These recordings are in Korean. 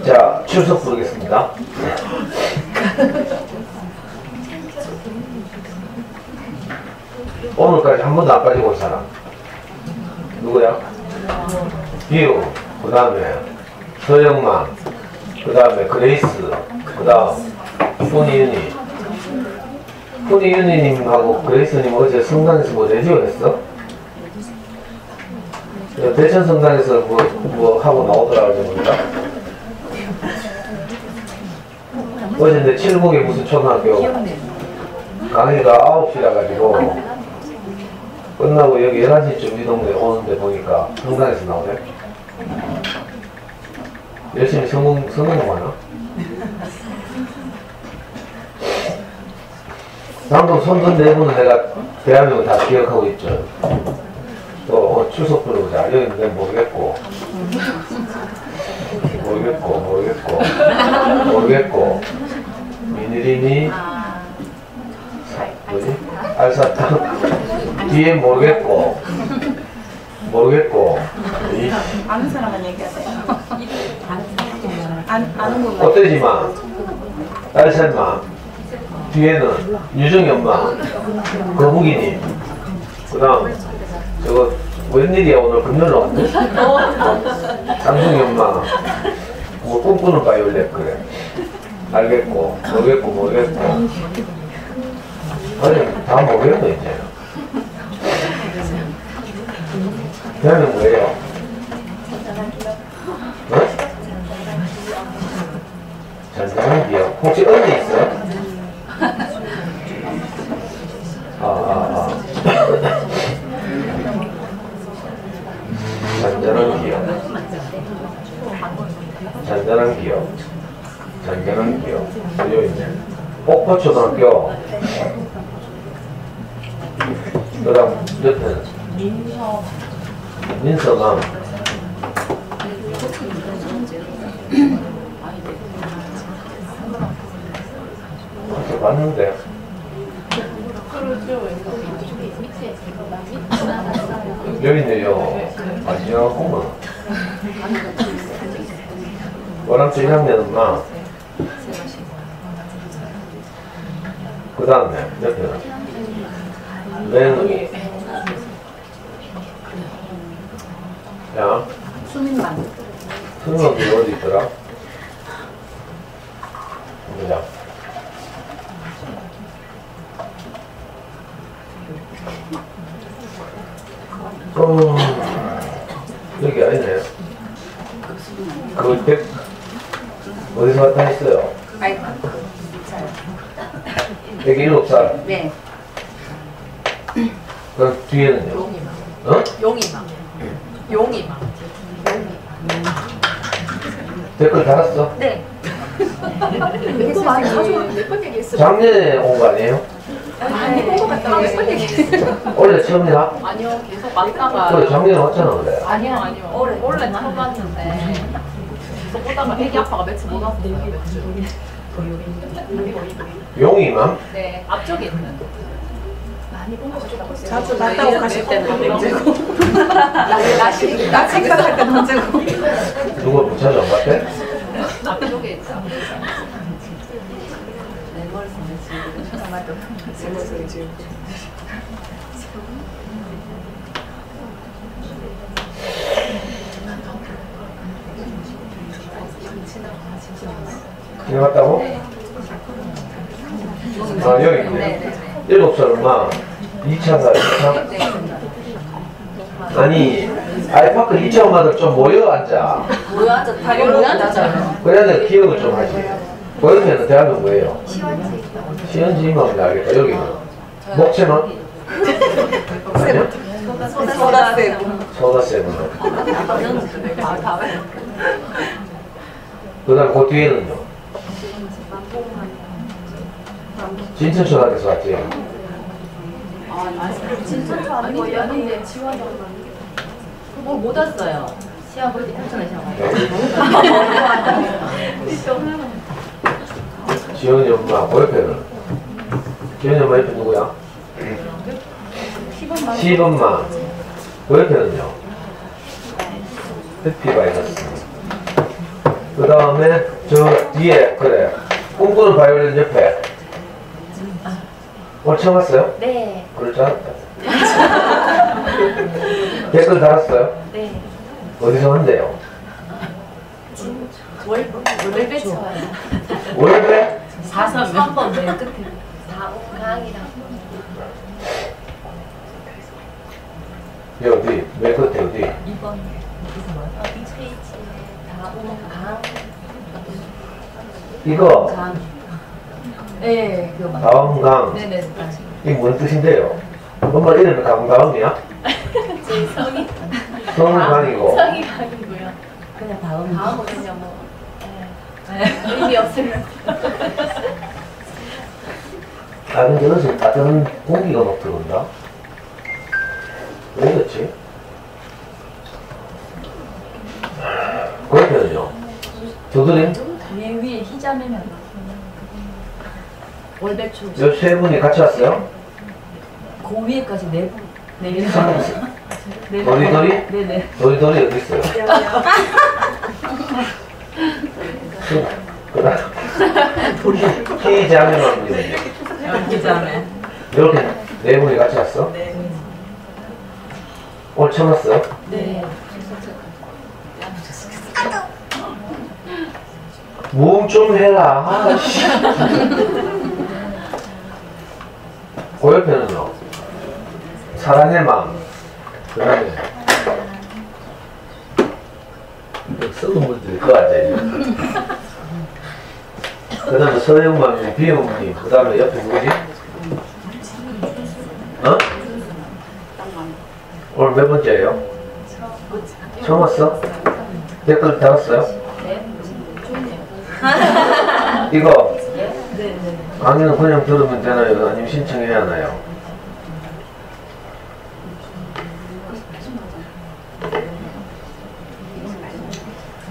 자, 출석 부르겠습니다. 오늘까지 한 번도 안 빠지고 온 사람 누구야? 비유, 그 다음에 서영만, 그 다음에 그레이스, 그 다음 훈이윤이. 훈이윤이님하고 그레이스님 어제 성당에서 뭐 레디오 했어? 대천 성당에서 뭐 하고 나오더라고 보니까. 어제 내 칠곡에 무슨 초등학교 강의가 9시라 가지고 끝나고 여기 11시쯤 이 동네에 오는데 보니까 성당에서 나오네. 열심히 성공하나? 방금 손든 네 분은 내가 대한민국 다 기억하고 있죠. 또 출석 부르자. 여기는 내가 모르겠고 미니리니 뭐지? 알사탕 뒤에 모르겠고 아는 사람만 얘기하세요. 아는 분 꽃돼지마 딸살마 뒤에는 유정이 엄마 거북이님 그 다음 저거 웬일이야 오늘 금요일 왔네? 쌍둥이 엄마 뭐 꿈꾸는 바이올렛 그래. 알겠고 모르겠고 아니 다 모르겠네 이제. 대한민국 뭐예요? 어? 잔잔한 기억. 혹시 언니 있어? 잔잔한 기억 들려있네. 옥포초등학교 그 다음 옆에는 민서강 어제 봤는데 여기 있네요. 마지막구만. 월남초 1학년은 막 그 다음에 옆에는 맨 야 수민만 어디 있더라? 보자. 여기 아니네. 그 어디서 왔다 했어요? 107살? 네. 그 뒤에는요? 용이마. 어? 댓글 달았어? 네. 또 많이 가져오는 몇번 얘기했어요. 작년에 온 거 아니에요? 아니 본거 같다고 몇번 얘기했어요. 원래 처음이야? 아니요, 계속 왔다가. 그래 작년에 왔잖아 원래. 아니요. 원래 처음 왔는데. 계속 오다가 애기 아빠가 며칠 못 왔어요. 용이만? 네, 앞쪽에 있는. 많이 본거 같다고. 자주 갔다고 가실 때는 언제고? 나 생각할 때는 언제고. 누가 부차지 안 봤대? 앞쪽에 있어. 이거 왔다고? 아 여기 있네. 7살 엄마 2차가 2차? 아니 아이파크 2차 엄마들 좀 모여 앉아. 다리 모여 앉았잖아요. 그래야 내가 기억을 좀 하지. 보여주면 대한민국 뭐예요? 시원지만 알겠다. 여기는 목채는? 아니야? 소다세븐. 그 다음 그 뒤에는요? 진천초등학교에서 왔지? 진짜 아니고 연인데 지원이 못 왔어요. 시험 볼 때 편찮은 시험. 지원이 엄마, 그 옆에는? 지원이 엄마 옆에 누구야? 10엄마. 그 옆에는요? 해피바이러스. 그 다음에 저 뒤에 그래 꿈꾸는 바이올린 옆에 오늘 처음 왔어요? 네. 그럴 줄 알았다. 댓글 달았어요? 네. 어디서 한대요? 월배 쳐요. 월배? 3번 맨 끝에. 강이랑. 어디? 맨 끝에 어디? 2번. 스페이지 강. 이거 강. 네, 그거 맞아요. 다음강. 네네. 이게 뭔 뜻인데요? 엄마 이름이 강다음이야? 제 성이. 성은 강이고. 성이 강이고요. 그냥 다음은 그냥 뭐. 네. 의미 없으면. 다른 여기서 다른 공기가 막 들어온다? 왜 이렇지? 그 옆에는요? 두드림? 위에 희자매면 월배추. 요 세 분이 같이 왔어요? 그 위에까지 네 분. 도리도리? 네네. 도리도리 어디 있어요? 희자매만 있는데 희자매. 이렇게 네 분이 같이 왔어? 네. 오늘 처음 왔어요? 네. 모음 좀 해라. 아씨. 그 옆에는요. 사랑의 마음. 그 다음에 썩은 분들이 그거 앉아있네. 그 다음에 서영맘님, 비영님, 그 다음에 옆에 누구지? 어? 오늘 몇 번째예요? 처음 왔어? 댓글 달았어요? 네. 이거 네. 강의는 그냥 들으면 되나요? 아니면 신청해야 하나요?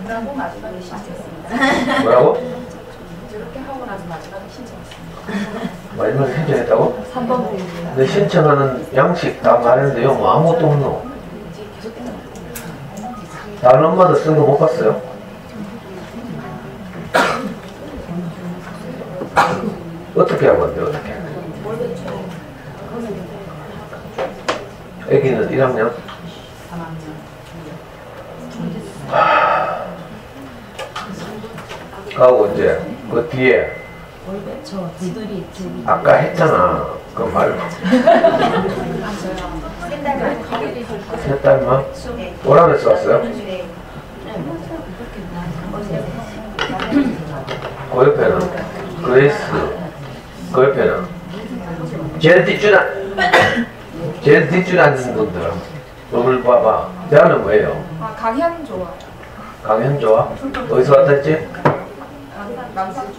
라고 마지막에 신청했습니다. 뭐라고? 이렇게 하고 나서 마지막에 신청했습니다. 마지막에 신청했다고? 3번. 근데 신청하는 양식 다 말했는데요. 뭐 아무것도 없노. 다른 엄마들 쓴 거 못 봤어요? 어떻게 하고 왔는데 어떻게? 애기는 1학년? 가고 이제 그 뒤에 저 두들이 저기. 아까 했잖아. 그 말. 세 달만? 오라면서 왔어요? 그 옆에는 그레이스. 그 옆에는 제일 뒷줄 앉은 분들 얼굴 봐봐. 대화는 뭐예요? 아, 강현 좋아. 강현 좋아? 어디서 왔다 했지? 남산주.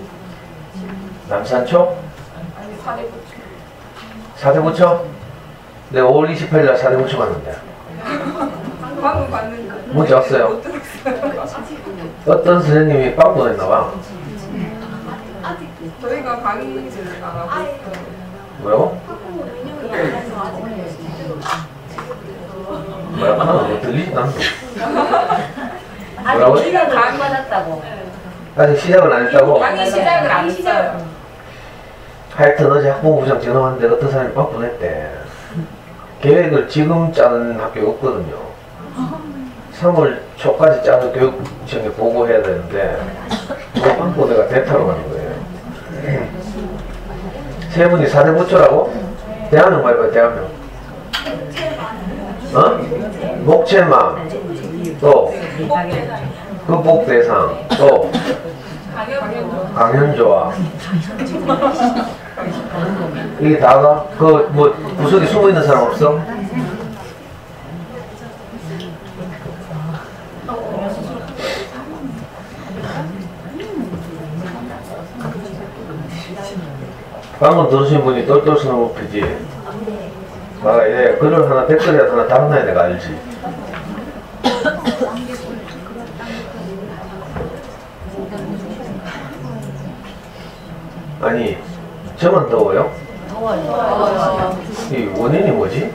남산초? 사대부추. 사대부초? 내가 5월 28일 날 사대부초 갔는데 방금 봤는데. 문자 왔어요. 어떤 선생님이 빵 보냈나봐. 저희가 강의를 안 하고 있어요. 뭐라고? 뭐야? 하나 뭐 들리지도 않고. 뭐라고? 시간을 안 받았다고. 아직 시작을 안 했다고? 강의 시작을 안 했어요. 하여튼 어제 학부모부장 전화 왔는데 어떤 사람이 빵 보냈대. 계획을 지금 짜는 학교가 없거든요. 3월 초까지 짜서 교육청에 보고해야 되는데 그 빵 보내가 대타로 가는 거예요. 세 분이 사대부초라고? 대한은 말고 대한명. 어? 목채맘 또 극복대상 또 강현조와 이게 다가 그 뭐 구석에 숨어 있는 사람 없어? 방금 들으신 분이 똘똘 쓰는 목표지. 아, 예, 글을 하나 댓글이라도 하나 달아놔야 내가 알지. 아니, 저만 더워요? 더워요. 이 원인이 뭐지?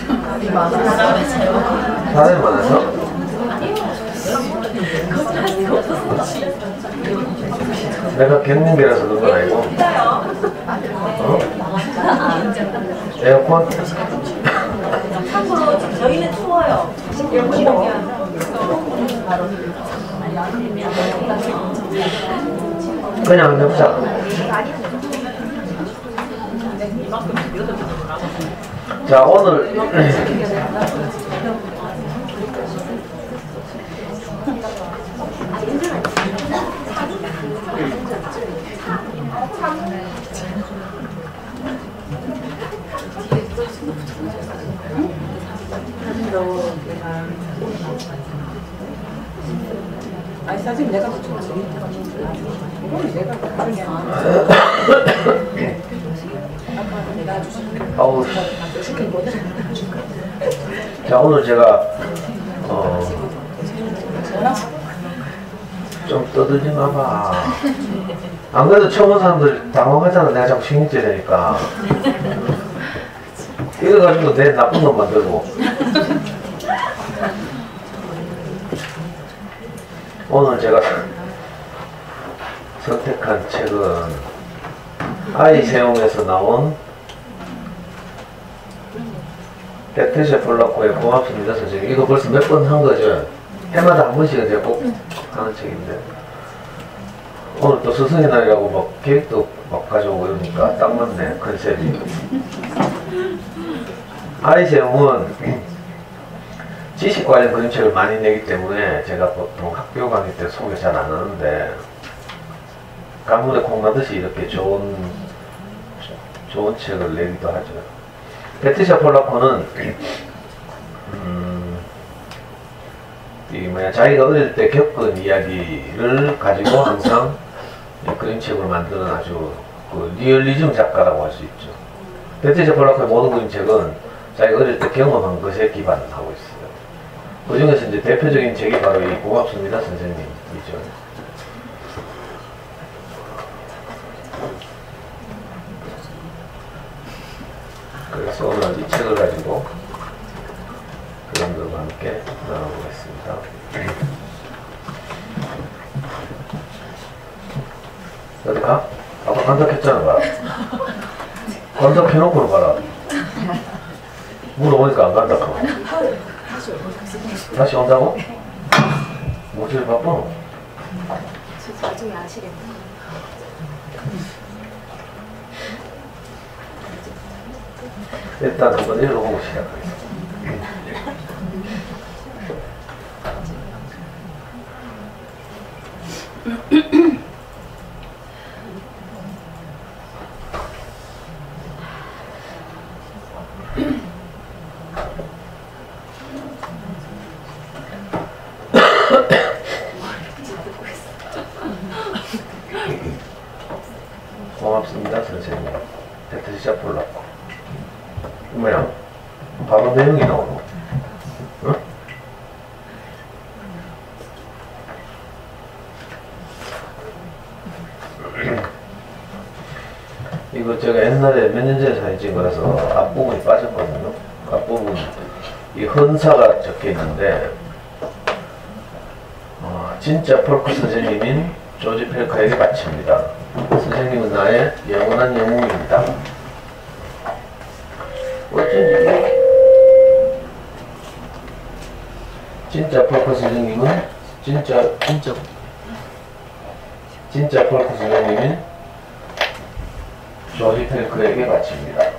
사람이 많아서. 사람이 많아서? 내가 경민기라서 그런 건 아니고. 어? 에어컨? 참고로 저희는 추워요. 그냥 넣자. 자, 오늘 아니 사진 내가 붙였지. 이거는 내가 아우. 자, 오늘 제가 좀 떠들지 마봐. 안 그래도 처음 온 사람들 당황하잖아. 내가 자꾸 신경질 되니까. 이거 가지고 내 나쁜 놈 만들고. 오늘 제가 선택한 책은 아이세용에서 나온 페트리샤 폴라코의 고맙습니다 선생님. 이거 벌써 몇 번 한 거죠. 해마다 한 번씩은 제가 꼭 하는 책인데 오늘 또 스승의 날이라고 막 계획도 막 가져오고 이러니까 딱 맞네 컨셉이. 아이세용은 지식 관련 그림책을 많이 내기 때문에 제가 보통 학교 강의 때 소개 잘 안 하는데 가물에 콩나듯이 이렇게 좋은 책을 내기도 하죠. 페트리샤 폴라코는 자기가 어릴 때 겪은 이야기를 가지고 항상 그림책을 만드는 아주 리얼리즘 작가라고 할 수 있죠. 페트리샤 폴라코의 모든 그림책은 자기가 어릴 때 경험한 것에 기반하고 있어요. 그 중에서 이제 대표적인 책이 바로 이 고맙습니다 선생님이죠. 그래서 오늘 이 책을 가지고 여러분들과 함께 나눠보겠습니다. 어디 가? 아까 간섭했잖아. 봐라. 간섭해놓고 봐라. 물어보니까 안 간다고. 다시 온다고? 뭐지 바빠? 나중에 아시겠네. 일단 한번 읽어보고 시작하겠습니다. 고맙습니다 선생님. 페트리샤 폴라코. 뭐야? 바로 내용이 나오고. 응? 이거 제가 옛날에 몇 년 전에 사진 찍은 거라서 앞부분이 빠졌거든요. 앞부분 이 헌사가 적혀 있는데 진짜 폴크 선생님인 조지 펠커에게 바칩니다. 선생님은 나의 영원한 영웅입니다. 어쩐지 진짜 폴크 선생님은 진짜 폴크 선생님인 조지 펠커에게 바칩니다.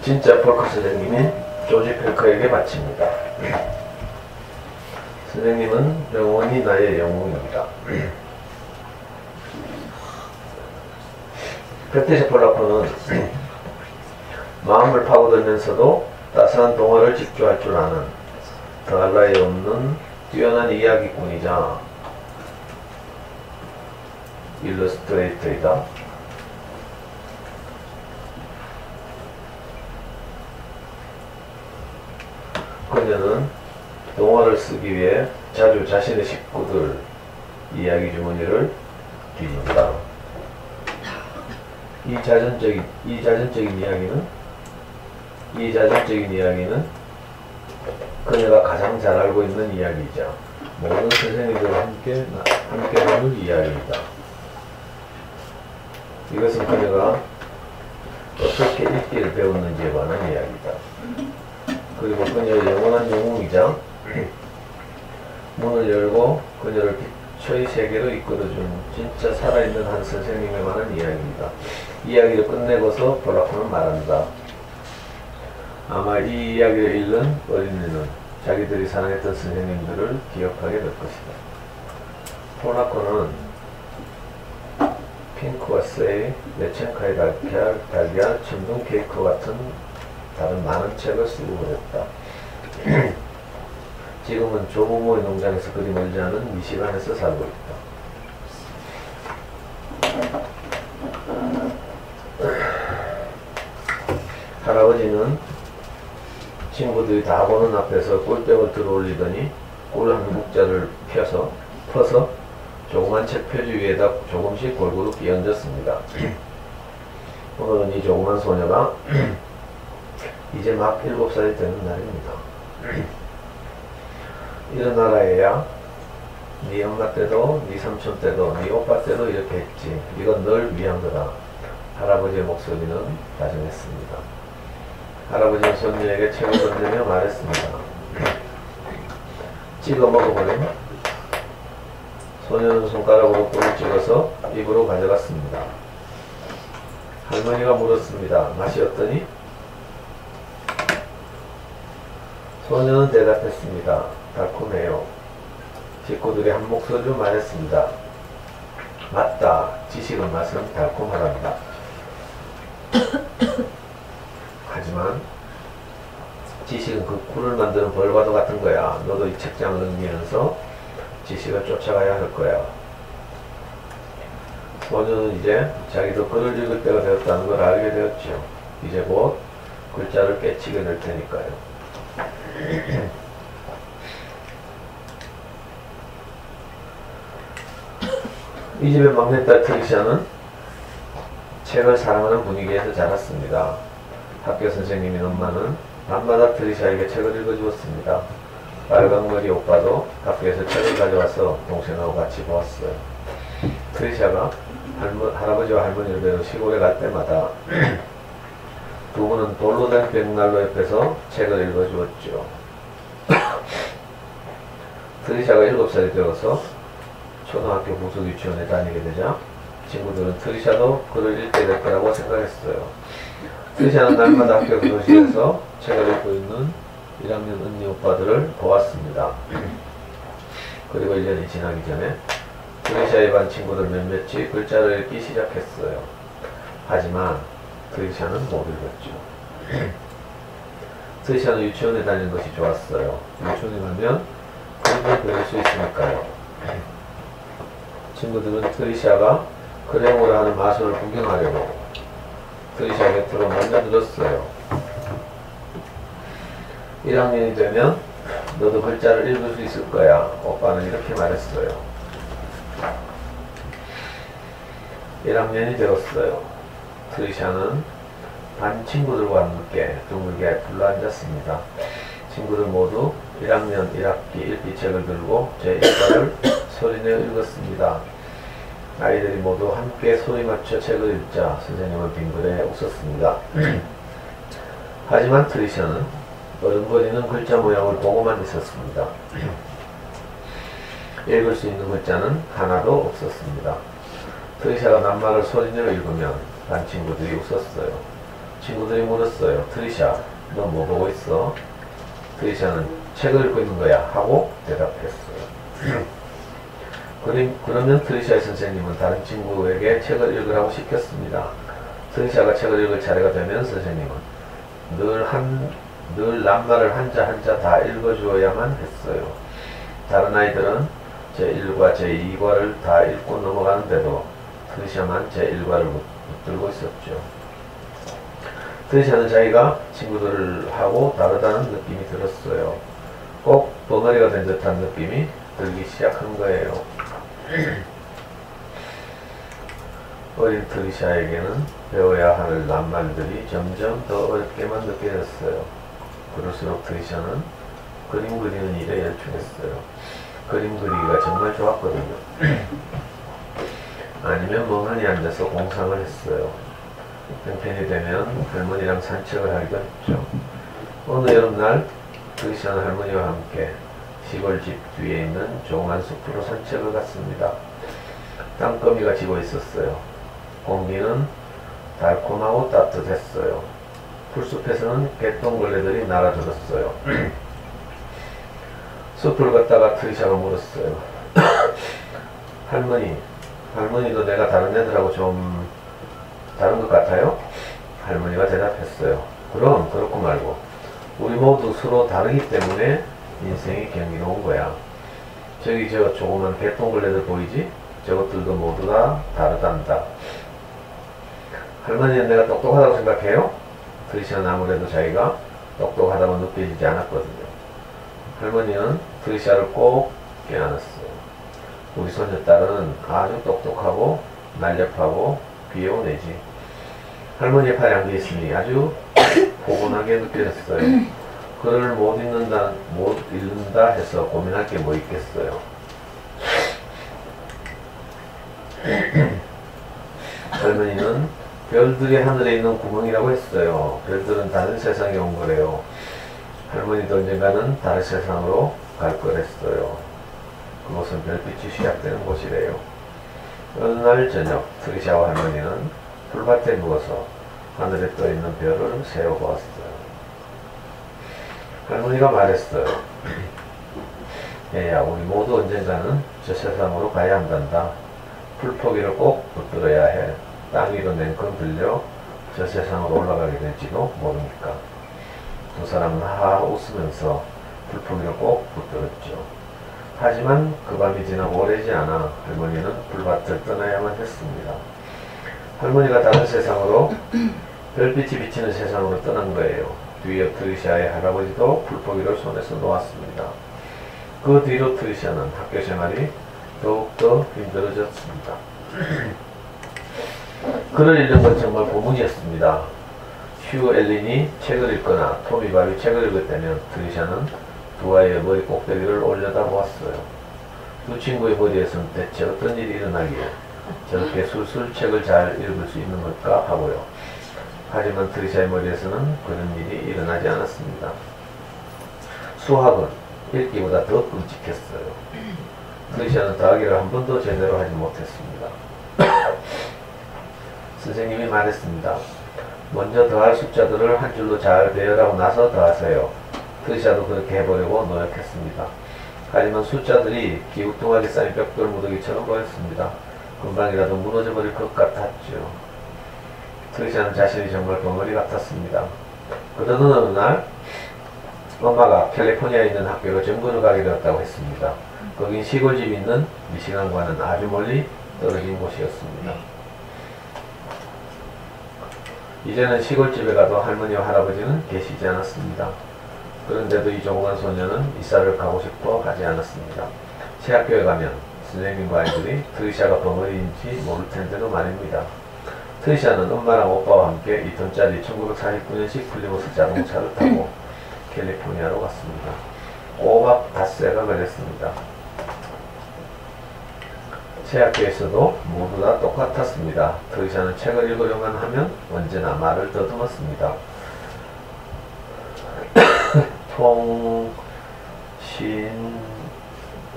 진짜 폴크 선생님인 조지 펠커에게 바칩니다. 선생님은 영원히 나의 영웅입니다. 페트리샤 폴라코는 마음을 파고들면서도 따스한 동화를 집중할 줄 아는 더할 나위 없는 뛰어난 이야기꾼이자 일러스트레이터이다. 그녀는 동화를 쓰기 위해 자주 자신의 식구들 이야기 주머니를 뒤집니다. 이 자전적인 이야기는 그녀가 가장 잘 알고 있는 이야기이자 모든 선생님들과 함께 나눌 이야기이다. 이것은 그녀가 어떻게 읽기를 배웠는지에 관한 이야기다. 그리고 그녀의 영원한 영웅이자 문을 열고 그녀를 빛의 세계로 이끌어준 진짜 살아있는 한 선생님에 관한 이야기이다. 이야기를 끝내고서 폴라코는 말한다. 아마 이 이야기를 읽는 어린이는 자기들이 사랑했던 선생님들을 기억하게 될 것이다. 폴라코는 핑크와 세이, 레첸카의 달걀, 천둥 케이크와 같은 다른 많은 책을 쓰고 그랬다. 지금은 조부모의 농장에서 그리 멀지 않은 미시간에서 살고 있다. 할아버지는 친구들이 다 보는 앞에서 꿀병을 들어올리더니 꿀 한 국자를 퍼서 조그만 책 표지 위에다 조금씩 골고루 끼얹었습니다. 오늘은 이 조그만 소녀가 이제 막 7살이 되는 날입니다. 이런 나라에야 네 엄마 때도 네 삼촌 때도 네 오빠 때도 이렇게 했지. 이건 널 위한 거다. 할아버지의 목소리는 다정했습니다. 할아버지는 손녀에게 책을 건네며 말했습니다. 찍어 먹어보렴. 소녀는 손가락으로 꿀을 찍어서 입으로 가져갔습니다. 할머니가 물었습니다. 맛이 어떠니? 소녀는 대답했습니다. 달콤해요. 식구들이 한 목소리로 말했습니다. 맞다. 지식은 맛은 달콤하단다. 하지만 지식은 그 꿀을 만드는 벌과도 같은 거야. 너도 이 책장을 넘기면서 지식을 쫓아가야 할 거야. 소녀는 이제 자기도 글을 읽을 때가 되었다는 걸 알게 되었죠. 이제 곧 글자를 깨치게 될 테니까요. 이 집의 막내딸 트리샤는 책을 사랑하는 분위기에서 자랐습니다. 학교 선생님인 엄마는 밤마다 트리샤에게 책을 읽어주었습니다. 빨강머리 오빠도 학교에서 책을 가져와서 동생하고 같이 보았어요. 트리샤가 할아버지와 할머니를 뵈러 시골에 갈 때마다 두 분은 돌로 된 벽난로 옆에서 책을 읽어주었죠. 트리샤가 7살이 되어서 초등학교 부속 유치원에 다니게 되자 친구들은 트리샤도 글을 읽게 될 거라고 생각했어요. 트리샤는 날마다 학교 교실에서 책을 읽고 있는 1학년 언니 오빠들을 보았습니다. 그리고 1년이 지나기 전에 트리샤의 반 친구들 몇몇이 글자를 읽기 시작했어요. 하지만 트리샤는 못 읽었죠. 트리샤는 유치원에 다니는 것이 좋았어요. 유치원에 가면 그림을 그릴 수 있으니까요. 친구들은 트리샤가 그림으로 하는 마술을 구경하려고 트리샤 곁으로 몰려들었어요. 1학년이 되면 너도 글자를 읽을 수 있을 거야. 오빠는 이렇게 말했어요. 1학년이 되었어요. 트리샤는 반 친구들과 함께 둥글게 둘러앉았습니다. 친구들 모두 1학년 1학기 읽기책을 들고 제 일과를 소리내어 읽었습니다. 아이들이 모두 함께 소리 맞춰 책을 읽자 선생님은 빙그레 웃었습니다. 하지만 트리샤는 어른거리는 글자 모양을 보고만 있었습니다. 읽을 수 있는 글자는 하나도 없었습니다. 트리샤가 낱말을 소리내어 읽으면 반 친구들이 웃었어요. 친구들이 물었어요. 트리샤, 너 뭐 보고 있어? 트리샤는 책을 읽고 있는 거야 하고 대답했어요. 그러면 트리샤의 선생님은 다른 친구에게 책을 읽으라고 시켰습니다. 트리샤가 책을 읽을 차례가 되면 선생님은 늘 낱말을 한자 한자 다 읽어주어야만 했어요. 다른 아이들은 제1과 제2과를 다 읽고 넘어가는데도 트리샤만 제1과를 붙들고 있었죠. 트리샤는 자기가 친구들하고 다르다는 느낌이 들었어요. 꼭 벙어리가 된 듯한 느낌이 들기 시작한 거예요. 어린 트리샤에게는 배워야 할 낱말들이 점점 더 어렵게만 느껴졌어요. 그럴수록 트리샤는 그림 그리는 일에 열중했어요. 그림 그리기가 정말 좋았거든요. 아니면 멍하니 앉아서 공상을 했어요. 형편이 되면 할머니랑 산책을 하기도 했죠. 어느 여름날 크리스찬 할머니와 함께 시골집 뒤에 있는 조그만 숲으로 산책을 갔습니다. 땅거미가 지고 있었어요. 공기는 달콤하고 따뜻했어요. 풀숲에서는 개똥벌레들이 날아들었어요. 숲을 걷다가 트리샤가 물었어요. 할머니도 내가 다른 애들하고 좀 다른 것 같아요? 할머니가 대답했어요. 그럼 그렇고 말고 우리 모두 서로 다르기 때문에 인생이 경이로운 거야. 저기 저 조그만 개똥벌레들 보이지? 저것들도 모두 다 다르단다. 할머니는 내가 똑똑하다고 생각해요? 트리샤는 아무래도 자기가 똑똑하다고 느껴지지 않았거든요. 할머니는 트리샤를 꼭 껴안았어요. 우리 손녀딸은 아주 똑똑하고 날렵하고 귀여운 애지. 할머니의 팔에 안겨 있으니 아주 포근하게 느껴졌어요. 글을 못 읽는다 해서 고민할 게 뭐 있겠어요. 할머니는 별들이 하늘에 있는 구멍이라고 했어요. 별들은 다른 세상에 온 거래요. 할머니도 언젠가는 다른 세상으로 갈 거랬어요. 그곳은 별빛이 시작되는 곳이래요. 어느 날 저녁 트리샤와 할머니는 풀밭에 누워서 하늘에 떠있는 별을 세어보았어요. 할머니가 말했어요. 얘야, 우리 모두 언젠가는 저 세상으로 가야 한단다. 풀포기를 꼭 붙들어야 해. 땅 위로 냉큼 들려 저 세상으로 올라가게 될지도 모르니까. 두 사람은 하하 웃으면서 풀포기를 꼭 붙들었죠. 하지만 그 밤이 지나고 오래지 않아 할머니는 풀밭을 떠나야만 했습니다. 할머니가 다른 세상으로 별빛이 비치는 세상으로 떠난 거예요. 뒤에 트리샤의 할아버지도 풀포기를 손에서 놓았습니다. 그 뒤로 트리샤는 학교 생활이 더욱더 힘들어졌습니다. 글을 읽는 건 정말 고문이었습니다. 휴 엘린이 책을 읽거나 토미 밥이 책을 읽을 때면 트리샤는 두 아이의 머리 꼭대기를 올려다보았어요. 두 친구의 머리에서는 대체 어떤 일이 일어나기에 저렇게 술술 책을 잘 읽을 수 있는 걸까 하고요. 하지만 트리샤의 머리에서는 그런 일이 일어나지 않았습니다. 수학은 읽기보다 더 끔찍했어요. 트리샤는 더하기를 한 번도 제대로 하지 못했습니다. 선생님이 말했습니다. 먼저 더할 숫자들을 한 줄로 잘 배열하고 나서 더하세요. 트리샤도 그렇게 해보려고 노력했습니다. 하지만 숫자들이 기우뚱하게 쌓인 벽돌 무더기처럼 보였습니다. 금방이라도 무너져버릴 것 같았죠. 트리샤는 자신이 정말 벙어리 같았습니다. 그러던 어느 날 엄마가 캘리포니아에 있는 학교로 정근을 가게 되었다고 했습니다. 거긴 시골집이 있는 미시간과는 아주 멀리 떨어진 곳이었습니다. 이제는 시골집에 가도 할머니와 할아버지는 계시지 않았습니다. 그런데도 이 조그만 소녀는 이사를 가고 싶어 하지 않았습니다. 새 학교에 가면 선생님과 아이들이 트리샤가 벙어리인지 모를 텐데도 말입니다. 트리샤는 엄마랑 오빠와 함께 2톤짜리 1949년식 플리무스 자동차를 타고 캘리포니아로 갔습니다. 꼬박 닷새가 걸렸습니다. 새 학교에서도 모두 다 똑같았습니다. 트리샤는 책을 읽으려만 하면 언제나 말을 더듬었습니다.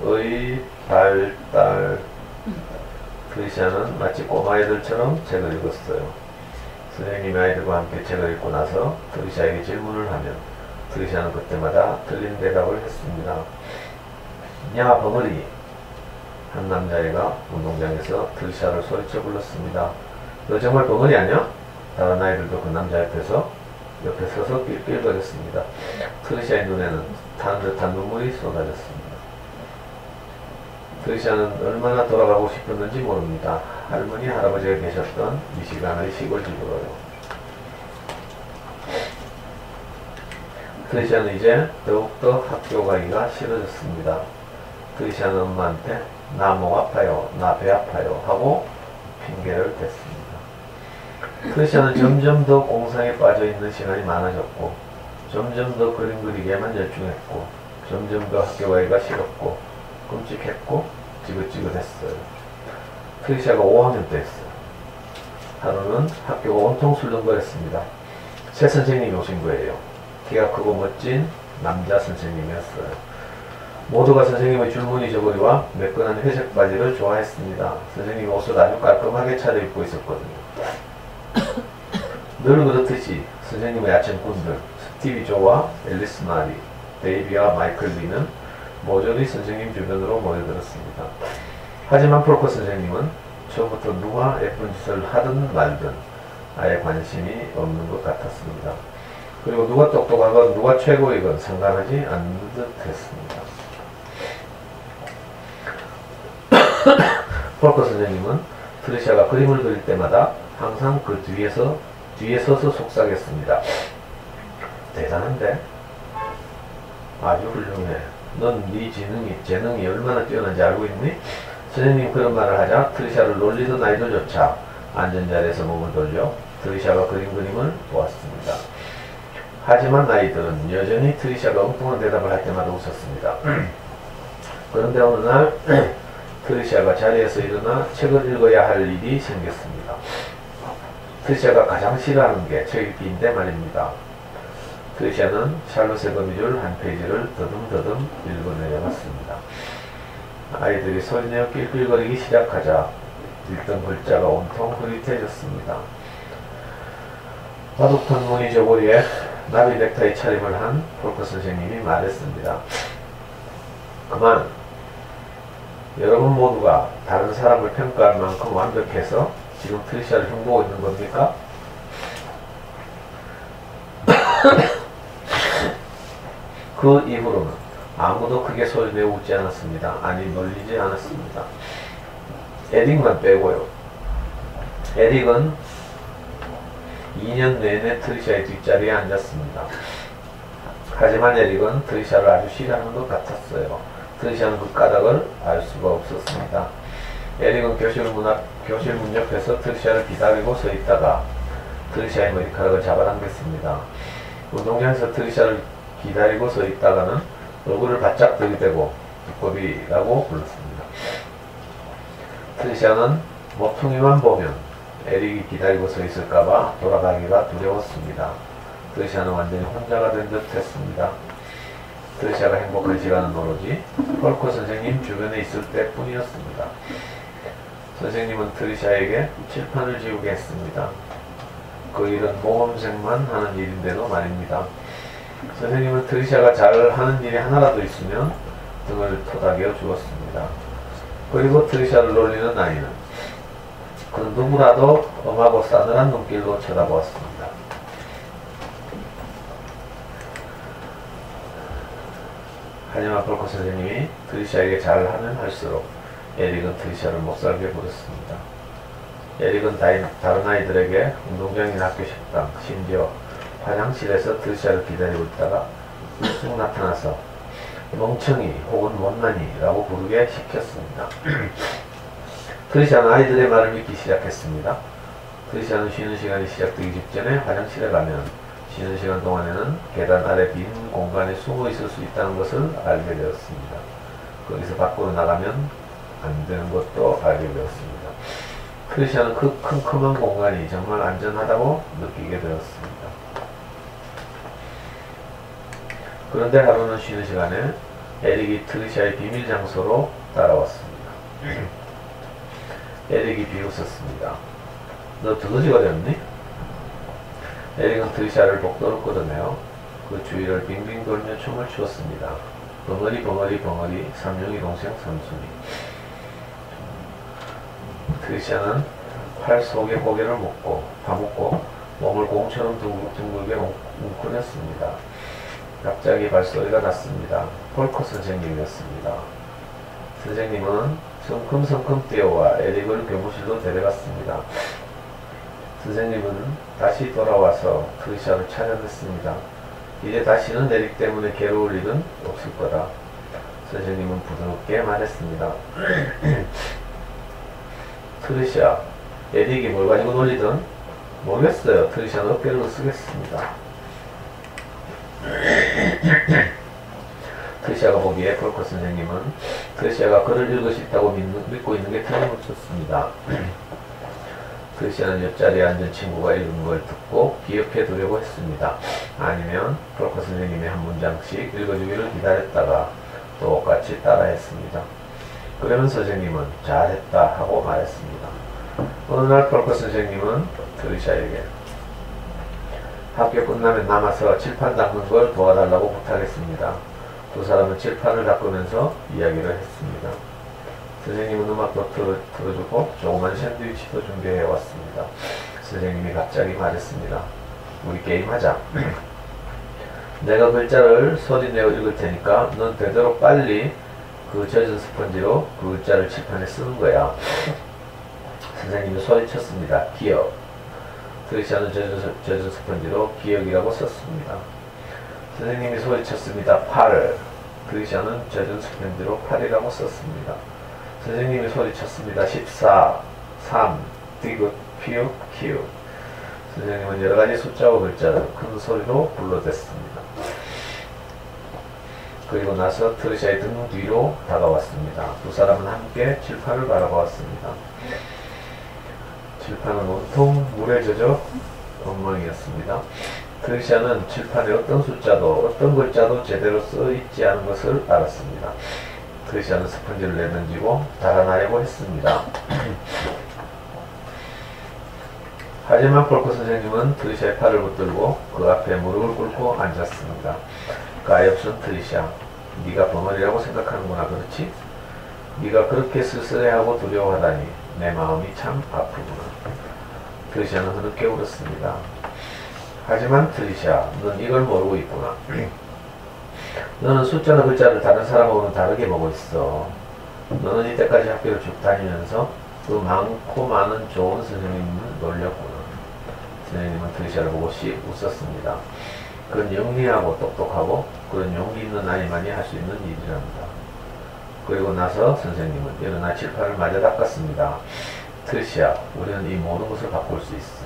통신의 발달. 트리샤는 마치 꼬마애들처럼 책을 읽었어요. 선생님이 아이들과 함께 책을 읽고 나서 트리샤에게 질문을 하면 트리샤는 그때마다 틀린 대답을 했습니다. 야 벙어리. 한 남자애가 운동장에서 트리샤를 소리쳐 불렀습니다. 너 정말 벙어리 아니야? 다른 아이들도 그 남자 옆에 서서 낄낄거렸습니다. 트리샤의 눈에는 타는 듯한 눈물이 쏟아졌습니다. 트리샤는 얼마나 돌아가고 싶었는지 모릅니다. 할머니, 할아버지가 계셨던 미시간의 시골집으로요. 트리샤는 이제 더욱더 학교 가기가 싫어졌습니다. 트리샤는 엄마한테 나 목 아파요, 나 배 아파요 하고 핑계를 댔습니다. 트리샤는 점점 더 공상에 빠져있는 시간이 많아졌고 점점 더 그림 그리기에만 열중했고 점점 더 학교 가기가 싫었고 끔찍했고 지긋지긋했어요. 트리샤가 5학년 때였어요. 하루는 학교가 온통 술렁거렸습니다. 새 선생님이 오신 거예요. 키가 크고 멋진 남자 선생님이었어요. 모두가 선생님의 줄무늬 저고리와 매끈한 회색 바지를 좋아했습니다. 선생님이 옷을 아주 깔끔하게 차려입고 있었거든요. 늘 그렇듯이 선생님의 야천꾼들 스티비 조와 앨리스 마리, 데이비와 마이클 리는 모조리 선생님 주변으로 모여들었습니다. 하지만 폴커 선생님은 처음부터 누가 예쁜 짓을 하든 말든 아예 관심이 없는 것 같았습니다. 그리고 누가 똑똑하건 누가 최고이건 상관하지 않는 듯 했습니다. 폴커 선생님은 트리샤가 그림을 그릴 때마다 항상 그 뒤에 서서 속삭였습니다. 대단한데? 아주 훌륭해. 넌 네 재능이 얼마나 뛰어난지 알고 있니? 선생님 그런 말을 하자 트리샤를 놀리던 아이들조차 앉은 자리에서 몸을 돌려 트리샤가 그린 그림을 보았습니다. 하지만 아이들은 여전히 트리샤가 엉뚱한 대답을 할 때마다 웃었습니다. 그런데 어느 날 트리샤가 자리에서 일어나 책을 읽어야 할 일이 생겼습니다. 트리샤가 가장 싫어하는 게 책 읽기인데 말입니다. 트리샤는 샬롯의 거미줄 한 페이지를 더듬더듬 읽어내려갔습니다. 아이들이 소리내어 낄낄거리기 시작하자 읽던 글자가 온통 흐릿해졌습니다. 바둑판 무늬 저고리에 나비 넥타이 차림을 한 폴커 선생님이 말했습니다. 그만! 여러분 모두가 다른 사람을 평가할 만큼 완벽해서 지금 트리샤를 흉보고 있는 겁니까? 그 이후로는 아무도 크게 소리내어 웃지 않았습니다. 아니 놀리지 않았습니다. 에릭만 빼고요. 에릭은 2년 내내 트리샤의 뒷자리에 앉았습니다. 하지만 에릭은 트리샤를 아주 싫어하는 것 같았어요. 트리샤는 그 까닭을 알 수가 없었습니다. 에릭은 교실 문 옆에서 트리샤를 기다리고 서 있다가 트리샤의 머리카락을 잡아당겼습니다. 운동장에서 트리샤를 기다리고 서 있다가는 얼굴을 바짝 들이대고 두꺼비라고 불렀습니다. 트리샤는 모퉁이만 보면 에릭이 기다리고 서 있을까봐 돌아가기가 두려웠습니다. 트리샤는 완전히 혼자가 된 듯 했습니다. 트리샤가 행복한 시간은 오로지 폴커 선생님 주변에 있을 때뿐이었습니다. 선생님은 트리샤에게 칠판을 지우게 했습니다. 그 일은 모험생만 하는 일인데도 말입니다. 선생님은 트리샤가 잘하는 일이 하나라도 있으면 등을 토닥여 주었습니다. 그리고 트리샤를 놀리는 아이는 그 누구라도 엄하고 싸늘한 눈길로 쳐다보았습니다. 하지만 폴커 선생님이 트리샤에게 잘하면 할수록 에릭은 트리샤를 못살게 부렸습니다. 에릭은 다른 아이들에게 운동장이나 학교 식당, 심지어 화장실에서 트리샤를 기다리고 있다가 쑥 나타나서 멍청이 혹은 못난이라고 부르게 시켰습니다. 트리샤는 아이들의 말을 믿기 시작했습니다. 트리샤는 쉬는 시간이 시작되기 직전에 화장실에 가면 쉬는 시간 동안에는 계단 아래 빈 공간에 숨어 있을 수 있다는 것을 알게 되었습니다. 거기서 밖으로 나가면 안 되는 것도 알게 되었습니다. 트리샤는 그 큼큼한 공간이 정말 안전하다고 느끼게 되었습니다. 그런데 하루는 쉬는 시간에 에릭이 트리샤의 비밀 장소로 따라왔습니다. 에릭이 비웃었습니다. 너 두더지가 되었니? 에릭은 트리샤를 복도로 끌어내어 그 주위를 빙빙 돌며 춤을 추었습니다. 벙어리 벙어리 벙어리 삼룡이 동생 삼순이. 트리샤는 팔 속에 고개를 파묻고 몸을 공처럼 둥글게 웅크렸습니다. 갑자기 발소리가 났습니다. 폴커 선생님이었습니다. 선생님은 성큼성큼 뛰어와 에릭을 교무실로 데려갔습니다. 선생님은 다시 돌아와서 트리샤를 찾아냈습니다. 이제 다시는 에릭 때문에 괴로울 일은 없을 거다. 선생님은 부드럽게 말했습니다. 트리샤, 에릭이 뭘 가지고 놀리든 모르겠어요. 트리샤는 어깨를 으쓱했습니다. 트리샤가 보기에 폴커 선생님은 트리샤가 글을 읽을 수 있다고 믿고 있는 게 틀림없었습니다. 트리샤는 옆자리에 앉은 친구가 읽은 걸 듣고 기억해 두려고 했습니다. 아니면 폴커 선생님이 한 문장씩 읽어주기를 기다렸다가 똑같이 따라했습니다. 그러면 선생님은 잘했다 하고 말했습니다. 어느 날 폴커 선생님은 트리샤에게 학교 끝나면 남아서 칠판 닦는 걸 도와달라고 부탁했습니다. 두 사람은 칠판을 닦으면서 이야기를 했습니다. 선생님은 음악도 틀어주고 조그만 샌드위치도 준비해 왔습니다. 선생님이 갑자기 말했습니다. 우리 게임하자. 내가 글자를 소리내어 읽을 테니까 넌 되도록 빨리 그 젖은 스펀지로 그 글자를 칠판에 쓰는 거야. 선생님이 소리쳤습니다. 기억. 트리샤는 젖은 스펀지로 기억이라고 썼습니다. 선생님이 소리쳤습니다. 8. 트리샤는 젖은 스펀지로 8이라고 썼습니다. 선생님이 소리쳤습니다. 14. 3. 디귿, 피읍, 키읔. 선생님은 여러가지 숫자와 글자를 큰 소리로 불러댔습니다. 그리고 나서 트리샤의 등 뒤로 다가왔습니다. 두 사람은 함께 칠판을 바라보았습니다. 칠판은 온통 물에 젖어 엉망이었습니다. 트리샤는 칠판에 어떤 숫자도 어떤 글자도 제대로 써 있지 않은 것을 알았습니다. 트리샤는 스펀지를 내던지고 달아나려고 했습니다. 하지만 폴커 선생님은 트리샤의 팔을 붙들고 그 앞에 무릎을 꿇고 앉았습니다. 가엾은 트리샤, 네가 벙어리라고 생각하는구나, 그렇지? 네가 그렇게 쓸쓸해하고 두려워하다니 내 마음이 참 아프구나. 트리샤는 흐느껴 울었습니다. 하지만 트리샤, 넌 이걸 모르고 있구나. 너는 숫자나 글자를 다른 사람하고는 다르게 보고 있어. 너는 이때까지 학교를 쭉 다니면서 그 많고 많은 좋은 선생님을 놀렸구나. 선생님은 트리샤를 보고 씩 웃었습니다. 그건 영리하고 똑똑하고 그런 용기 있는 아이만이 할 수 있는 일이랍니다. 그리고 나서 선생님은 일어나 칠판을 마저 닦았습니다. 트리샤, 우리는 이 모든 것을 바꿀 수 있어.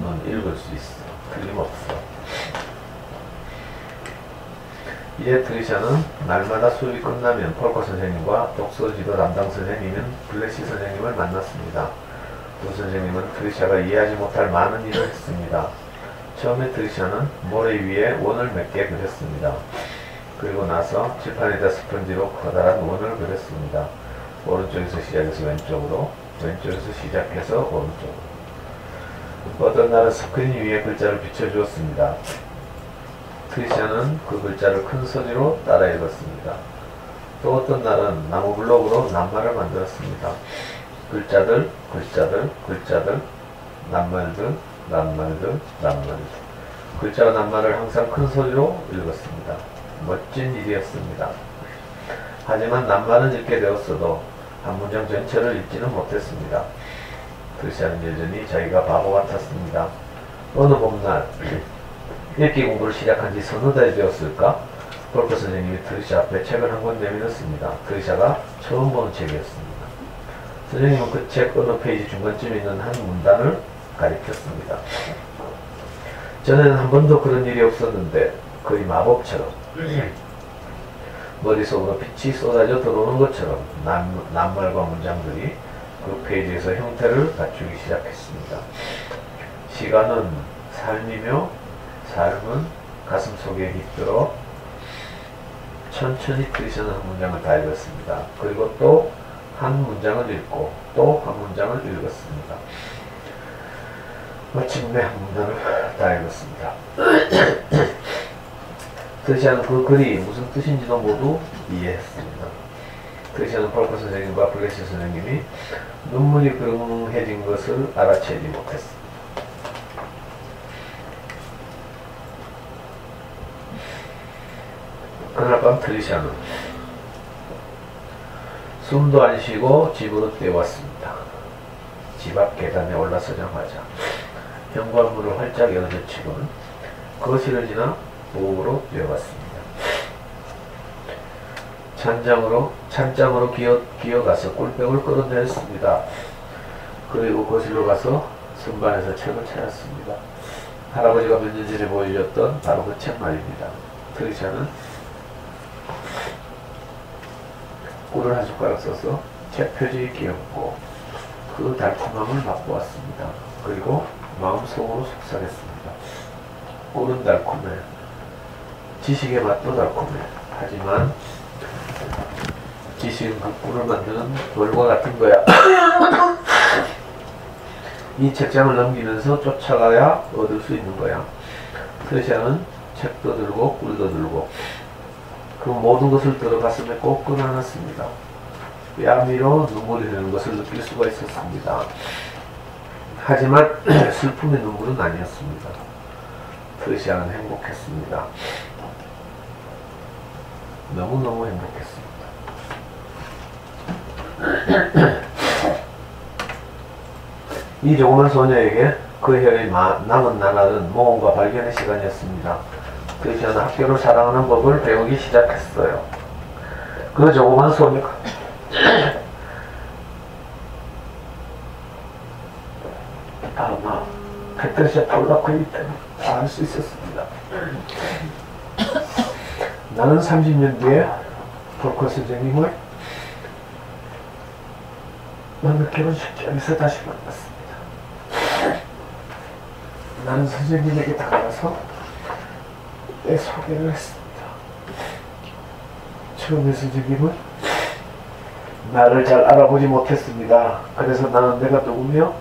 넌 읽을 수 있어. 틀림없어. 이제 트리샤는 날마다 수업이 끝나면 폴커 선생님과 독서지도 담당 선생님인 블래시 선생님을 만났습니다. 두 선생님은 트리샤가 이해하지 못할 많은 일을 했습니다. 처음에 트리샤는 모래 위에 원을 몇 개 그렸습니다. 그리고 나서 칠판에다 스펀지로 커다란 원을 그렸습니다. 오른쪽에서 시작해서 왼쪽으로, 왼쪽에서 시작해서 오른쪽으로. 어떤 날은 스크린 위에 글자를 비춰주었습니다. 트리샤는 그 글자를 큰 소리로 따라 읽었습니다. 또 어떤 날은 나무 블록으로 낱말을 만들었습니다. 글자들, 글자들, 글자들, 낱말들, 낱말들, 낱말들. 글자와 낱말을 항상 큰 소리로 읽었습니다. 멋진 일이었습니다. 하지만 낱말은 읽게 되었어도 한 문장 전체를 읽지는 못했습니다. 트리샤는 여전히 자기가 바보 같았습니다. 어느 봄날 읽기 공부를 시작한 지 서너 달이 되었을까? 폴커 선생님이 트리샤 앞에 책을 한 권 내밀었습니다. 트리샤가 처음 보는 책이었습니다. 선생님은 그 책 어느 페이지 중간쯤에 있는 한 문단을 가리켰습니다. 전에는 한 번도 그런 일이 없었는데 거의 마법처럼 머릿속으로 빛이 쏟아져 들어오는 것처럼 낱말과 문장들이 그 페이지에서 형태를 갖추기 시작했습니다. 시간은 삶이며 삶은 가슴 속에 깃들어 천천히 트리샤는 한 문장을 다 읽었습니다. 그리고 또 한 문장을 읽고 또 한 문장을 읽었습니다. 마침내 한 문장을 다 읽었습니다. 트리샤는 그 글이 무슨 뜻인지도 모두 이해했습니다. 트리샤는 폴커 선생님과 블래시 선생님이 눈물이 그릉해진 것을 알아채지 못했습니다. 그날 밤 트리샤는 숨도 안 쉬고 집으로 뛰어왔습니다. 집 앞 계단에 올라서자마자 현관문을 활짝 열어젖히고는 거실을 지나 부엌으로 뛰어갔습니다. 찬장으로 기어가서 꿀백을 끌어내렸습니다. 그리고 거실로 가서 선반에서 책을 찾았습니다. 할아버지가 몇 년 전에 보여줬던 바로 그 책 말입니다. 트리샤는 꿀을 한 숟가락 써서 책 표지에 끼얹고 그 달콤함을 맛보았습니다. 그리고 마음속으로 속삭였습니다. 꿀은 달콤해. 지식의 맛도 달콤해. 하지만 지식은 그 꿀을 만드는 돌과 같은 거야. 이 책장을 넘기면서 쫓아가야 얻을 수 있는 거야. 트레시아는 책도 들고 꿀도 들고 그 모든 것을 들어 가슴에 꼭 끌어안았습니다. 뺨위로 눈물이 흐르는 것을 느낄 수가 있었습니다. 하지만 슬픔의 눈물은 아니었습니다. 트레시아는 행복했습니다. 너무너무 행복했습니다. 이 조그만 소녀에게 그 해의 남은 나날은 모험과 발견의 시간이었습니다. 트레시아는 학교를 사랑하는 법을 배우기 시작했어요. 그 조그만 소녀가 아마 페트리샤 폴라코이기 때문에 다 알 수 있었습니다. 나는 30년 뒤에 폴코 선생님을 만나 결혼식장에서 다시 만났습니다. 나는 선생님에게 다가가서 내 소개를 했습니다. 처음에 선생님은 나를 잘 알아보지 못했습니다. 그래서 나는 내가 누구며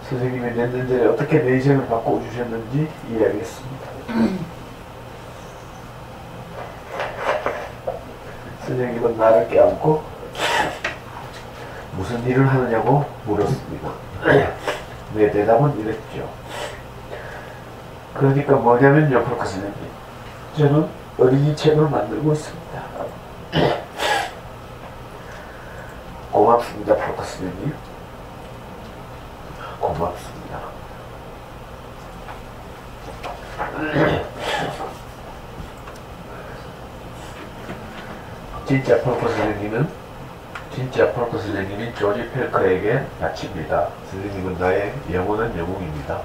선생님이 몇 년 전에 어떻게 내 인생을 바꿔주셨는지 이야기했습니다. 선생님은 나를 껴안고 무슨 일을 하느냐고 물었습니다. 내 대답은 이랬죠. 그러니까 뭐냐면요, 폴코 선생님. 저는 어린이 책을 만들고 있습니다. 고맙습니다, 폴코 선생님. 고맙습니다. 진짜 폴코 선생님인 조지 펠커에게 바칩니다. 선생님은 나의 영원한 영웅입니다.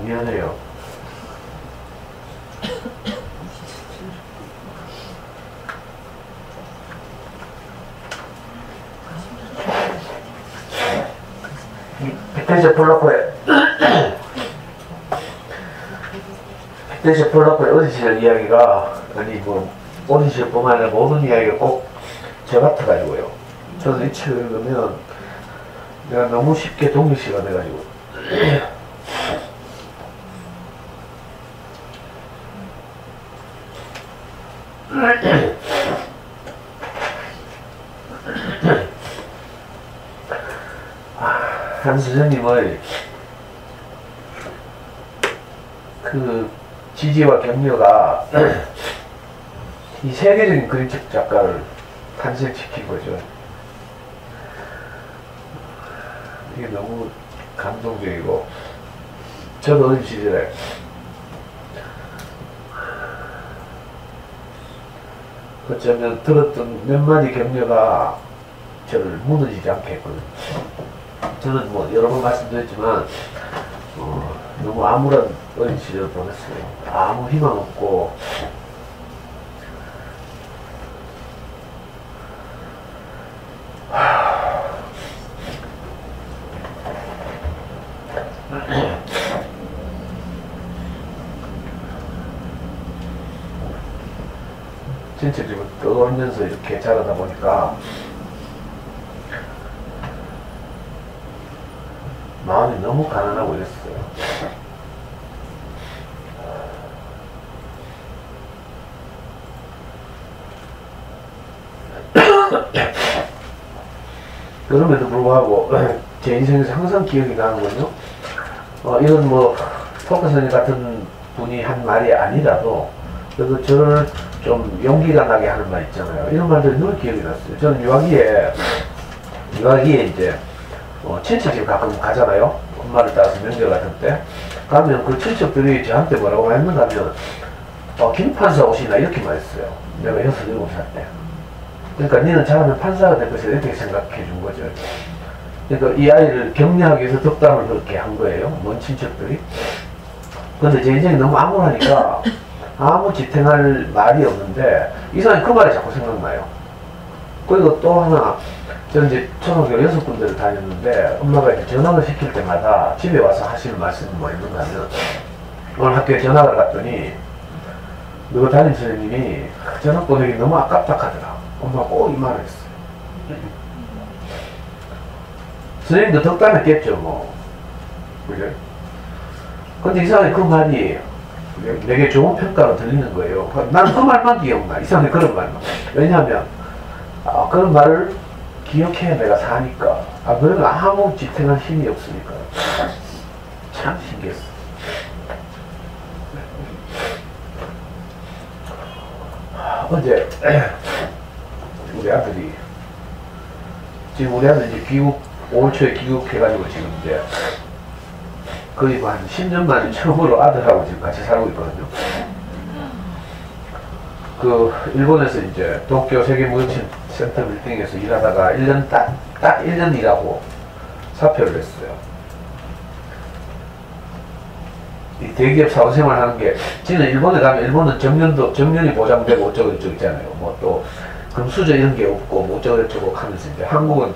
미안해요. 페트리샤 폴라코의 어린 시절 이야기가 어린 시절뿐만 아니라 모든 이야기가 꼭 저 같아가지고요. 저는 이 책을 읽으면 내가 너무 쉽게 동일시가 돼가지고 한 선생님의 그 지지와 격려가 이 세계적인 그림책 작가를 탄생시킨 거죠. 이게 너무 감동적이고, 저도 어린 시절에 어쩌면 들었던 몇 마디 격려가 저를 무너지지 않게 했거든요. 저는 뭐 여러 번 말씀드렸지만 너무 암울한 어린 시절을 보냈어요. 아무 희망 없고 전체적으로 떠돌면서 이렇게 자라다 보니까 마음이 너무 가난하고 이랬어요. 그럼에도 불구하고 제 인생에서 항상 기억이 나는 건요, 이건 뭐 폴코 선생님 같은 분이 한 말이 아니라도 그래도 저를 좀 용기가 나게 하는 말 있잖아요. 이런 말들이 늘 기억이 났어요. 저는 유아기에 이제 친척집 가끔 가잖아요. 엄마를 따라서 명절 같은 때 가면 그 친척들이 저한테 뭐라고 했는가 하면 김 판사 오시나 이렇게 말했어요. 내가 6, 7살 때. 그러니까 니는 잘하면 판사가 될 것이다 이렇게 생각해 준 거죠. 그러니까 이 아이를 격려하기 위해서 덕담을 그렇게 한 거예요. 먼 친척들이. 근데 제 인생이 너무 암울하니까 아무 지탱할 말이 없는데 이상하게 그 말이 자꾸 생각나요. 그리고 또 하나, 저는 이제 초등학교 6군데를 다녔는데 엄마가 이제 전학을 시킬 때마다 집에 와서 하시는 말씀이 뭐 있는가 하면, 오늘 학교에 전학을 갔더니 누구 담임 선생님이 전학 보내기 너무 아깝다 하더라. 엄마가 꼭 이 말을 했어요. 선생님도 덕담했겠죠 뭐. 그죠? 근데 이상하게 그 말이 내게 좋은 평가로 들리는 거예요. 나는 그 말만 기억나. 이상하게 그런 말만. 왜냐하면 그런 말을 기억해야 내가 사니까. 그러면 아무 지탱할 힘이 없으니까. 참 신기했어. 어제 우리 아들이, 지금 우리 아들 이제 귀국, 5월 초에 귀국해가지고 지금 이제 거의 한 10년 만에 처음으로 아들하고 지금 같이 살고 있거든요. 그 일본에서 이제 도쿄 세계무역센터 빌딩에서 일하다가 1년 딱 1년 일하고 사표를 냈어요. 이 대기업 사원생활 하는 게, 지는 일본에 가면 일본은 정년이 보장되고 어쩌고저쩌고 있잖아요. 뭐 또 금수저 이런 게 없고 뭐 어쩌고저쩌고 하면서, 이제 한국은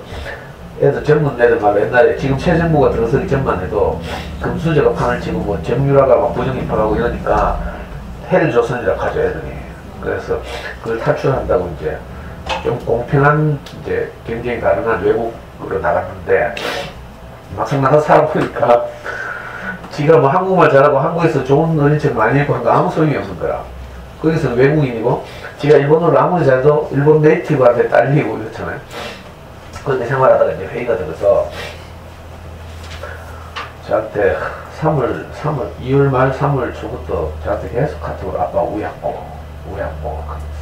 애들 젊은 애들 말로 옛날에, 지금 새 정부가 들어서기 전만 해도 금수저가 판을 치고 뭐 정유라가 막 부정입학하고 이러니까 헬조선이라고 하죠, 애들이. 그래서 그걸 탈출한다고 이제 좀 공평한 이제 경쟁이 가능한 외국으로 나갔는데, 막상 나가서 살아보니까 지가 뭐 한국말 잘하고 한국에서 좋은 어린 척 많이 했고 한 거 아무 소용이 없는 거야. 거기서는 외국인이고 지가 일본어를 아무리 잘해도 일본 네이티브한테 딸리고 이렇잖아요. 그런데 생활하다가 이제 회의가 들어서 저한테 2월 말 3월 초부터 저한테 계속 카톡으로 아빠 우약고 하면서.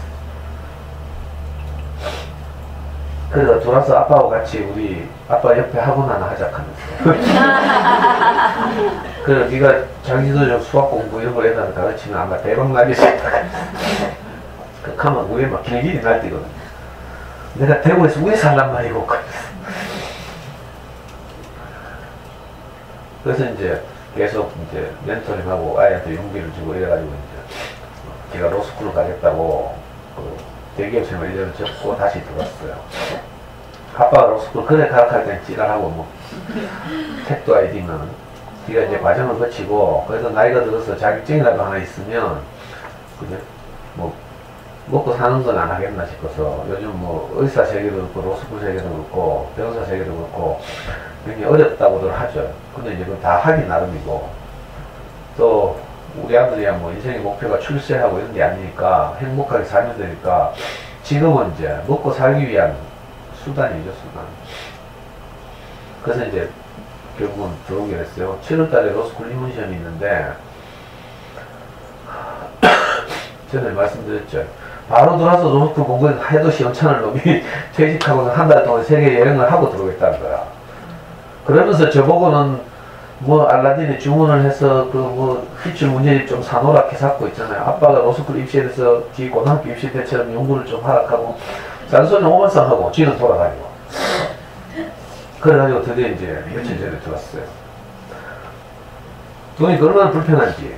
그래서 돌아서 아빠하고 같이 우리 아빠 옆에 학원 하나 하자 하면서. 그래, 네가 장기도적 수학 공부 이런 걸 애들한테 가르치면 아마 대박 나겠지. 그 가면 우에 막 길길이 날뛰거든. 내가 대구에서 우에 살란 말이고. 그래서 이제 계속 이제 멘토링하고 아이한테 용기를 주고 이래가지고 이제 제가 로스쿨을 가겠다고 그 대기업 생활 1년을 접고 다시 들어왔어요. 아빠가 로스쿨 그래 가락할 땐 지랄하고 뭐 택도 아이디면 네가 이제 과정을 거치고, 그래서 나이가 들어서 자격증이라도 하나 있으면 그죠? 뭐 먹고 사는 건 안 하겠나 싶어서, 요즘 뭐 의사 세계도 그렇고 로스쿨 세계도 그렇고 변호사 세계도 그렇고 굉장히 어렵다고들 하죠. 근데 이제 그건 다 하기 나름이고, 또 우리 아들이야 뭐 인생의 목표가 출세하고 이런 게 아니니까 행복하게 살면 되니까 지금은 이제 먹고 살기 위한 수단이죠, 수단. 그래서 이제 결국은 들어오게 됐어요. 7월달에 로스쿨 입문 시험이 있는데 전에 말씀드렸죠. 바로 들어와서 로스쿨 공부해도 시원찮을 놈이 퇴직하고는 한 달 동안 세계 여행을 하고 들어오겠다는 거야. 그러면서 저보고는 뭐 알라딘에 주문을 해서 그 뭐 기출 문제집 좀 사놓으라 해갖고 있잖아요. 아빠가 로스쿨 입시해서 지 고등학교 입시 때처럼 연구를 좀 하락하고 잔소리 오만상하고 지는 돌아다니고. 그래가지고 드디어 이제 며칠 전에 들어왔어요. 그러니까 얼마나 불편한지.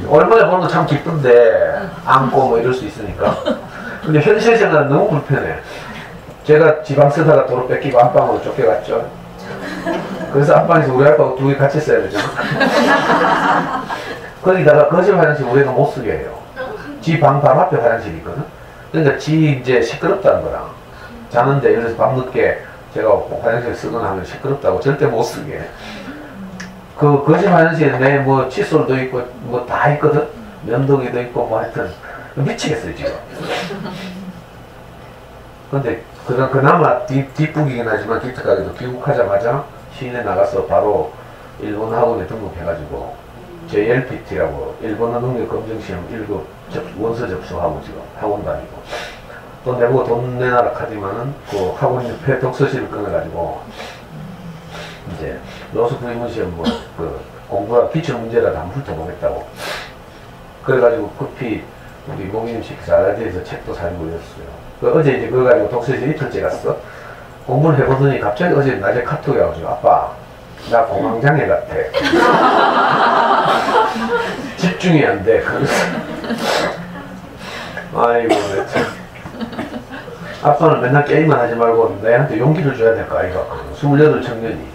얼마나 보는 거 참 기쁜데 안고 뭐 이럴 수 있으니까. 근데 현실 생활은 너무 불편해. 제가 지방 쓰다가 도로 뺏기고 안방으로 쫓겨갔죠. 그래서 안방에서 우리 아빠하고 둘이 같이 써야 되죠. 거기다가 거실 화장실 우리가 못 쓰게 해요. 지 방 바로 앞에 화장실이 있거든. 그러니까 지 이제 시끄럽다는 거랑, 자는데 예를 들어서 밤늦게 제가 화장실 쓰거나 하면 시끄럽다고 절대 못 쓰게 해. 그 거실 화장실에 내 뭐 칫솔도 있고 뭐 다 있거든. 면도기도 있고 뭐 하여튼 미치겠어요 지금. 근데 그나마 뒷북이긴 하지만 기특하게도 귀국하자마자 시내 나가서 바로 일본 학원에 등록해가지고 JLPT라고 일본어 능력 검정시험 1급 원서 접수하고 지금 학원 다니고, 또 내보고 돈 내놔라 하지만은 그 학원 옆에 독서실을 끊어가지고 이제 로스쿨 입문시험 뭐 그 공부가 기출 문제라도 한번 훑어보겠다고. 그래가지고 급히 우리 목님 시켜서 알라딘에서 책도 사주고 이랬어요. 어제 이제 그거 가지고 독서실 이틀째 갔어. 공부를 해보더니 갑자기 어제 낮에 카톡이 와가지고 아빠 나 공황장애 같아. 집중이 안 돼. 아이고, 참. 아빠는 맨날 게임만 하지 말고 내한테 용기를 줘야 될 거 아이가. 28 청년이.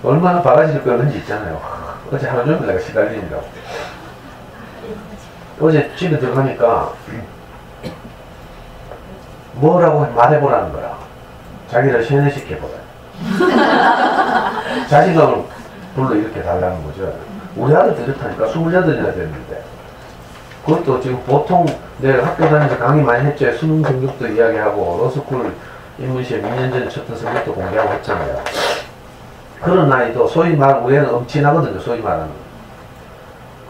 얼마나 바가지를 끄는지 있잖아요. 어제 하루 종일 내가 시달리니까. 어제 집에 들어가니까 뭐라고 말해보라는 거야. 자기를 세뇌시켜보라. 자신감을 불러 이렇게 달라는 거죠. 우리 아들 이렇다니까 28이나 됐는데. 그것도 지금 보통 내가 학교 다니면서 강의 많이 했죠. 수능 성적도 이야기하고 로스쿨 인문시험 2년 전에 쳤던 성적도 공개하고 했잖아요. 그런 나이도 소위 말 우리는 엄친하거든요. 소위 말하는.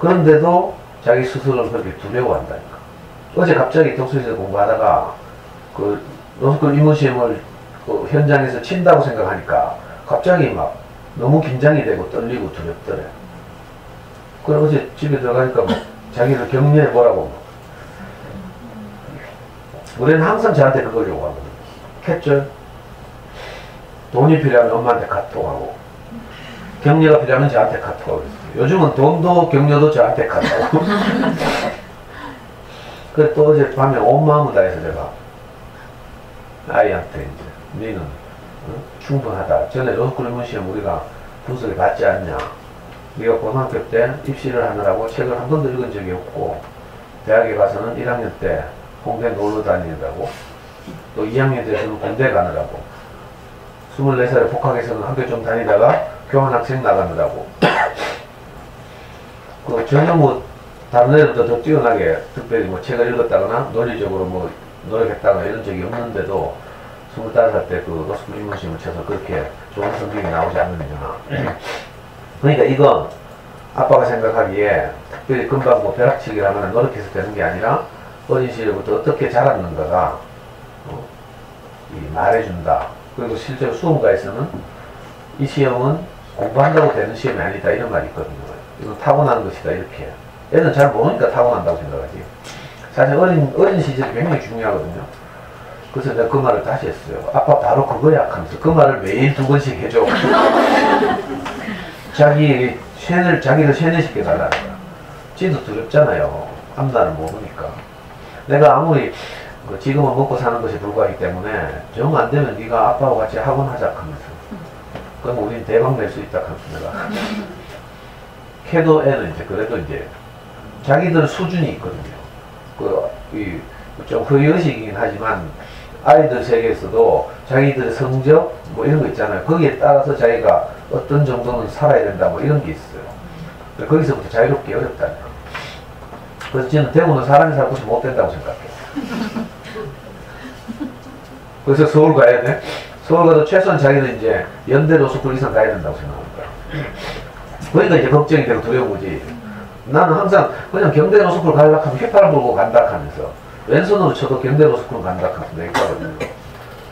그런데도 자기 스스로를 그렇게 두려워한다니까. 어제 갑자기 독서실에서 공부하다가 그 로스쿨 인문시험을 그 현장에서 친다고 생각하니까 갑자기 막 너무 긴장이 되고 떨리고 두렵더래. 그래 어제 집에 들어가니까 뭐 자기를 격려해보라고. 우리는 항상 저한테 그걸 요구하거든요. 캡줄. 돈이 필요하면 엄마한테 카톡하고, 격려가 필요하면 저한테 카톡하고 있어요. 요즘은 돈도 격려도 저한테 카톡하고. 그래 또 어제 밤에 온 마음을 다해서 제가 아이한테 이제 너는 충분하다. 전에 로스쿨 인문시험 우리가 분석에 받지 않냐. 네가 고등학교 때 입시를 하느라고 책을 한 번도 읽은 적이 없고 대학에 가서는 1학년 때 홍대 놀러 다니느라고 또 2학년 때서는 군대 가느라고 24살에 복학해서는 학교 좀 다니다가 교환학생 나가느라고 그 전혀 뭐 다른 애들보다 더 뛰어나게 특별히 뭐 책을 읽었다거나 논리적으로 뭐 노력했다거나 이런 적이 없는데도 25살 때 그 로스쿨 인문시험을 쳐서 그렇게 좋은 성적이 나오지 않느냐. 그러니까 이건 아빠가 생각하기에 특별히 금방 뭐 벼락치기라면 노력해서 되는 게 아니라 어린 시절부터 어떻게 자랐는가가 이 말해준다. 그리고 실제로 수험가에서는 이 시험은 공부한다고 되는 시험이 아니다 이런 말이 있거든요. 이건 타고나는 것이다 이렇게. 애는 잘 모르니까 타고난다고 생각하지. 사실 어린 시절이 굉장히 중요하거든요. 그래서 내가 그 말을 다시 했어요. 아빠 바로 그거야 하면서 그 말을 매일 2번씩 해줘. 자기를 세뇌시켜달라는 거야. 지도 두렵잖아요. 앞날을 모르니까. 내가 아무리 지금은 먹고 사는 것이 불과하기 때문에 정 안 되면 네가 아빠하고 같이 학원 하자 하면서 그럼 우린 대박 낼 수 있다 하면서 내가 캐도 애는 이제 그래도 이제 자기들 수준이 있거든요. 좀 허위의식이긴 하지만 아이들 세계에서도 자기들의 성적 뭐 이런 거 있잖아요. 거기에 따라서 자기가 어떤 정도는 살아야 된다 뭐 이런 게 있어요. 거기서부터 자유롭기 어렵다니까. 그래서 저는 대구는 사람이 살 곳이 못 된다고 생각해요. 그래서 서울 가야 돼. 서울 가도 최소한 자기는 이제 연대 로스쿨 이상 가야 된다고 생각합니다. 그러니까 이제 걱정이 되고 두려운 거지. 나는 항상 그냥 경대 로스쿨 가려고 하면 휘파람 불고 간다 하면서 왼손으로 쳐도 경대 로스쿨 간다 하면서 내거든요.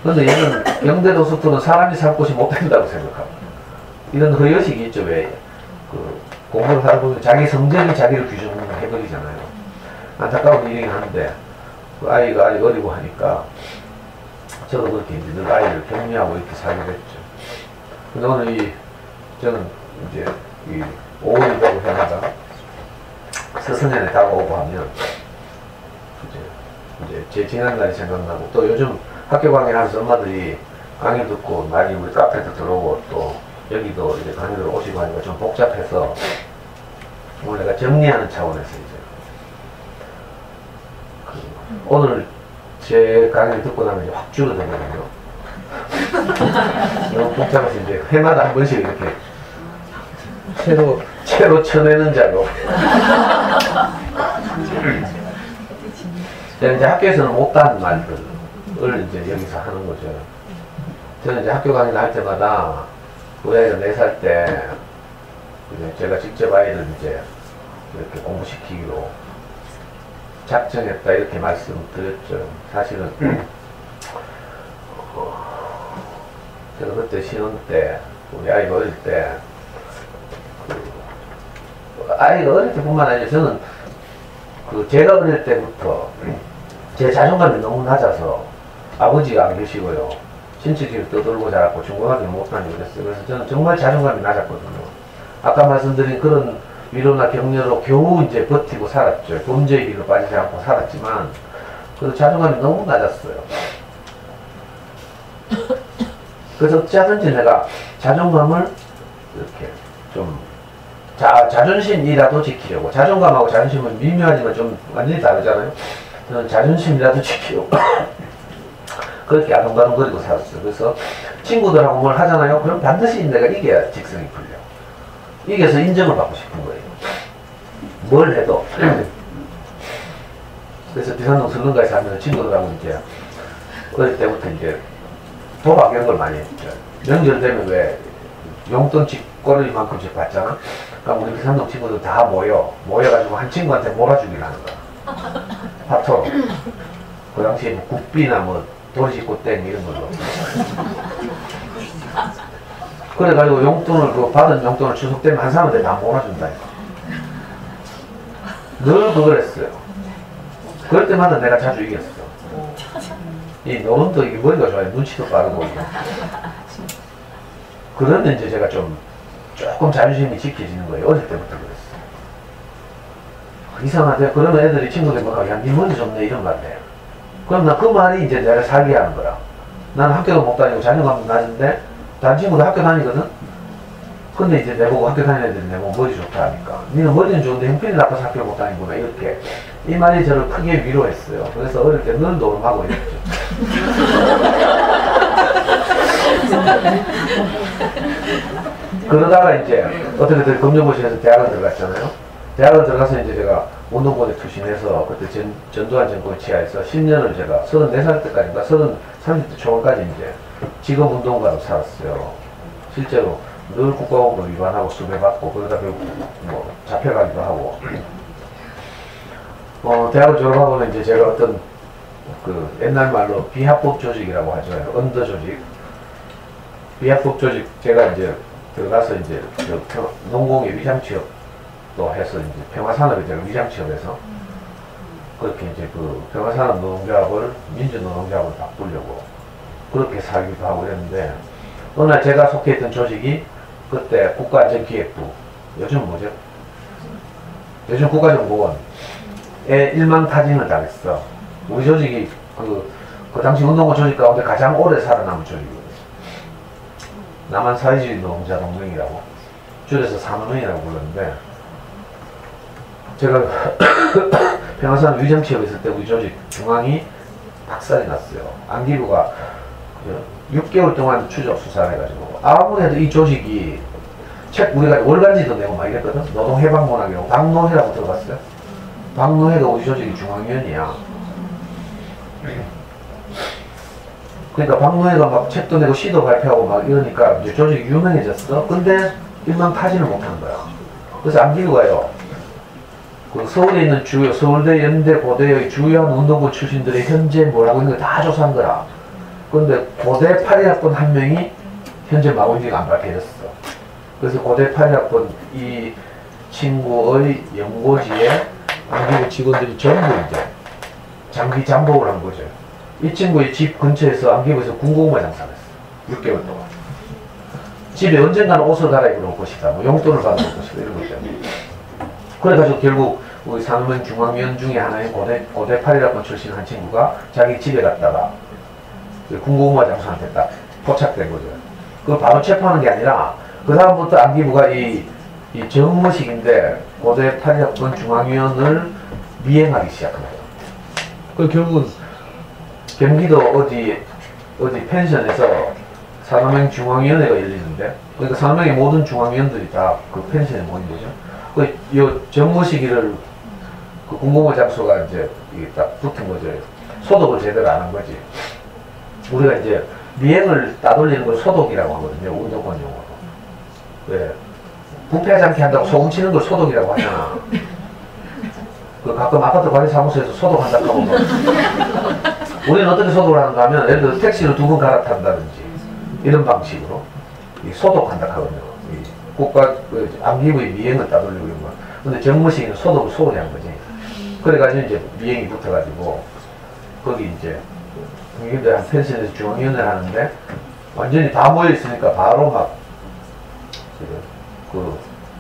그런데 얘는 경대 로스쿨은 사람이 살 곳이 못 된다고 생각합니다. 이런 허위의식이 있죠. 왜? 공부를 하다 보면 자기 성적이 자기를 규정해버리잖아요. 안타까운 일이긴 한데 그 아이가 아직 어리고 하니까 저도 그렇게 이제 늘 아이를 격려하고 이렇게 살게 됐죠. 근데 오늘 저는 이제 이 5월이라고 해마다 서성년에 다가오고 하면 이제 제 지난날이 생각나고 또 요즘 학교 강의하면서 엄마들이 강의 듣고 많이 우리 카페도 들어오고 또 여기도 이제 강의들 오시고 하니까 좀 복잡해서 오늘 내가 정리하는 차원에서 이제 오늘 제 강의를 듣고 나면 이제 확 줄어들거든요. 너무 복잡해서 이제 해마다 한 번씩 이렇게 채로 쳐내는 자로. 제가 이제 학교에서는 못다한 말들을 이제 여기서 하는 거죠. 저는 이제 학교 강의를 할 때마다 우리 아이가 4살 때 제가 직접 아이를 이제 이렇게 공부시키기로 작정했다 이렇게 말씀드렸죠. 사실은 제가 그때 신혼 때 우리 아이가 어릴 때 아이가 어릴 때뿐만 아니라 저는 제가 어릴 때부터 제 자존감이 너무 낮아서 아버지가 안 계시고요. 친척집에 떠돌고 자랐고 중고등학교를 못 다니고 그랬어요. 그래서 저는 정말 자존감이 낮았거든요. 아까 말씀드린 그런 위로나 격려로 겨우 이제 버티고 살았죠. 범죄의 길로 빠지지 않고 살았지만, 그래도 자존감이 너무 낮았어요. 그래서 어찌하든지 내가 자존감을 이렇게 좀, 자존심이라도 지키려고. 자존감하고 자존심은 미묘하지만 좀 완전히 다르잖아요. 저는 자존심이라도 지키려고. 그렇게 아동가동거리고 살았어요. 그래서 친구들하고 뭘 하잖아요. 그럼 반드시 내가 이겨야 직성이 풀려. 이겨서 인정을 받고 싶은 거예요. 뭘 해도. 그래서 비산동 설렁가에서 하면 친구들하고 이제 어릴 때부터 이제 도박 이런 걸 많이 했죠. 명절 되면 왜 용돈 집거리만큼씩 받잖아. 그럼 우리 비산동 친구들 다 모여가지고 한 친구한테 몰아주기를 하는 거야. 파토로. 그 당시에 뭐 국비나 뭐 도시꽃땡 이런 걸로. 그래가지고 용돈을, 그 받은 용돈을 추석 때면 한 사람한테 다 몰아준다니까. 늘 그걸 했어요. 그럴 때마다 내가 자주 이겼어. 이 노름도 이게 머리가 좋아요. 눈치도 빠르고. 그러면 이제 제가 좀 조금 자존심이 지켜지는 거예요. 어릴 때부터 그랬어요. 이상하대. 그러면 애들이 친구들이 뭐, 야, 니 머리 좋네 이런 말 해요. 그럼 나 그 말이 이제 내가 살게 하는 거야. 나는 학교도 못 다니고 자존감도 낮은데 다른 친구도 학교 다니거든? 근데 이제 내보고 학교 다니는 애들이 내보고 머리 좋다 하니까 니는 머리는 좋은데 형편이 나빠서 학교 못 다니구나 이렇게 이 말이 저를 크게 위로했어요. 그래서 어릴 때 늘 노름하고 이랬죠. 그러다가 이제 어떻게든 검정고시에서 대학을 들어갔잖아요. 대학을 들어가서 이제 제가 운동권에 투신해서 그때 전두환 정권 치하에서 10년을 제가 34살 때까지인가 30대 초반까지 이제 직업운동가로 살았어요. 실제로 늘 국가공무원 위반하고 수배받고 그러다 결국 뭐 잡혀가기도 하고. 대학을 졸업하고는 이제 제가 어떤 그 옛날 말로 비합법 조직이라고 하죠. 언더 조직. 비합법 조직 제가 이제 들어가서 이제 농공의 위장 취업도 해서 이제 평화산업에 제가 위장 취업해서 그렇게 이제 그 평화산업 노동조합을 민주노동조합을 바꾸려고 그렇게 살기도 하고 그랬는데 어느 날 제가 속해 있던 조직이 그때 국가안전기획부 요즘 뭐죠? 요즘 국가정보원에 일망타진을 당했어. 우리 조직이 그 당시 운동권 조직 가운데 가장 오래 살아남은 조직이거든요. 남한 사회주의 노동자 동맹이라고 줄여서 사노동이라고 불렀는데 제가 평화산 위장 취업했을 때 우리 조직 중앙이 박살이 났어요. 안기부가 6개월 동안 추적 수사를 해가지고 아무래도 이 조직이 책 우리가 월간지도 내고 막 이랬거든. 노동해방문학이라고 박노해라고 들어봤어요? 박노해가 우리 조직이 중앙위원이야. 그러니까 박노해가 막 책도 내고 시도 발표하고 막 이러니까 이제 조직이 유명해졌어. 근데 일망타진을 못한 거야. 그래서 안기부가요. 그 서울에 있는 서울대, 연대, 고대의 주요한 운동권 출신들이 현재 뭘 하고 있는 거 다 조사한 거야. 근데 고대 8위학번 한 명이 현재 마구니가 안 밝혀졌어. 그래서 고대 8위학번 이 친구의 연고지에 안기부 직원들이 전부 이제 장기 잠복을 한 거죠. 이 친구의 집 근처에서 안기부에서 군고구마 장사를 했어. 6개월 동안. 집에 언젠가는 옷을 갈아입으러 올 것이다. 뭐 용돈을 받을 것이다. 이런 것 때문에. 그래가지고 결국 우리 산업명 중앙위원 중에 하나인 고대 8위학번 출신 한 친구가 자기 집에 갔다가 군고구마 장수한테 딱 포착된 거죠. 그걸 바로 체포하는 게 아니라 그 다음부터 안기부가 이 정무식인데 고대 8위학번 중앙위원을 미행하기 시작한 거예요. 그 결국은 경기도 어디 펜션에서 산업명 중앙위원회가 열리는데 그러니까 산업명의 모든 중앙위원들이 다 그 펜션에 모인 거죠. 이 정무시기를 그 군고구마 장수가 이제 이게 딱 붙은 거죠. 소독을 제대로 안 한 거지. 우리가 이제 미행을 따돌리는 걸 소독이라고 하거든요. 운동권 용어로. 왜? 부패하지 않게 한다고 소금 치는 걸 소독이라고 하잖아. 그 가끔 아파트 관리사무소에서 소독한다고 하고 우리는 어떻게 소독을 하는가 하면 예를 들어 택시를 2번 갈아탄다든지 이런 방식으로 소독한다고 하거든요. 국가 안기부의 미행을 따돌리고 이런 거. 근데 정무식은 소독을 소홀히 한 거지. 그래가지고 이제 미행이 붙어가지고 거기 이제 국민들 한 펜션에서 중앙위원회를 하는데 완전히 다 모여있으니까 바로 막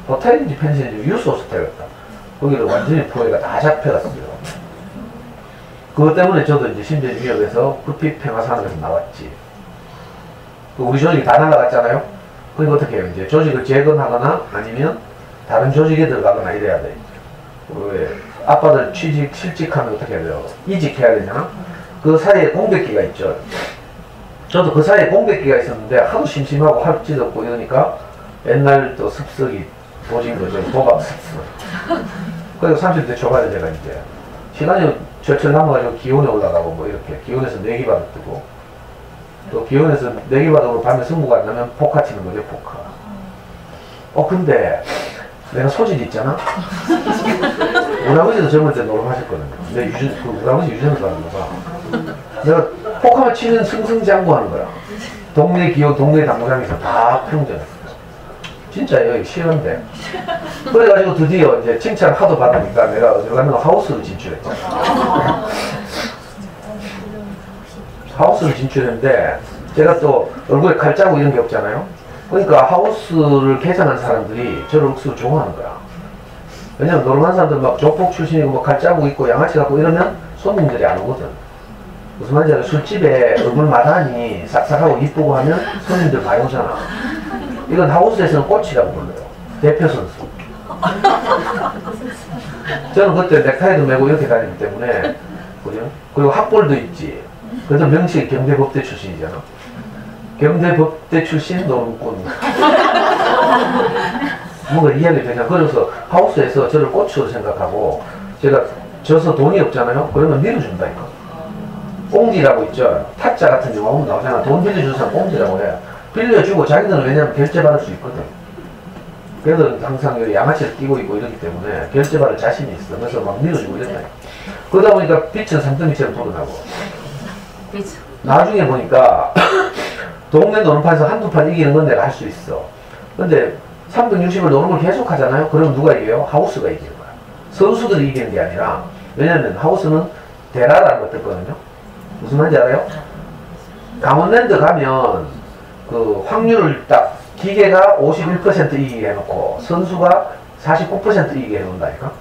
호텔인지 펜션인지 유스 호스텔이었다. 거기를 완전히 포획가 다 잡혀갔어요. 그것 때문에 저도 이제 심재주의역에서 급히 평화산업에서 나왔지. 우리 조직이 다 날아갔잖아요. 그러니까 어떻게 해요? 이제 조직을 재건하거나 아니면 다른 조직에 들어가거나 이래야 돼. 왜 아빠들 실직하면 어떻게 해야 돼요? 이직해야 되잖아. 그 사이에 공백기가 있죠. 저도 그 사이에 공백기가 있었는데 하도 심심하고 할 짓 없고 이러니까 옛날 또 습석이 도진 거죠. 도박 습석. 그리고 30대 초반에 제가 이제 시간이 철철 남아가지고 기온에 올라가고 뭐 이렇게 기온에서 내기바닥 뜨고 또 기온에서 내기바닥으로 밤에 승부가 안 나면 포카 치는 거죠. 포카. 근데 내가 소질이 있잖아. 우리 아버지도 젊을 때 노름하셨거든요. 근데 우리 아버지 유전을 가는 거가 내가 포카만 치면 승승장구하는 거야. 동네 기호, 동네 당구장에서 다 평전했어. 진짜 여기 싫은데. 그래가지고 드디어 이제 칭찬을 하도 받으니까 내가 어디로 가면 하우스로 진출했잖아. 하우스를 진출했는데 제가 또 얼굴에 칼자국 이런 게 없잖아요. 그러니까 하우스를 개장한 사람들이 저를 억수로 좋아하는 거야. 왜냐면 노름한 사람들 막 조폭 출신이고 뭐 칼자국 있고 양아치 갖고 이러면 손님들이 안 오거든. 무슨 말인지 알아요? 술집에 얼굴 마다니 싹싹하고 이쁘고 하면 손님들 많이 오잖아. 이건 하우스에서는 꽃이라고 불러요. 대표 선수. 저는 그때 넥타이도 메고 이렇게 다니기 때문에, 그죠? 그리고 학벌도 있지. 그래서 명식 경대법대 출신이잖아. 경대법대 출신 노름꾼. 뭔가 이해하게 되냐. 그래서 하우스에서 저를 꽃으로 생각하고, 제가 져서 돈이 없잖아요. 그러면 밀어준다니까. 꽁지라고 있죠. 타짜 같은 영화 보면 나오잖아. 돈 빌려주는 사람 꽁지라고 해. 빌려주고 자기들은 왜냐면 결제받을 수 있거든. 그래서 항상 양아치를 끼고 있고 이러기 때문에 결제받을 자신이 있어. 그래서 막 밀어주고 이랬다니까. 그러다 보니까 빛은 산더미처럼 돋아나고. 나중에 보니까 동네 노름판에서 한두 판 이기는 건 내가 할 수 있어. 근데 360을 노름을 계속 하잖아요. 그럼 누가 이겨요? 하우스가 이기는 거야. 선수들이 이기는 게 아니라, 왜냐면 하우스는 대라라는 걸 듣거든요. 무슨 말인지 알아요? 강원랜드 가면 그 확률을 딱 기계가 51% 이기게 해놓고 선수가 49% 이기게 해놓는다니까.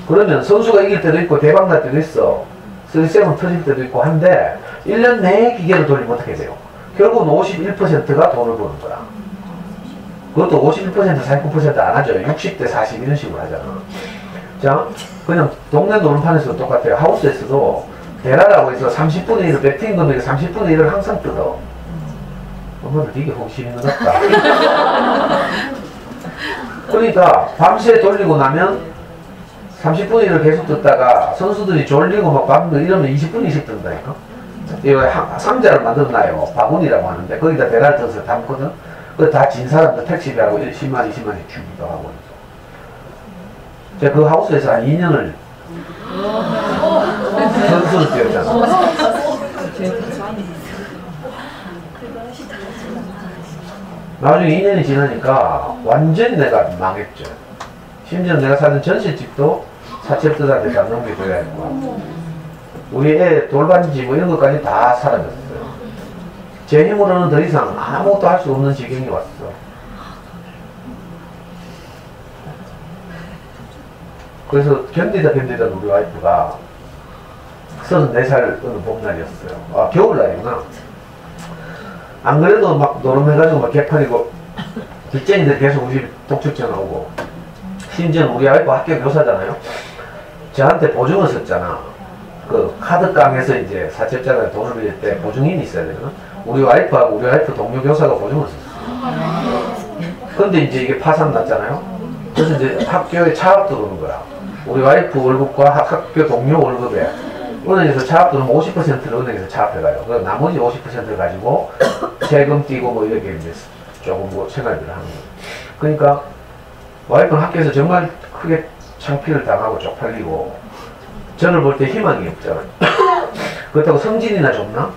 그러면 선수가 이길 때도 있고 대박 날 때도 있어. 3-7 터질 때도 있고 한데 1년 내에 기계를 돌리면 어떻게 돼요? 결국은 51%가 돈을 버는 거야. 그것도 51% 49% 안 하죠. 60대 40 이런 식으로 하잖아. 자, 그냥 동네 노름판에서도 똑같아요. 하우스에서도 대라라고 해서 30분의 1을 배팅 금액의 30분의 1을 항상 뜯어. 엄마들 되게 호기심 있는 것 같다. 그러니까 밤새 돌리고 나면 30분의 1을 계속 뜯다가 선수들이 졸리고 막 밤 이러면 20분씩 뜬다니까. 이거 상자를 만들어놔요. 바구니라고 하는데 거기다 대라를 떠서 담거든. 그거 다 진 사람들 택시비하고 10만 20만씩 주기도 하고. 제가 그 하우스에서 한 2년을 선수를 뛰었잖아. 나중에 2년이 지나니까 완전히 내가 망했죠. 심지어 내가 사는 전셋집도 사채업자들한테 다 넘겨줘야 했고, 우리 애 돌반지 뭐 이런 것까지 다 사라졌어요. 제 힘으로는 더 이상 아무것도 할 수 없는 지경이 왔어. 그래서 견디다 우리 와이프가 34살 어느 봄날이었어요. 아, 겨울날이구나. 안 그래도 막 노름해가지고 막 개판이고 빚쟁이들 계속 우리 집 독촉 전화 오고, 심지어 우리 와이프 학교 교사잖아요. 저한테 보증을 썼잖아. 그 카드깡에서 이제 사채업자가 돈을 빌릴 때 보증인이 있어야 되거든. 우리 와이프하고 우리 와이프 동료 교사가 보증을 썼어. 근데 이제 이게 파산 났잖아요. 그래서 이제 학교에 차압 들어오는 거야. 우리 와이프 월급과 학교 동료 월급에 은행에서 차압 들어오면 50%를 은행에서 차압해가요. 그래서 나머지 50%를 가지고 세금 띄고 뭐 이렇게 이제 조금 뭐 생활비를 하는 거예요. 그러니까 와이프는 학교에서 정말 크게 창피를 당하고 쪽팔리고, 저를 볼 때 희망이 없잖아요. 그렇다고 성질이나 좋나?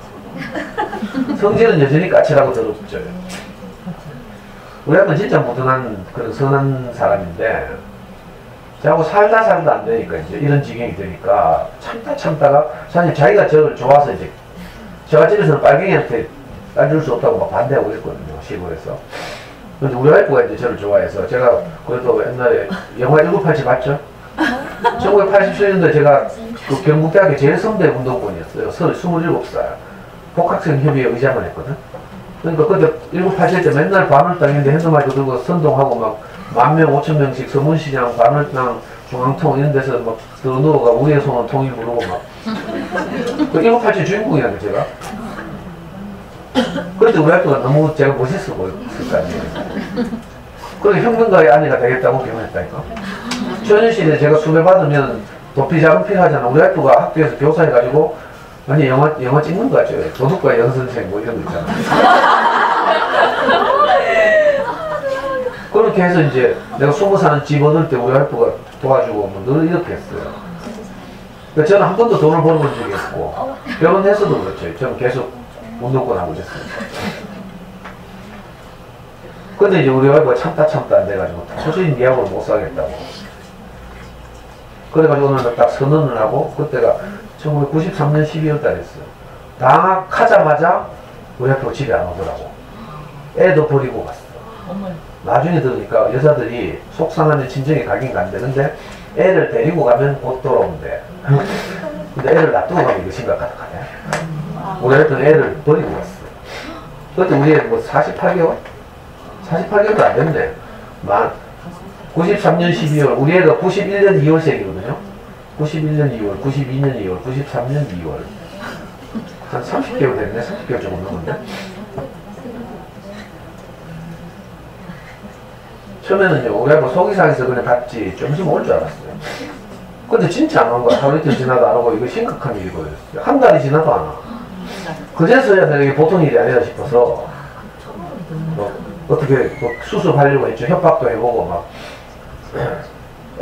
성질은 여전히 까칠하고 더럽죠. 우리 아빠는 진짜 무던한 그런 선한 사람인데, 저하고 살다 안 되니까 이제 이런 지경이 되니까 참다가 사실 자기가 저를 좋아서 이제 저가 집에서는 빨갱이한테 딸 줄 수 없다고 막 반대하고 있었거든요. 시골에서. 근데 우리 와이프가 이제 저를 좋아해서 제가 그래도 옛날에 영화 1987 봤죠? 1987년도에 제가 그 경북대학교 제일 선배 운동권이었어요. 27살. 복학생 협의회 의장을 했거든. 그러니까 그때 1987 때 맨날 반월당인데 핸드마이크 들고 선동하고 막 10,000명, 5,000명씩 서문시장, 반월당, 중앙통 이런 데서 막 들어누워가 우리의 손은 통일 부르고 막. 그 1987 주인공이라는 제가. 그런데 우리 학교가 너무 제가 멋있어 보였을 거 아니에요. 그래서 혁명가의 아내가 되겠다고 결혼했다니까. 초년시대 제가 수배 받으면 도피 자금 필요하잖아. 우리 학교가 학교에서 교사해가지고 아니 영화 찍는 거 같죠. 도둑과 연선생 뭐 이런 거 있잖아. 그렇게 해서 이제 내가 20살 집 얻을 때 우리 학교가 도와주고 뭐 늘 이렇게 했어요. 그러니까 저는 한 번도 돈을 벌어본 적이 없고 결혼해서도 그렇죠. 저는 계속 운동권 하고 있었어요. 근데 이제 우리 와이프가 참다 안 돼가지고 도저히 니하고 못 살겠다고. 그래가지고 오늘 딱 선언을 하고 그때가 1993년 12월 달이었어요. 방학하자마자 우리 와이프가 집에 안 오더라고. 애도 버리고 갔어. 나중에 들으니까 여자들이 속상하면 친정에 가긴 간대. 근데 애를 데리고 가면 곧 돌아온대. 근데 애를 놔두고 가면 이거 심각하다. 우리 애들은 애를 버리고 갔어. 그때 우리 애 뭐 48개월? 48개월도 안 됐네. 93년 12월. 우리 애가 91년 2월생이거든요. 91년 2월, 92년 2월, 93년 2월. 한 30개월 됐네. 30개월 조금 넘었네. 처음에는요, 우리 애가 속이상해서 그냥 갔지. 좀 있으면 올 줄 알았어요. 근데 진짜 안 온 거야. 하루 이틀 지나도 안 오고, 이거 심각한 일이 보였어요. 한 달이 지나도 안 와. 그제서야 내가 이게 보통 일이 아니다 싶어서, 어떻게 뭐 수습하려고 했죠. 협박도 해보고, 막,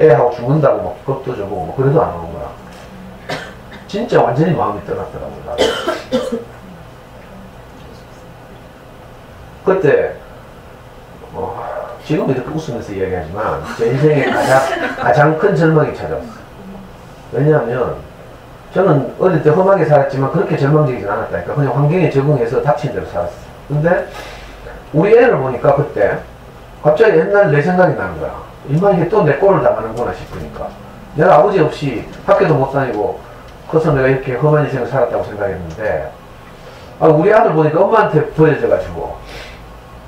애하고 죽는다고 막 겁도 줘보고, 뭐 그래도 안 오는 거야. 진짜 완전히 마음이 떠났더라고요. 나도. 그때, 지금 이렇게 웃으면서 이야기하지만, 제 인생에 가장 큰 절망이 찾아왔어요. 왜냐하면, 저는 어릴 때 험하게 살았지만 그렇게 절망적이진 않았다니까. 그냥 환경에 적응해서 닥친 대로 살았어. 근데 우리 애를 보니까 그때 갑자기 옛날 내 생각이 나는 거야. 인마 이게 또 내 꼴을 당하는구나 싶으니까. 내가 아버지 없이 학교도 못 다니고 커서 내가 이렇게 험한 인생을 살았다고 생각했는데 우리 아들 보니까 엄마한테 버려져가지고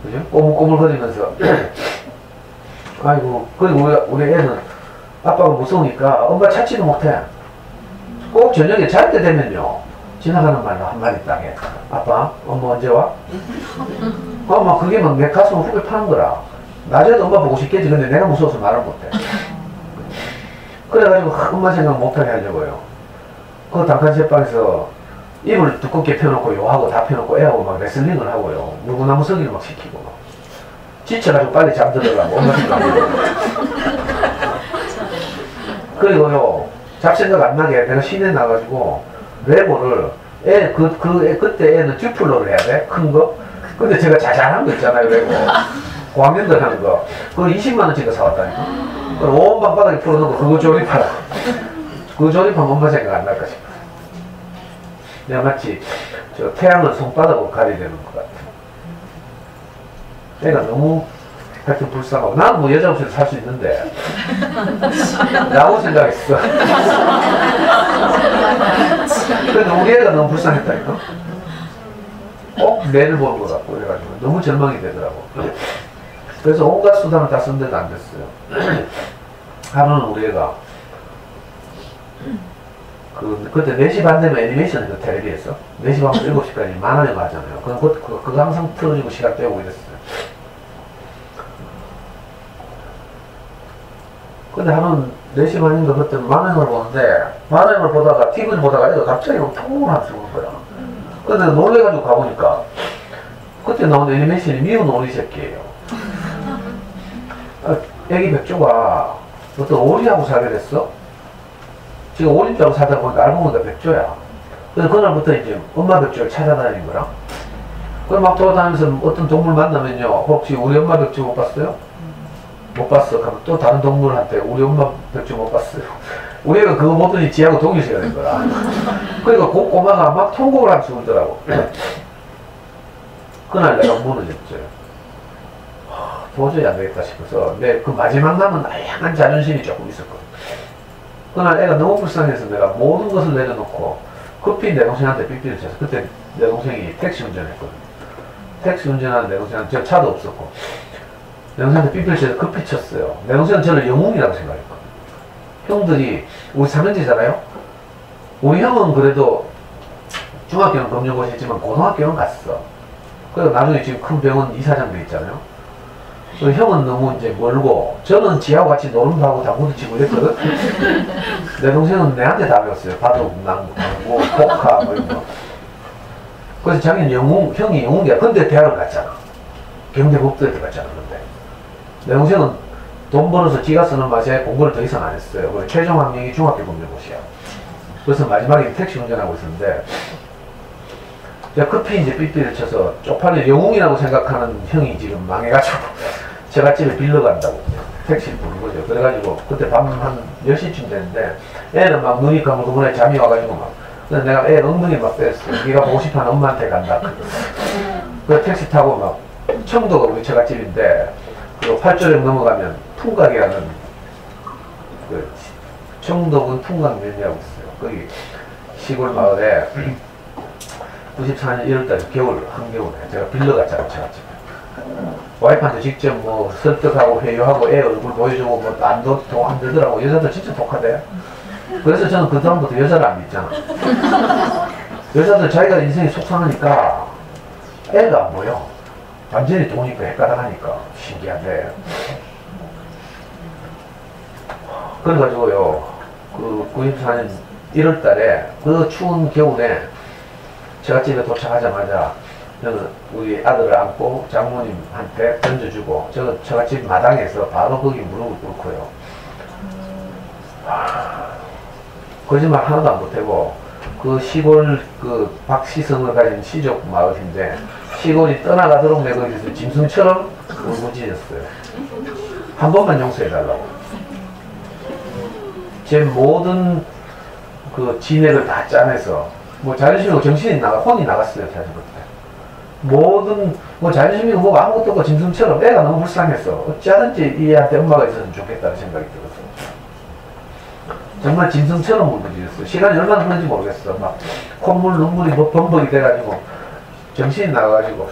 그죠? 꼬물꼬물거리면서 아이고 그리고 우리 애는 아빠가 무서우니까 엄마 찾지도 못해. 꼭 저녁에 잘 때 되면요 지나가는 말로 한마디 딱 해. 아빠 엄마 언제 와? 막 그게 막 내 가슴을 후배 파는 거라. 낮에도 엄마 보고 싶겠지. 근데 내가 무서워서 말을 못해. 그래가지고 엄마 생각 못하게 하려고요. 그 단칸제빵에서 입을 두껍게 펴놓고 요하고 다 펴놓고 애하고 막 레슬링을 하고요. 물구나무 서기를 막 시키고 막 지쳐가지고 빨리 잠들으라고 엄마 생각 그리고요 잡생각 안 나게 내가 시내 나가지고 레고를 그때 애는 듀플러를 해야 돼? 큰 거? 근데 제가 자잘한 거 있잖아요 레고 고학년들 하는 거 그거 20만원짜리 사왔다니까. 그럼 온 방바닥에 풀어놓고 그거 조립하라. 그거 조립하면 엄마 생각 안 날까 싶어. 내가 마치 저 태양을 손바닥으로 가리려는 것 같아. 애가 너무 하여튼 불쌍하고 나는 뭐 여자 없이도 살 수 있는데 라고 생각했어. 근데 우리 애가 너무 불쌍했다니까. 꼭 매를 보는 것 같고 그래가지고 너무 절망이 되더라고. 그래서 온갖 수단을 다 썼는데도 안 됐어요. 하루는 우리 애가 그때 4시 반 되면 애니메이션 그 텔레비에서 4시 반부터 7시까지 만화영화 하잖아요. 그거 항상 틀어주고 시간 때우고 이랬어요. 근데 하루는 4시 반인가 그때 만화영화를 보는데 만화영화를 보다가 TV를 보다가 애가 갑자기 막 통곡을 하면서 오는 거야. 근데 놀래가지고 가보니까 그때 나온 애니메이션이 미운 오리 새끼예요. 애기 백조가 어떤 오리하고 살게 됐어. 지금 오리인 줄 알고 살다 보니까 알고 보니까 백조야. 그래서 그날부터 이제 엄마 백조를 찾아다니는 거라. 그걸 막 돌아다니면서 어떤 동물 만나면요. 혹시 우리 엄마 백조 못 봤어요? 못 봤어. 그러면 또 다른 동물한테 우리 엄마 백조 못 봤어요. 우리 애가 그거 보더니 지하고 동일시가 된 거라. 그러니까 그 꼬마가 막 통곡을 하면서 울더라고. 그날 내가 무너졌죠. 도저히 안 되겠다 싶어서, 근데 그 마지막 남은 다양한 자존심이 조금 있었거든. 그날 애가 너무 불쌍해서 내가 모든 것을 내려놓고 급히 내 동생한테 삐삐를 쳤어. 그때 내 동생이 택시 운전했거든. 택시 운전하는 내 동생한테 저 차도 없었고 내 동생한테 삐삐를 쳐서 급히 쳤어요. 내 동생은 저를 영웅이라고 생각했거든. 형들이 우리 삼형제잖아요. 우리 형은 그래도 중학교는 검정고시 했지만 고등학교는 갔어. 그래서 나중에 지금 큰 병원 이사장도 있잖아요. 형은 너무 이제 멀고, 저는 지하고 같이 노름도 하고 당구도 치고 이랬거든. 내 동생은 내한테 다 배웠어요. 바둑, 당구, 포카, 뭐 이런 거. 그래서 자기는 형이 영웅이야. 근데 대학을 갔잖아. 경대국도에 들어갔잖아, 근데. 내 동생은 돈 벌어서 지가 쓰는 맛에 공부를 더 이상 안 했어요. 그래서 최종 학력이 중학교 검정고시야. 그래서 마지막에 택시 운전하고 있었는데, 제가 급히 이제 삐삐를 쳐서 쪽팔려 영웅이라고 생각하는 형이 지금 망해가지고 제갓집에 빌려간다고 택시를 부른 거죠. 그래가지고 그때 밤 한 10시쯤 됐는데 애는 막 눈이 감고 그번에 잠이 와가지고 막, 근데 내가 애 엉덩이 막 뺐어요. 네가 보고 싶어하는 엄마한테 간다. 그래서 택시 타고 막 청도가 우리 제갓집인데 그 팔조령 넘어가면 풍각이라는 그 청도군 풍각면이라고 있어요. 거기 시골 마을에 94년 1월달 겨울, 한겨울에 제가 빌려갔잖아요, 제갓집에. 와이프한테 직접 뭐 설득하고 회유하고 애 얼굴 보여주고 뭐 안 되더라고. 여자들 진짜 독하대. 그래서 저는 그 다음부터 여자를 안 믿잖아. 여자들 자기가 인생이 속상하니까 애가 안 보여. 완전히 돈이 헷가닥하니까 신기하대. 그래가지고요, 그 94년 1월달에 그 추운 겨울에 제갓집에 도착하자마자 저는 우리 아들을 안고 장모님한테 던져주고 제갓집 마당에서 바로 거기 무릎을 꿇고요. 거짓말 하나도 안 보태고 그 시골 그 박시성을 가진 시족 마을인데 시골이 떠나가도록 내가 거기서 짐승처럼 울부짖었어요. 한 번만 용서해달라고. 제 모든 그 진액을 다 짜내서 뭐 자존심이고 정신이 혼이 나갔어요, 사실 그때. 모든 뭐 자존심이고 뭐 아무것도 없고 짐승처럼 애가 너무 불쌍했어. 어찌하든지 이 애한테 엄마가 있었으면 좋겠다는 생각이 들었어. 정말 짐승처럼 울부짖었어. 시간이 얼마나 흐른지 모르겠어. 막 콧물 눈물이 뭐 범벅이 돼가지고 정신이 나가가지고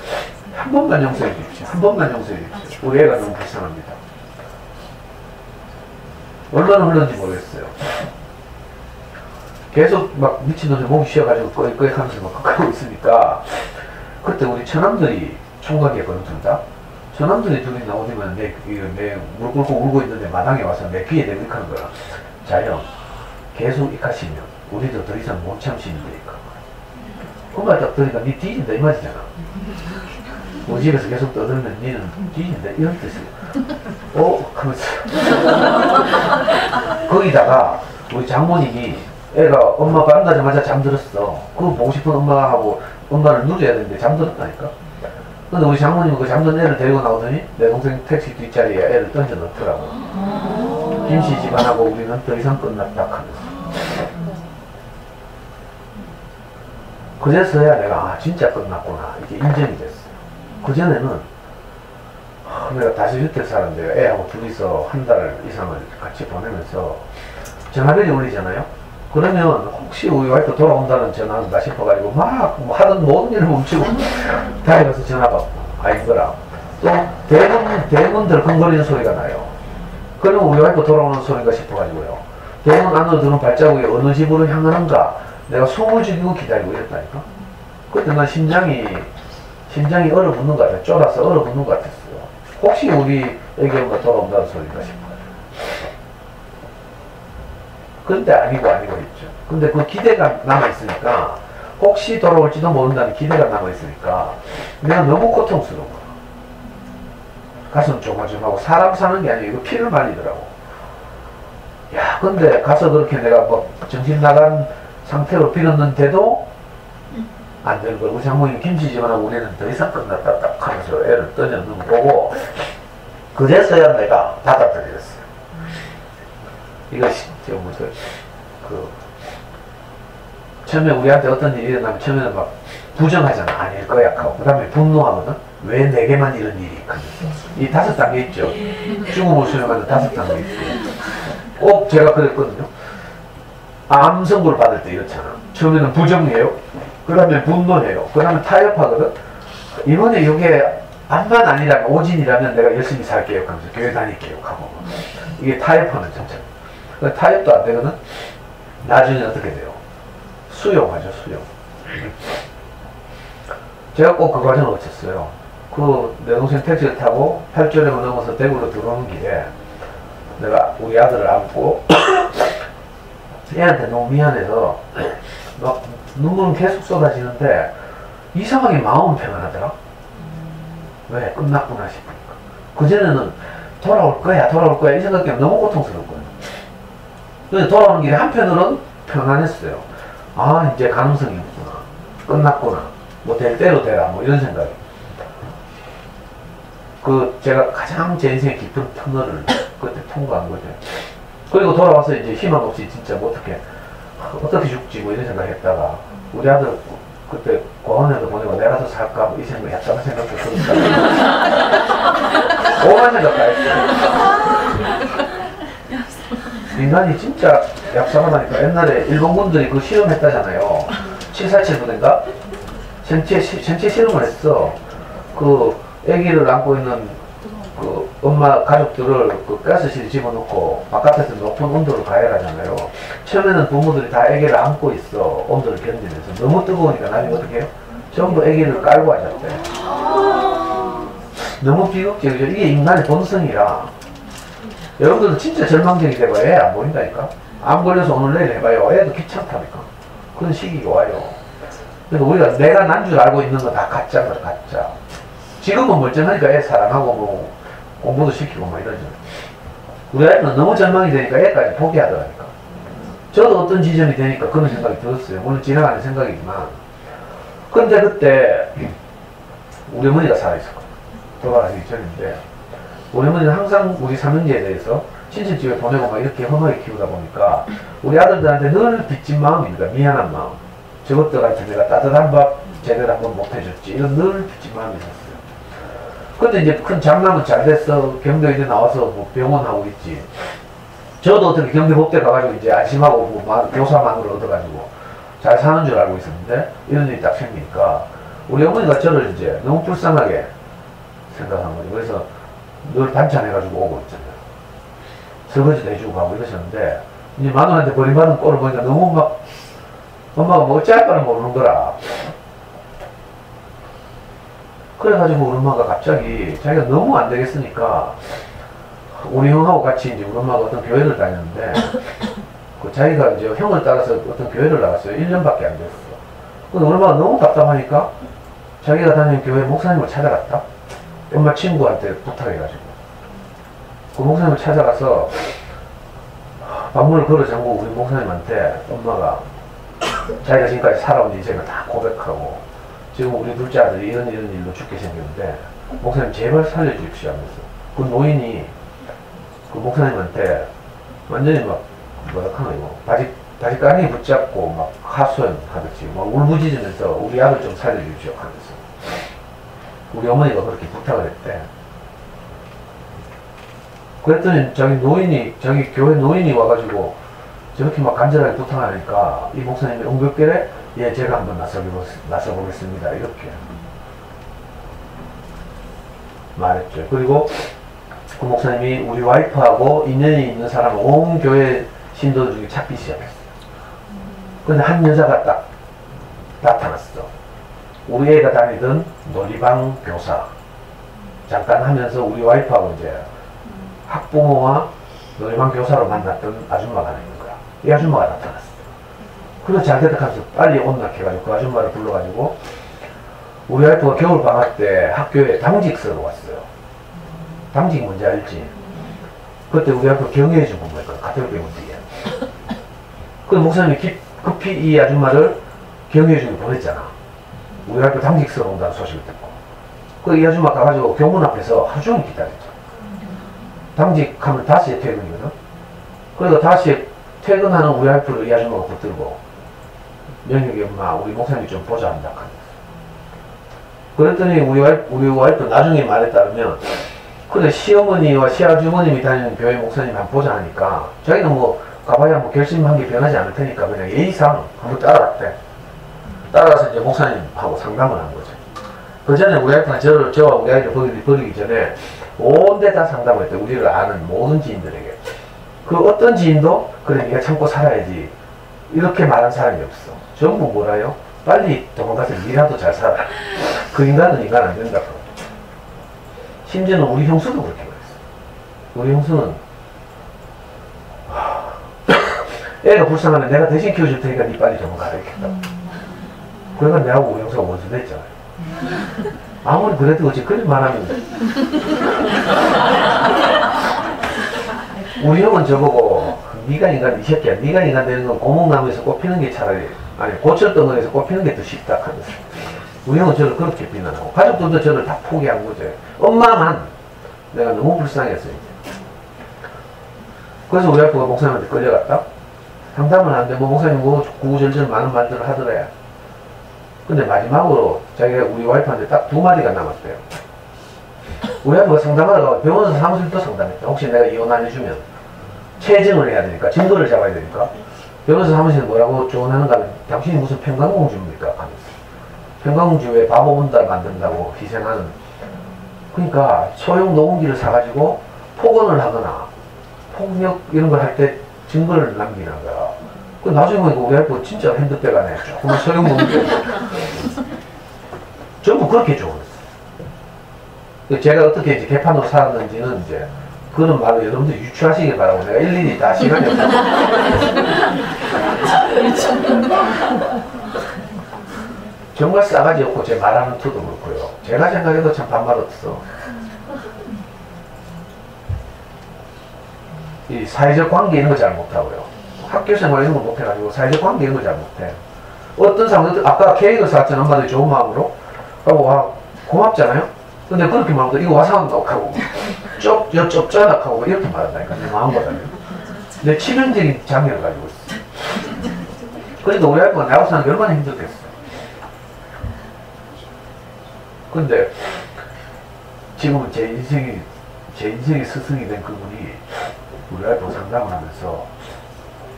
한 번만 용서해 주십시오. 한 번만 용서해 주십시오. 우리 애가 너무 불쌍합니다. 얼마나 흘렀는지 모르겠어요. 계속 막 미친놈이 목이 쉬어가지고 꺼이꺼이 하면서 막 가고 있으니까 그때 우리 처남들이 총각이었거든, 둘 다. 처남들이 둘이 나오지만 내 물 끓고 울고 있는데 마당에 와서 내 귀에 대고 하는 거야. 자형, 계속 이카시면 우리도 더 이상 못 참시는데니까. 그 말 딱 들으니까 니 뒤진다 이 말이잖아. 우리 집에서 계속 떠들면 니는 뒤진다 이런 뜻이야. 하면서 거기다가 우리 장모님이 애가 엄마가 만나자마자 잠들었어. 그거 보고 싶은 엄마하고 엄마를 누려야 되는데 잠들었다니까. 근데 우리 장모님은 그 잠든 애를 데리고 나오더니 내 동생 택시 뒷자리에 애를 던져 넣더라고. 김씨 집안하고 우리는 더 이상 끝났다 하면서. 그제서야 내가 진짜 끝났구나 이게 인정이 됐어요. 그전에는 내가 다시 주택 사는데 애하고 둘이서 한 달 이상을 같이 보내면서 전화벨이 울리잖아요. 그러면 혹시 우리 와이프 돌아온다는 전화인가 싶어가지고 막 하던 모든 일을 멈추고 다에 가서 전화 받고 아이거라. 또 대문 덜컹거리는 소리가 나요. 그러면 우리 와이프 돌아오는 소리가 싶어가지고요. 대문 안으로 들어온 발자국이 어느 집으로 향하는가 내가 숨을 죽이고 기다리고 이랬다니까. 그때 난 심장이 얼어붙는 것 같아. 쫄아서 얼어붙는 것 같았어요. 혹시 우리 애기 엄마 돌아온다는 소리인가 싶어요. 근데 아니고 있죠. 근데 그 기대가 남아있으니까 혹시 돌아올지도 모른다는 기대가 남아있으니까 내가 너무 고통스러운 거야. 가슴 조마조마하고 사람 사는 게 아니고 이거 피를 말리더라고. 야, 근데 가서 그렇게 내가 뭐 정신 나간 상태로 빌었는데도 안 되는 거야. 우리 장모님 김치 집안하고 우리는 더 이상 끝났다 딱 하면서 애를 떠내는 거 보고 그제서야 내가 받아들였어요. 이것이 지금 무슨 처음에 우리한테 어떤 일이 일어나면 처음에는 막 부정하잖아. 아닐 거야 하고. 그 다음에 분노하거든. 왜 내게만 이런 일이 하면서. 이 5단계 있죠. 죽음을 수용하는 5단계 있어요. 꼭 제가 그랬거든요. 암 선고를 받을 때 이렇잖아. 처음에는 부정해요. 그 다음에 분노해요. 그 다음에 타협하거든. 이번에 이게 암만 아니라면 오진이라면 내가 열심히 살게요 하면서 교회 다닐게요 하고. 이게 타협하는 점점. 타협도 안 되거든. 나중에 어떻게 돼요? 수용하죠. 수용. 제가 꼭 그 과정을 거쳤어요. 내 동생 택시를 타고 8조령을 넘어서 대구로 들어오는 길에 내가 우리 아들을 안고 애한테 너무 미안해서 막 눈물은 계속 쏟아지는데 이상하게 마음은 평안하더라. 왜? 끝났구나 싶으니까. 그전에는 돌아올 거야 이 생각 때문에 너무 고통스러웠거든요. 근데 돌아오는 길에 한편으로는 평안했어요. 아, 이제 가능성이 있구나. 끝났구나. 뭐 될 대로 되라. 뭐 이런 생각이. 제가 가장 제 인생의 깊은 터널을 그때 통과한 거죠. 그리고 돌아와서 이제 희망 없이 진짜 뭐 어떻게 죽지 뭐 이런 생각 했다가 우리 아들 그때 고원에도 보내고 내가 더 살까 뭐 이 생각 약간 생각도 들었다. 오만 생각 다 했어요. 인간이 진짜 얍삽하다니까. 옛날에 일본군들이 그 실험했다잖아요. 747 부대인가? 생체 실험을 했어. 아기를 안고 있는 엄마 가족들을 가스실에 집어넣고 바깥에서 높은 온도를 가열하잖아요. 처음에는 부모들이 다 아기를 안고 있어. 온도를 견디면서. 너무 뜨거우니까 나중에 어떻게 해요? 전부 아기를 깔고 하셨대. 너무 비극적이죠. 이게 인간의 본성이라. 여러분들은 진짜 절망적이 되고 애 안 보인다니까. 안 걸려서 오늘 내일 해봐요. 애도 귀찮다니까. 그런 시기가 와요. 그래서 우리가 내가 난 줄 알고 있는 거 다 가짜인 거야. 가짜. 지금은 멀쩡하니까 애 사랑하고 뭐 공부도 시키고 뭐 이러죠. 우리 아이는 너무 절망이 되니까 애까지 포기하더라니까. 저도 어떤 지점이 되니까 그런 생각이 들었어요. 물론 지나가는 생각이지만. 근데 그때 우리 어머니가 살아있었거든요. 돌아가시기 전인데 우리 어머니는 항상 우리 삼형제에 대해서 친척집에 보내고 막 이렇게 험하게 키우다 보니까 우리 아들들한테 늘 빚진 마음입니다. 미안한 마음. 저것들한테 내가 따뜻한 밥 제대로 한번 못 해줬지. 이런 늘 빚진 마음이 있었어요. 근데 이제 큰 장남은 잘 됐어. 경대의대 나와서 뭐 병원하고 있지. 저도 어떻게 경대법대 가가지고 이제 안심하고 뭐 교사만으로 얻어가지고 잘 사는 줄 알고 있었는데 이런 일이 딱 생기니까 우리 어머니가 저를 이제 너무 불쌍하게 생각한 거죠. 그래서 늘 반찬해가지고 오고 있잖아요. 설거지도 해주고 가고 이러셨는데 이제 마누라한테 버림받은 꼴을 보니까 너무 막 엄마가 뭐 어찌할 바를 모르는 거라. 그래가지고 우리 엄마가 갑자기 자기가 너무 안 되겠으니까 우리 형하고 같이 이제 우리 엄마가 어떤 교회를 다녔는데 자기가 이제 형을 따라서 어떤 교회를 나갔어요. 1년밖에 안 됐어. 근데 우리 엄마가 너무 답답하니까 자기가 다니는 교회 목사님을 찾아갔다. 엄마 친구한테 부탁해가지고 그 목사님을 찾아가서 방문을 걸어 잠그고 우리 목사님한테 엄마가 자기가 지금까지 살아온 인생을 다 고백하고 지금 우리 둘째 아들이 이런 일로 죽게 생겼는데 목사님 제발 살려주십시오 하면서 그 노인이 그 목사님한테 완전히 막 뭐랄까나 이거 바지가랑이 붙잡고 막 하소연하듯이 막 울부짖으면서 우리 아들 좀 살려주십시오 하면서 우리 어머니가 그렇게 부탁을 했대. 그랬더니 저기 교회 노인이 와가지고 저렇게 막 간절하게 부탁하니까 이 목사님이 옹벽결에 예, 제가 한번 나서보겠습니다. 이렇게 말했죠. 그리고 그 목사님이 우리 와이프하고 인연이 있는 사람을 온 교회 신도들 중에 찾기 시작했어요. 근데 한 여자가 딱 나타났어. 우리 애가 다니던 놀이방 교사 잠깐 하면서 우리 와이프하고 이제 학부모와 놀이방 교사로 만났던 아줌마가 하나 있는 거야. 이 아줌마가 나타났어. 그래서 잘 됐다 하면서 빨리 온나 해가지고 그 아줌마를 불러가지고 우리 와이프가 겨울방학 때 학교에 당직 서러 왔어요. 당직 뭔지 알지? 그때 우리 와이프가 경애해준 건가요? 가톨릭 문제에. 그 목사님이 급히 이 아줌마를 경애해주고 보냈잖아. 우리 와이프 당직 서러 온다는 소식을 듣고. 그 이 아줌마 가가지고 교문 앞에서 하루 종일 기다렸죠. 당직하면 5시에 퇴근이거든. 그러니까 5시에 퇴근하는 우리 와이프를 이 아줌마가 붙들고 명혁이 엄마 우리 목사님이 좀 보자 한다 그랬더니 우리 와이프 나중에 말에 따르면 그래 시어머니와 시아주머님이 다니는 교회 목사님 한번 보자 하니까 자기는 뭐 가봐야 뭐 결심한 게 변하지 않을 테니까 그냥 예의상 한번 따라왔대. 따라서 이제 목사님하고 상담을 한 거죠. 그 전에 우리 와이프가 저와 우리 아이를 버리기 전에 온 데 다 상담을 했대. 우리를 아는 모든 지인들에게. 그 어떤 지인도 그래 네가 참고 살아야지 이렇게 말한 사람이 없어. 전부 뭐라요? 빨리 도망가서 니라도 잘 살아. 그 인간은 인간 안 된다고. 심지어는 우리 형수도 그렇게 말했어. 우리 형수는 애가 불쌍하면 내가 대신 키워줄 테니까 니 빨리 도망가라 했겠다. 그러니까 내하고 우리 형수가 원수 됐잖아요. 아무리 그래도 어찌 그리 말하면 우리 형은 저보고 네가 인간 이 새끼야. 네가 인간 되는 건 고목나무에서 꽃피는 게 차라리 아니 고철덩어리에서 꽃피는 게 더 쉽다 하면서 우리 형은 저를 그렇게 비난하고 가족들도 저를 다 포기한 거죠. 엄마만 내가 너무 불쌍했어요. 그래서 우리 아빠가 목사님한테 끌려갔다. 상담을 하는데 뭐 목사님 뭐 구구절절 많은 말들을 하더래. 근데 마지막으로 자기가 우리 와이프한테 딱 2마디가 남았대요. 우리 아빠가 상담하러 가고 병원에서 사무실도 상담했다. 혹시 내가 이혼 안 해주면 체증을 해야 되니까 증거를 잡아야 되니까 병원에서 사무실은 뭐라고 조언하는가 하면 당신이 무슨 평강공주입니까? 하면서 평강공주에 바보 문달 만든다고 희생하는 그러니까 소형 녹음기를 사가지고 폭언을 하거나 폭력 이런 걸 할 때 증거를 남기는 거야. 그 나중에 보니까 우리 아빠 진짜 핸드백안에 조그만 소형 녹음기 전부 그렇게 조언했어. 제가 어떻게 이제 개판으로 살았는지는 이제 그런 말을 여러분들 유추하시길 바라고 내가 일일이 다 시간이 없어. 정말 싸가지 없고 제 말하는 투도 그렇고요. 제가 생각해도 참 반말 없어. 이 사회적 관계 이런 거 잘 못하고요. 학교 생활 이런 거 못해가지고 사회적 관계 이런 거 잘 못해. 어떤 사람들 아까 케이크를 샀잖아. 엄마들이 좋은 마음으로 하고 와 고맙잖아요. 근데 그렇게 말하면 이거 와서 한다고 하고 좁잖아 하고 이렇게 말한다니까. 내 마음보다는 내 치명적인 장애를 가지고 있어. 그러니까 우리 아빠가 나하고 사는 게 얼마나 힘들겠어. 근데 지금은 제 인생의 스승이 된 그분이 우리 와이프 상담을 하면서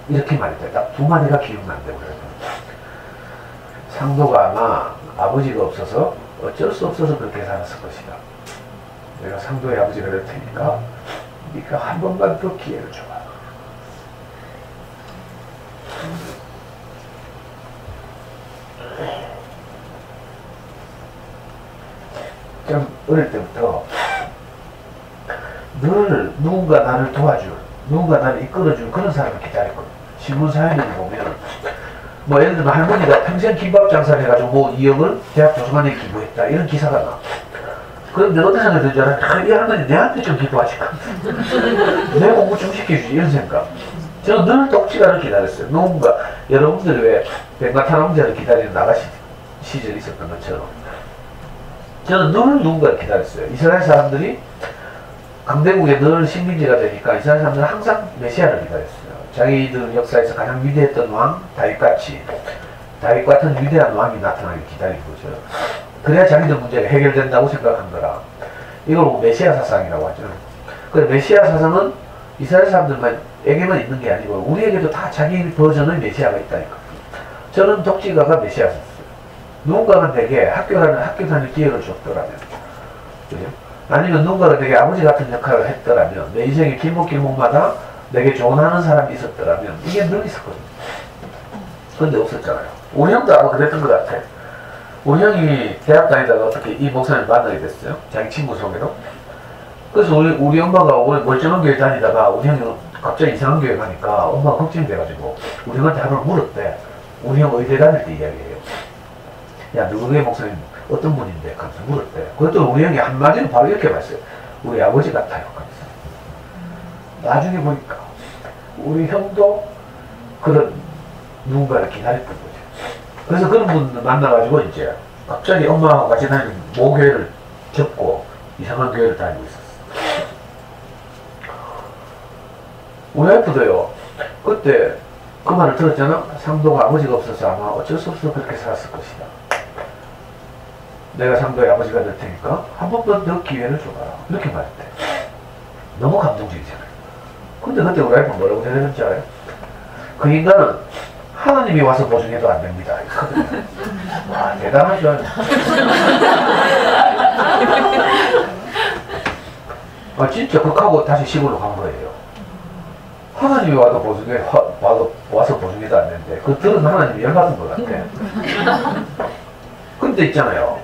이렇게 말했대. 딱 2마디가 기억난대. 우리 와이프. 상도가 아마 아버지가 없어서 어쩔 수 없어서 그렇게 살았을 것이다. 내가 상도의 아버지가 될 테니까 네가 한 번만 더 기회를 줘봐. 좀 어릴 때부터 늘 누군가 나를 도와줄, 누군가 나를 이끌어줄 그런 사람을 기다렸거든. 신문사회를 보면 뭐 예를 들면 할머니가 평생 김밥 장사를 해가지고 뭐 2억을 대학 도서관에 기부했다 이런 기사가 나. 그런데 어떤 생각이 드는 줄 알아? 이 할머니 내한테 좀 기부하실까? 내 공부 좀 시켜주지 이런 생각. 저는 늘 똑지가를 기다렸어요. 누군가 여러분들이 왜 백마탄왕자를 기다리는 아가씨 시절이 있었던 것처럼 저는 늘 누군가를 기다렸어요. 이스라엘 사람들이 강대국에 늘 식민지가 되니까 이스라엘 사람들은 항상 메시아를 기다렸어요. 자기들 역사에서 가장 위대했던 왕 다윗같이 다윗 같은 위대한 왕이 나타나길 기다린 거죠. 그래야 자기들 문제가 해결된다고 생각한 거라. 이걸 뭐 메시아 사상이라고 하죠. 그 메시아 사상은 이스라엘 사람들에게만 있는 게 아니고 우리에게도 다 자기 버전의 메시아가 있다니까. 저는 독지가가 메시아였어요. 누군가가 내게 학교 다닐 기회를 줬더라면, 그죠? 아니면 누군가가 내게 아버지 같은 역할을 했더라면, 내 인생의 길목길목마다 내게 조언하는 사람이 있었더라면, 이게 늘 있었거든요. 그런데 없었잖아요. 우리 형도 아마 그랬던 것 같아. 우리 형이 대학 다니다가 어떻게 이 목사님을 만나게 됐어요. 자기 친구 소개로. 그래서 우리 엄마가 멀쩡한 교회 다니다가 우리 형이 갑자기 이상한 교회 가니까 엄마가 걱정돼가지고 우리 형한테 하루를 물었대. 우리 형 의대 다닐 때 이야기예요. 야, 누구의 목사님 어떤 분인데? 하면서 물었대. 그것도 우리 형이 한마디로 바로 이렇게 말했어요. 우리 아버지 같아요. 하면서. 나중에 보니까 우리 형도 그런 누군가를 기다렸던 거죠. 그래서 그런 분 만나가지고 이제 갑자기 엄마하고 같이 다니는 모교회를 접고 이상한 교회를 다니고 있었어. 우리 와이프도요. 그때 그 말을 들었잖아. 상도가 아버지가 없어서 아마 어쩔 수 없어 그렇게 살았을 것이다. 내가 상도의 아버지가 될 테니까 한 번만 더 기회를 줘봐라. 이렇게 말했대. 너무 감동적이잖아요. 근데 그때 우리 와이프는 뭐라고 대답했는지 알아요? 그 인간은 하나님이 와서 보증해도 안 됩니다. 이거거든요. 와, 대단하죠. 아, 진짜 극하고 다시 시골로 간 거예요. 하나님이 와서 보증해도 안 되는데, 그 들은 하나님이 열받은 것 같아. 근데 있잖아요.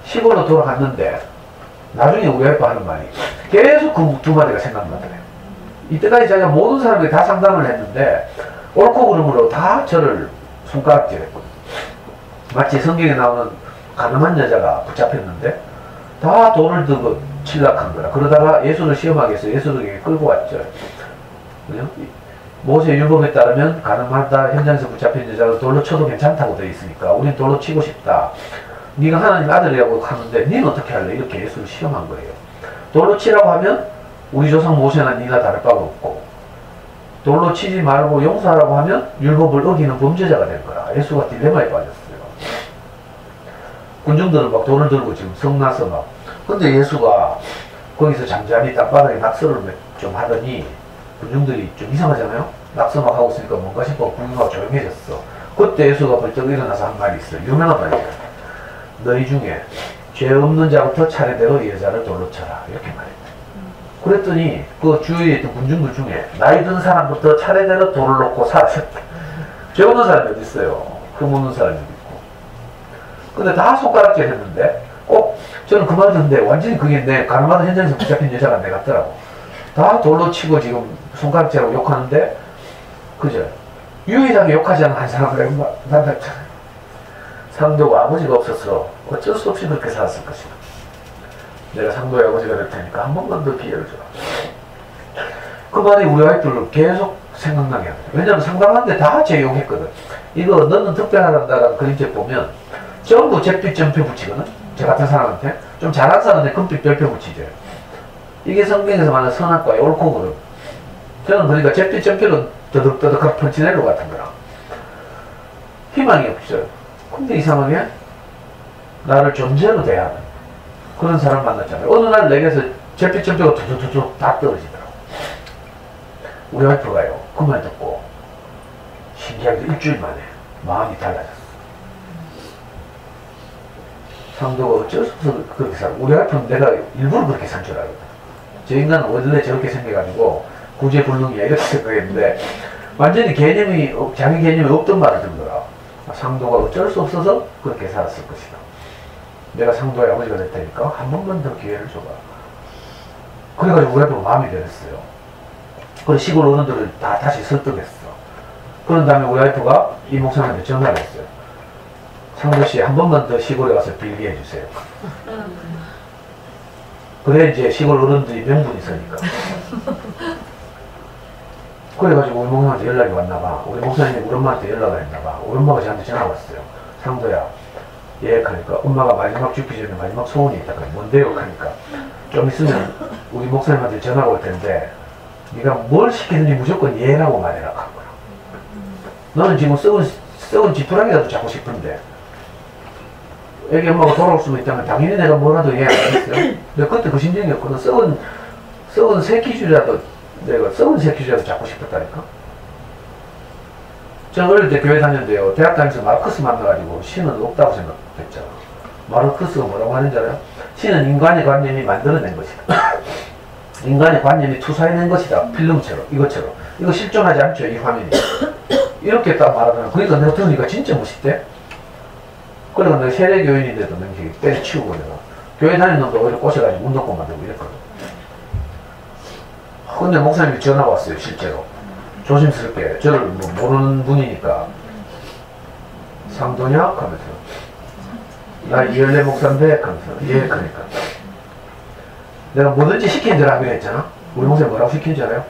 시골로 돌아갔는데, 나중에 우리 와이프 하는 말이, 계속 그 두 마디가 생각나더래요. 이때까지 자기가 모든 사람들이 다 상담을 했는데, 옳고 그름으로 다 저를 손가락질했거든요. 마치 성경에 나오는 가늠한 여자가 붙잡혔는데 다 돈을 들고 침략한 거라. 그러다가 예수를 시험하기 위해서 예수에게 끌고 왔죠. 그죠? 모세 율법에 따르면 가늠하다 현장에서 붙잡힌 여자를 돌로 쳐도 괜찮다고 되어 있으니까 우린 돌로 치고 싶다. 네가 하나님 아들이라고 하는데 니는 어떻게 할래? 이렇게 예수를 시험한 거예요. 돌로 치라고 하면 우리 조상 모세나 니나 다를 바가 없고, 돌로 치지 말고 용서하라고 하면 율법을 어기는 범죄자가 될 거라. 예수가 딜레마에 빠졌어요. 군중들은 막 돈을 들고 지금 성나서 막. 근데 예수가 거기서 잠잠히 땅바닥에 낙서를 좀 하더니 군중들이 좀 이상하잖아요? 낙서 막 하고 있으니까 뭔가 싶어 구경하고 조용해졌어. 그때 예수가 벌떡 일어나서 한 말이 있어요. 유명한 말이에요. 너희 중에 죄 없는 자부터 차례대로 이 여자를 돌로 쳐라. 이렇게 말했대. 그랬더니 그 주위에 있던 군중들 중에 나이 든 사람부터 차례대로 돌을 놓고 사라졌대. 죄 없는 사람이 어디 있어요? 흠 없는 사람이 어디 있고. 근데 다 손가락질 했는데 저는 그 말 듣는데 완전히 그게 내 가늠하던 현장에서 붙잡힌 여자가 내 같더라고. 다 돌로 치고 지금 손가락질하고 욕하는데, 그죠? 유일하게 욕하지 않은 한 사람을 만났잖아요. 상도가 아버지가 없어서 어쩔 수 없이 그렇게 살았을 것이다. 내가 상도의 아버지가 될 테니까 한 번만 더 기회를 줘. 그 말이 우리 아이들을 계속 생각나게 합니다. 왜냐면 상담하는데 다 제 욕했거든. 이거 너는 특별하다라는 그림책 보면 전부 잿빛 점표 붙이거든. 저 같은 사람한테 좀 잘한 사람한테 금빛 별표 붙이죠. 이게 성경에서 말하는 선악과의 옳고 그름. 저는 그러니까 잿빛 점표는 더덕더덕한 펀치넬로 같은 거라. 희망이 없어요. 근데 이상하게 나를 존재로 대하는 그런 사람 만났잖아요. 어느 날 내게서 잿빛 점표가 두두두두 다 떨어지더라고. 우리 와이프가요, 그 말 듣고 신기하게 일주일 만에 마음이 달라졌어. 상도가 어쩔 수 없어 그렇게 살아. 우리 와이프는 내가 일부러 그렇게 산 줄 알거든. 저 인간은 원래 저렇게 생겨가지고 구제불능이야 이렇게 생각했는데 완전히 개념이, 자기 개념이 없던 말을 듣더라. 상도가 어쩔 수 없어서 그렇게 살았을 것이다. 내가 상도의 아버지가 될 테니까 한 번만 더 기회를 줘봐. 그래가지고 우리 와이프가 마음이 변했어요. 그래서 시골 어른들을 다 다시 설득했어. 그런 다음에 우리 와이프가 이 목사님한테 전화를 했어요. 상도씨 한 번만 더 시골에 가서 빌게 해주세요. 그래 이제 시골 어른들이 명분이 있으니까. 그래가지고 우리 목사님한테 연락이 왔나봐. 우리 목사님이 우리 엄마한테 연락을 했나봐. 우리 엄마가 저한테 전화가 왔어요. 상도야, 예, 하니까 엄마가 마지막 죽기 전에 마지막 소원이 있다. 뭔데요? 하니까 좀 있으면 우리 목사님한테 전화가 올 텐데 네가 뭘 시키든지 무조건 예라고 말해라 한 거야. 너는 지금 썩은 지푸라기라도 잡고 싶은데 애기 엄마가 돌아올 수만 있다면 당연히 내가 뭐라도 예 안 했어요. 근데 그때 그 심정이었거든. 썩은 새끼줄이라도 내가 썩은 새끼줄이라도 잡고 싶었다니까. 제가 어릴 때 교회 다녔는데요. 대학 다니면서 마르크스 만나가지고 신은 없다고 생각했잖아. 마르크스가 뭐라고 하는지 알아요? 신은 인간의 관념이 만들어낸 것이다. 인간의 관념이 투사해낸 것이다. 필름처럼, 이것처럼. 이거 실존하지 않죠, 이 화면이. 이렇게 딱 말하잖아. 그러니까 내가 들으니까 진짜 멋있대. 그래서 내가 세례교인인데도 명식이 때려치우고 내가 교회 다니는 놈도 오히려 꼬셔가지고 운동권 만들고 이랬거든. 근데 목사님이 전화가 왔어요, 실제로. 조심스럽게. 저를 뭐 모르는 분이니까. 상도냐? 하면서. 나 이열레 목사인데? 하면서. 예, 그러니까. 내가 뭐든지 시킨 대로 하기로 했잖아. 우리 목사님 뭐라고 시킨 줄 알아요?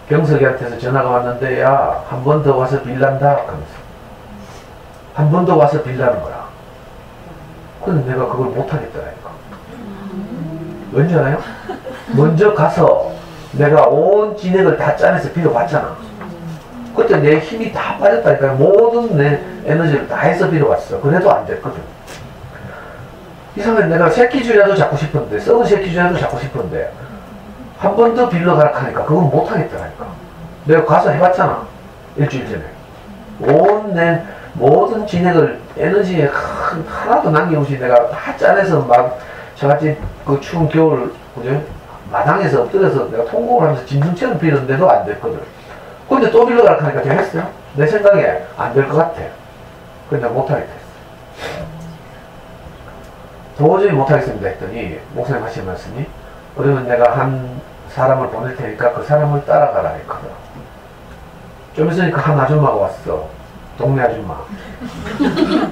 병석이한테서 전화가 왔는데, 야, 한 번 더 와서 빌란다? 하면서. 한 번 더 와서 빌라는 거라. 근데 내가 그걸 못하겠더라니까. 왠지 알아요? 먼저 가서 내가 온 진액을 다 짜내서 빌어봤잖아. 그때 내 힘이 다 빠졌다니까. 모든 내 에너지를 다 해서 빌어왔어. 그래도 안 됐거든. 이상하게 내가 새끼주라도 잡고 싶은데, 썩은 새끼주라도 잡고 싶은데, 한 번 더 빌려가라 하니까 그건 못하겠더라니까. 내가 가서 해봤잖아. 일주일 전에. 온 내 모든 진액을 에너지에 하나도 남김없이 내가 다 짜내서 막 저같이 그 추운 겨울, 그죠? 마당에서 엎드려서 내가 통곡을 하면서 짐승처럼 빌었는데도 안 됐거든. 근데 또 빌려가라 하니까 되겠어요? 내 생각에 안 될 것 같아. 근데 못하겠다 했어. 도저히 못하겠습니다 했더니 목사님 하신 말씀이, 그러면 내가 한 사람을 보낼 테니까 그 사람을 따라가라 했거든. 좀 있으니까 한 아줌마가 왔어. 동네 아줌마.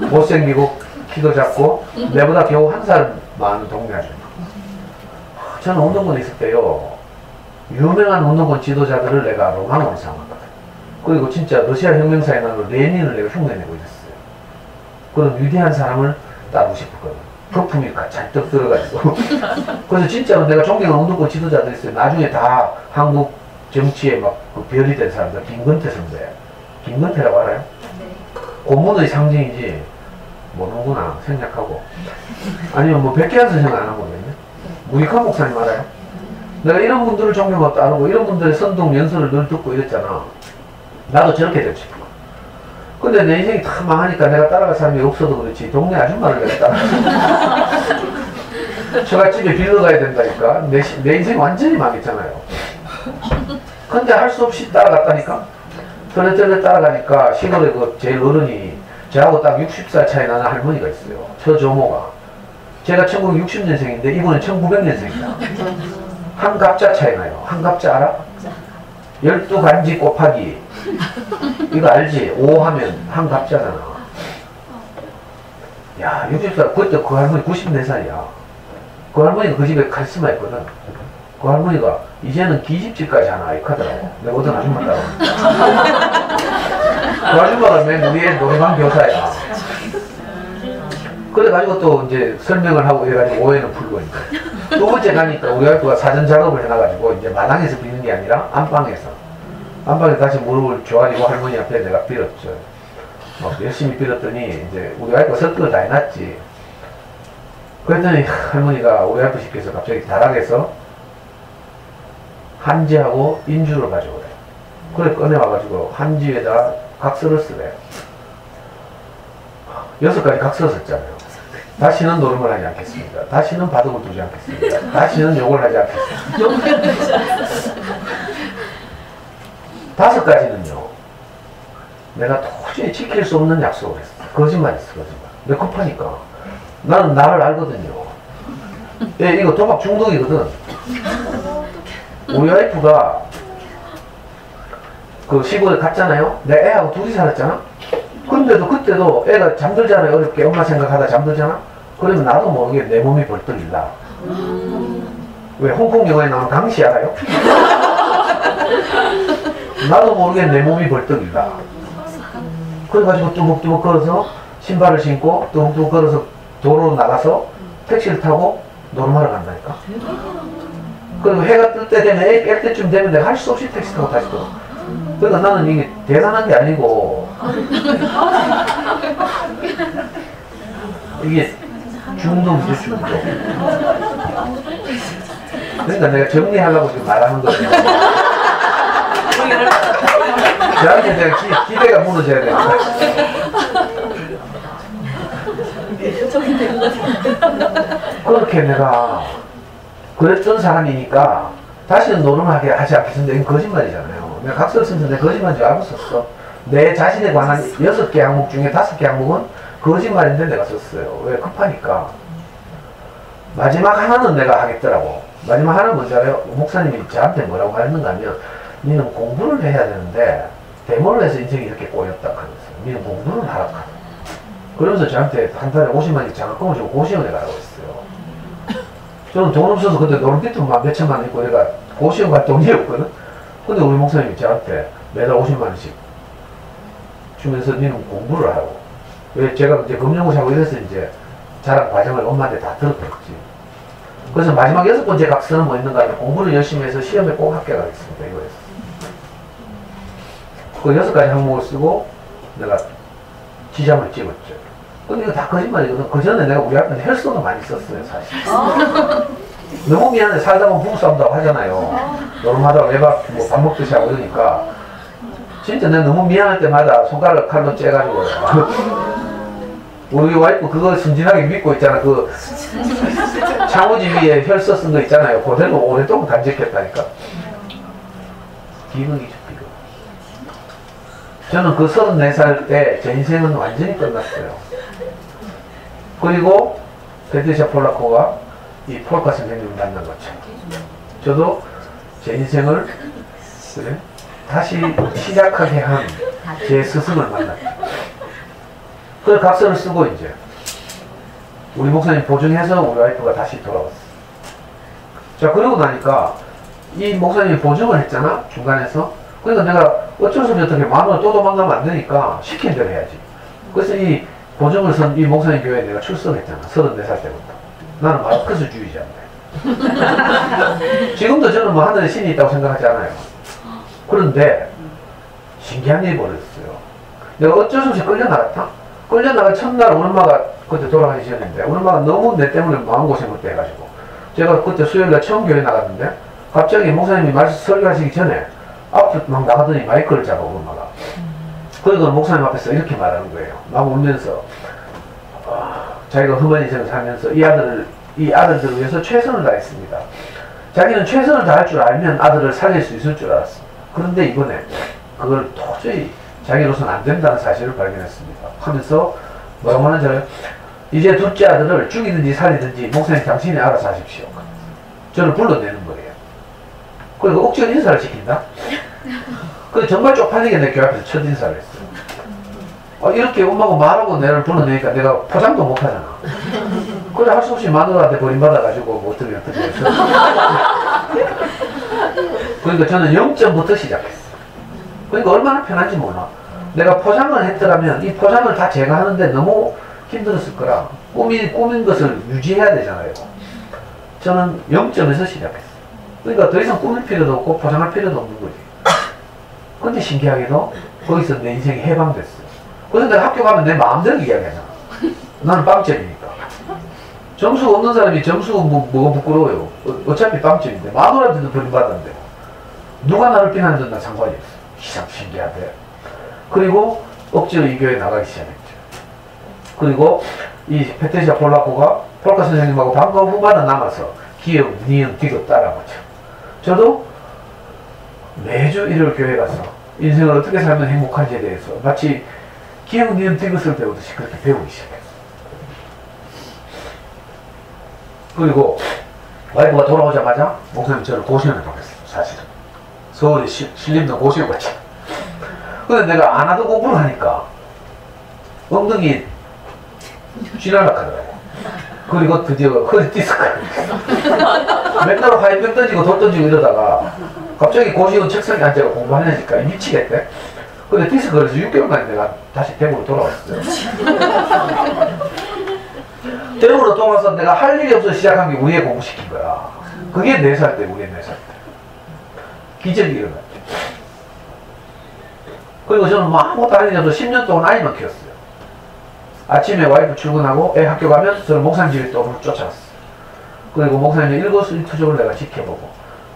못생기고 키도 작고 내보다 겨우 한 살 많은 동네 아줌마. 저는 운동권에 있을 때요, 유명한 운동권 지도자들을 내가 로망으로 삼았거든. 그리고 진짜 러시아 혁명사에 나는 레닌을 내가 흉내내고 있었어요. 그런 위대한 사람을 따르고 싶었거든. 거품이 잔뜩 들어가지고. 그래서 진짜로 내가 존경하는 운동권 지도자들 있어요. 나중에 다 한국 정치에 막 그 별이 된 사람들. 김건태 선배. 김건태라고 알아요? 고문의 상징이지 모르는구나 생략하고. 아니면 뭐 백기환 선생 안 하고 있네. 무익환 목사님 알아요? 내가 이런 분들을 존경하고 따르고 이런 분들의 선동 연설을 늘 듣고 이랬잖아. 나도 저렇게 되고 싶어. 근데 내 인생이 다 망하니까 내가 따라갈 사람이 없어도 그렇지 동네 아줌마를 내가 따라가. 처갓집에 빌려 가야 된다니까. 내 인생이 완전히 망했잖아요. 근데 할 수 없이 따라갔다니까. 털레털레 따라가니까 시골에 그 제일 어른이 저하고 딱 60살 차이 나는 할머니가 있어요. 처조모가. 제가 1960년생인데 이분은 1900년생이다. 한 갑자 차이 나요. 한 갑자 알아? 12간지 곱하기. 이거 알지? 5 하면 한 갑자잖아. 야, 60살. 그때 그 할머니 94살이야. 그 할머니가 그 집에 카리스마 있거든. 그 할머니가 이제는 기집집까지 하나 이렇게 하더라고. 내가 어떤 아줌마 따라오니까. 그 아줌마가 맨 우리의 노래방 교사야. 그래가지고 또 이제 설명을 하고 이래가지고 오해는 풀고 이제. 두 번째 가니까 우리 와이프가 사전 작업을 해놔가지고 이제 마당에서 비는 게 아니라 안방에서. 안방에 다시 무릎을 조아리고 할머니 앞에 내가 빌었죠. 막 열심히 빌었더니 이제 우리 와이프가 설득을 다 해놨지. 그랬더니 할머니가 우리 와이프 씨께서 갑자기 다락에서 한지하고 인주를 가져오래. 그래 꺼내와가지고 한지에다 각서를 쓰래. 6가지 각서를 썼잖아요. 다시는 노름을 하지 않겠습니다. 다시는 바둑을 두지 않겠습니다. 다시는 욕을 하지 않겠습니다. 5가지는요. 내가 도저히 지킬 수 없는 약속을 했어. 거짓말했어, 거짓말. 내가 급하니까. 나는 나를 알거든요. 예, 이거 도박 중독이거든. 우리 와이프가 그 시골에 갔잖아요. 내 애하고 둘이 살았잖아. 근데도 그때도 애가 잠들잖아요. 어렵게 엄마 생각하다 잠들잖아. 그러면 나도 모르게 내 몸이 벌떡 일나. 왜 홍콩 영화에 나오는 강시 알아요? 나도 모르게 내 몸이 벌떡 일나. 그래가지고 뚜벅뚜벅 걸어서 신발을 신고 뚜벅뚜벅 걸어서 도로로 나가서 택시를 타고 노름하러 간다니까. 그리고 해가 뜰 때 되면 애 깰 때쯤 되면 내가 할 수 없이 택시 타고 다시 또. 그러니까 나는 이게 대단한 게 아니고 이게 중독이죠, 중독. 그러니까 내가 정리하려고 지금 말하는 거예요. 저한테 내가 기대가 무너져야 되니까. 그렇게 내가 그랬던 사람이니까 다시는 노름하게 하지 않겠습니다. 이건 거짓말이잖아요. 내가 각서를 쓰면서 내 거짓말인 줄 알고 썼어. 내 자신에 관한 6개 항목 중에 5개 항목은 거짓말인데 내가 썼어요. 왜? 급하니까. 마지막 하나는 내가 하겠더라고. 마지막 하나는 뭔지 알아요? 목사님이 저한테 뭐라고 하였는가 하면 니는 공부를 해야 되는데 대모를 해서 인생이 이렇게 꼬였다 하면서 니는 공부를 하라 하다. 그러면서 저한테 한 달에 50만원씩 장학금을 주고 고시원에 가라고 했어요. 저는 돈 없어서 그때 노름빛도 막 몇천만 원 있고 내가 고시원 갈 돈이 없거든. 근데 우리 목사님이 저한테 매달 50만원씩 주면서 니는 공부를 하라고. 왜 제가 이제 금융고시 하고 이래서 이제 자랑 과정을 엄마한테 다 들었겠지. 그래서 마지막 6번째 각서는 뭐 있는가 하면 공부를 열심히 해서 시험에 꼭 합격하겠습니다. 이거였어. 그 6가지 항목을 쓰고 내가 지장을 찍었죠. 근데 이거 다 거짓말이거든. 그 전에 내가 우리 앞에 혈서도 많이 썼어요, 사실. 너무 미안해. 살다 보면 부부싸움도 하잖아요. 노름하다가 외박 뭐 밥 먹듯이 하고 이러니까. 진짜 내가 너무 미안할 때마다 손가락을 칼로 째가지고. 우리 와이프 그거 순진하게 믿고 있잖아. 그 창호지 위에 혈서 쓴 거 있잖아요. 그대로 오랫동안 간직했다니까. 기능이죠, 기능. 저는 그 34살 때 제 인생은 완전히 끝났어요. 그리고 페트리샤 폴라코가 이 폴카 선생님을 만난 거죠. 저도 제 인생을 그래? 다시 시작하게 한 제 스승을 만났죠. 그래서 각서를 쓰고 이제 우리 목사님 보증해서 우리 와이프가 다시 돌아왔어. 자, 그러고 나니까 이 목사님이 보증을 했잖아, 중간에서. 그러니까 내가 어쩔 수 없이 어떻게 마누라 또 도망가면 안 되니까 시킨 대로 해야지. 그래서 이 보증을 선 이 목사님 교회에 내가 출석했잖아, 34살 때부터. 나는 마르크스주의자인데. 지금도 저는 뭐 하늘에 신이 있다고 생각하지 않아요. 그런데 신기한 일이 벌어졌어요. 내가 어쩔 수 없이 끌려나갔다? 끌려나간 첫날 우리 엄마가 그때 돌아가기 전인데 우리 엄마가 너무 내 때문에 마음고생을 또 해가지고 제가 그때 수요일날 처음 교회 나갔는데 갑자기 목사님이 말씀 설교하시기 전에 앞으로 막 나가더니 마이크를 잡아 우리 엄마가. 그리고 목사님 앞에서 이렇게 말하는 거예요. 막 울면서 자기가 흠한 인생을 살면서 이 아들들을 위해서 최선을 다했습니다. 자기는 최선을 다할 줄 알면 아들을 살릴 수 있을 줄 알았어. 그런데 이번에 그걸 도저히 자기로서는 안 된다는 사실을 발견했습니다. 하면서 뭐라고 하는지 알아요? 이제 둘째 아들을 죽이든지 살리든지 목사님 당신이 알아서 하십시오. 저를 불러내는 거예요. 그리고 억지로 인사를 시킨다? 그래서 정말 쪽팔리게 내 교회 앞에서 첫 인사를 했어요. 이렇게 엄마가 말하고 내를 불러내니까 내가 포장도 못하잖아. 그래 할 수 없이 마누라한테 버림받아가지고 뭐 어떻게 해서 그러니까 저는 0점부터 시작했어. 그러니까 얼마나 편한지 몰라. 내가 포장을 했더라면 이 포장을 다 제가 하는데 너무 힘들었을 거라. 꾸민 것을 유지해야 되잖아요. 저는 0점에서 시작했어. 그러니까 더 이상 꾸밀 필요도 없고 포장할 필요도 없는 거지. 근데 신기하게도 거기서 내 인생이 해방됐어. 그래서 내가 학교 가면 내 마음대로 이야기하잖아. 나는 빵점이니까. 점수 없는 사람이 점수 뭐가 부끄러워요. 어차피 빵점인데 마누라한테도 버림받았는데 누가 나를 비난하든 난 상관이 없어. 참 신기하대. 그리고 억지로 이 교회에 나가기 시작했죠. 그리고 이 페트리샤 폴라코가 폴카 선생님하고 방과 후반은 남아서 기억, 니은, 디귿 따라가죠. 저도 매주 일요일 교회 가서 인생을 어떻게 살면 행복한지에 대해서 마치 기억, 니은, 디귿을 배우듯이 그렇게 배우기 시작했어요. 그리고 와이프가 돌아오자마자 목사님 저를 고시원에 보냈어요. 사실은 서울에 신림동 고시원 갔지. 근데 내가 안 하던 공부를 하니까 엉덩이 쥐날락하더라고. 그리고 드디어 허리 디스크가 맨날 화염병 던지고 돌 던지고 이러다가 갑자기 고시원 책상에 앉아서 공부하려니까 미치겠대. 근데 디스크가 그래서 6개월간 내가 다시 대구로 돌아왔어요. 대구로 돌아와서 내가 할 일이 없어 시작한 게 우리애 공부시킨 거야. 그게 4살 때, 우리 4살 때. 기적이 일어났죠. 그리고 저는 뭐 아무것도 안 해도 10년 동안 아이만 키웠어요. 아침에 와이프 출근하고 애 학교 가면 저는 목사님 집에 또 쫓아갔어요. 그리고 목사님의 일거수일투족을 내가 지켜보고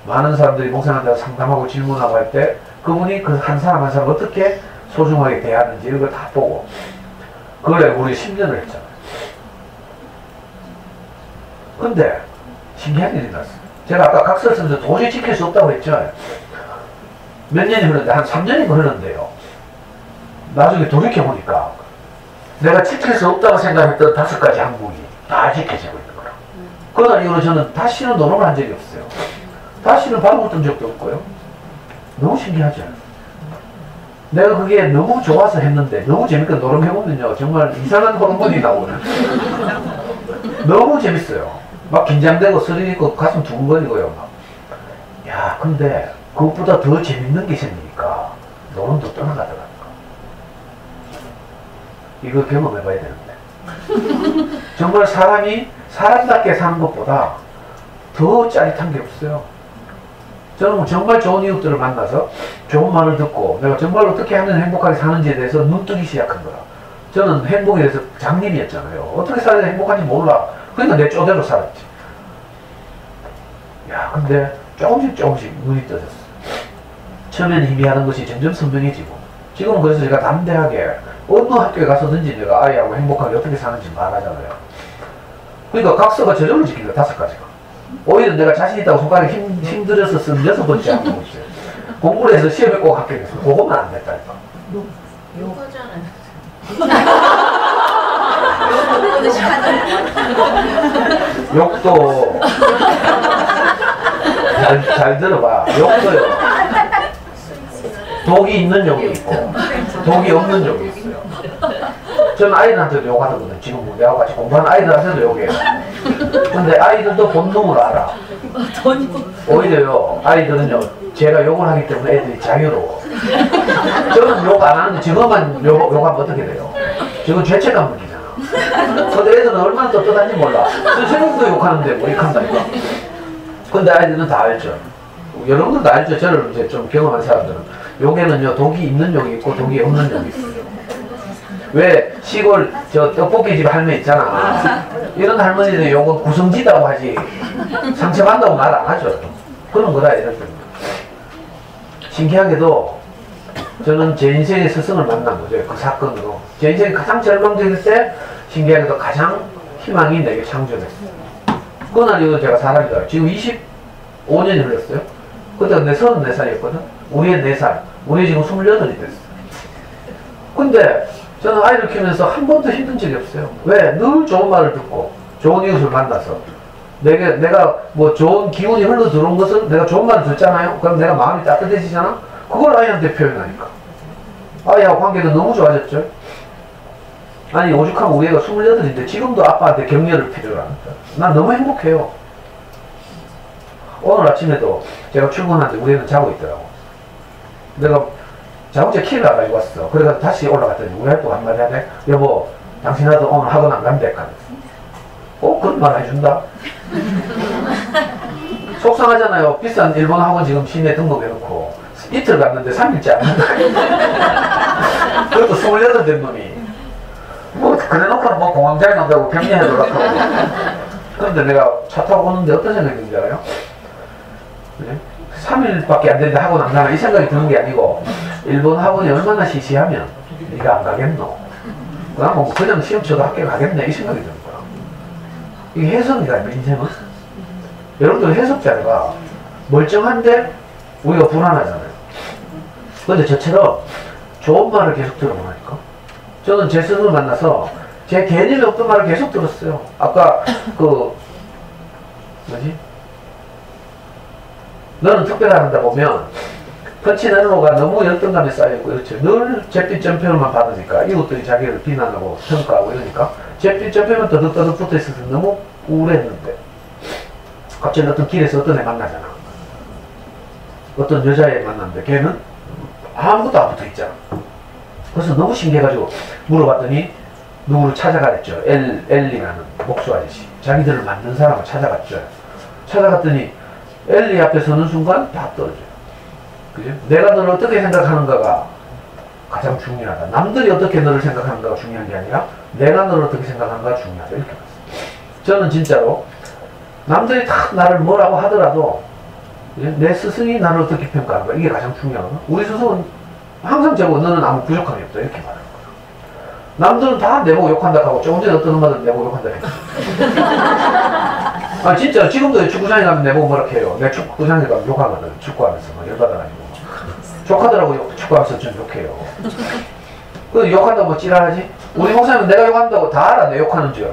많은 사람들이 목사님한테 상담하고 질문하고 할 때 그분이 그 한 사람 한 사람 어떻게 소중하게 대하는지 이런 걸 다 보고 그걸 우리 10년을 했잖아요. 근데 신기한 일이 났어요. 제가 아까 각서를 쓰면서 도저히 지킬 수 없다고 했죠. 몇 년이 흐르는데 한 3년이 흐르는데요. 나중에 돌이켜보니까 내가 지킬 수 없다고 생각했던 5가지 항목이 다 지켜지고 있는 거라. 그날 이후로 저는 다시는 노름을 한 적이 없어요. 다시는 밥을 먹던 적도 없고요. 너무 신기하죠. 내가 그게 너무 좋아서 했는데 너무 재밌게 노름해보면요 정말 이상한 호르몬이 나오는 너무 재밌어요. 막 긴장되고 스릴 있고 가슴 두근거리고요. 막. 야 근데 그것보다 더 재밌는 게 생기니까 노름도 떠나가더라고요. 이거 경험해봐야 되는데 정말 사람이 사람답게 사는 것보다 더 짜릿한 게 없어요. 저는 정말 좋은 이웃들을 만나서 좋은 말을 듣고 내가 정말 어떻게 하면 행복하게 사는지에 대해서 눈뜨기 시작한 거야. 저는 행복에 대해서 장님이었잖아요. 어떻게 살아야 행복한지 몰라. 그러니까 내 쪼대로 살았지. 야, 근데 조금씩 눈이 떠졌어. 처음에는 희미하던 것이 점점 선명해지고, 지금은 그래서 제가 담대하게 어느 학교에 가서든지 내가 아이하고 행복하게 어떻게 사는지 말하잖아요. 그러니까 각서가 저절로 지킨다, 5가지가. 오히려 내가 자신 있다고 손가락이 힘들어서 쓴 6번째 항목이 있어요. 공부를 해서 시험에 꼭 합격했어. 그것만 안 됐다니까. 욕도 잘 들어봐. 욕도요. 독이 있는 욕이 있고 독이 없는 욕이 있어요. 저는 아이들한테도 욕하거든요. 지금 내가 같이 공부하는 아이들한테도 욕해요. 근데 아이들도 본능을 알아. 오히려요, 아이들은요, 제가 욕을 하기 때문에 애들이 자유로워. 저는 욕 안 하는데 저것만 욕하면 어떻게 돼요? 저건 죄책감 느끼잖아. 근데 애들은 얼마나 떳떳한지 몰라. 선생님도 욕하는데 뭐 이렇게 한다니까. 근데 아이들은 다 알죠. 여러분들도 알죠. 저를 이제 좀 경험한 사람들은. 욕에는요, 독이 있는 욕이 있고 독이 없는 욕이 있어요. 왜 시골 저 떡볶이집 할머니 있잖아. 이런 할머니들 요거 구성지다고 하지 상처받는다고 말 안 하죠. 그런 거다 이럴 때는. 신기하게도 저는 제 인생의 스승을 만난 거죠. 그 사건으로. 제 인생이 가장 절망적일 때 신기하게도 가장 희망이 내게 창조됐어요. 그날 이후로 제가 사람이 돼요. 지금 25년이 흘렀어요. 그때 내 34살이었거든. 우리의 4살. 우리 지금 28이 됐어. 근데 저는 아이를 키우면서 한 번도 힘든 적이 없어요. 왜? 늘 좋은 말을 듣고 좋은 이웃을 만나서 내가 뭐 좋은 기운이 흘러 들어온 것은 내가 좋은 말을 듣잖아요. 그럼 내가 마음이 따뜻해지잖아. 그걸 아이한테 표현하니까 아이하고 관계도 너무 좋아졌죠. 아니 오죽하면 우리 애가 28인데 지금도 아빠한테 격려를 필요로 합니다. 난 너무 행복해요. 오늘 아침에도 제가 출근하는데 우리 애는 자고 있더라고. 내가 자동차 키를 안 가지고 왔어. 그래서 다시 올라갔더니 우리 아이도 한마디 하네. 여보, 당신 아들 오늘 학원 안 간대. 그런 말 해준다. 속상하잖아요. 비싼 일본 학원 지금 시내 등록해놓고 이틀 갔는데 3일째 안 간다. 그것도 28 된 놈이. 뭐 그래놓고는 뭐 공항장에 간다고 격려해달라고. 그런데 내가 차 타고 오는데 어떤 생각이 드는지 알아요? 그래? 3일밖에 안 되는데 학원 안 가나 이 생각이 드는 게 아니고 일본 학원이 얼마나 시시하면 네가 안 가겠노? 그냥 뭐 그냥 시험 쳐도 학교 가겠네 이 생각이 드는 거야. 이게 해석이다 인생은. 여러분들 해석자가 멀쩡한데 우리가 불안하잖아요. 근데 저처럼 좋은 말을 계속 들어보니까 저는 제 스승을 만나서 제 개념이 없던 말을 계속 들었어요. 아까 너는 특별하다 보면 펀치넬로가 너무 열등감에 쌓여있고 그렇죠. 늘 잿빛 전표만 받으니까 이웃들이 자기를 비난하고 평가하고 이러니까 잿빛 전표만 떠득떠득 붙어있어서 너무 우울했는데 갑자기 어떤 길에서 어떤 애 만나잖아. 어떤 여자애 만났는데 걔는 아무것도 안 붙어있잖아. 그래서 너무 신기해가지고 물어봤더니 누구를 찾아가랬죠. 엘리라는 목수 아저씨. 자기들을 만든 사람을 찾아갔죠. 찾아갔더니 엘리 앞에 서는 순간 다 떨어져요. 그죠? 내가 너를 어떻게 생각하는가가 가장 중요하다. 남들이 어떻게 너를 생각하는가가 중요한 게 아니라 내가 너를 어떻게 생각하는가가 중요하다. 이렇게 봤어요. 저는 진짜로 남들이 다 나를 뭐라고 하더라도 내 스승이 나를 어떻게 평가하는가 이게 가장 중요하거든. 우리 스승은 항상 저거 너는 아무 부족함이 없다 이렇게 말하는 거야. 남들은 다 내보고 욕한다 하고 조금 전에 어떤 엄마들 내보고 욕한다 했어. 아 진짜 지금도 축구장에 가면 내보고 뭐라 해요. 내가 축구장에 가면 욕하거든. 축구하면서 막 열받아가지고 욕하더라고. 축구하면서 좀 욕해요. 그 욕한다고 뭐 찌랄하지? 우리 목사님은 내가 욕한다고 다 알아. 내 욕하는 줄.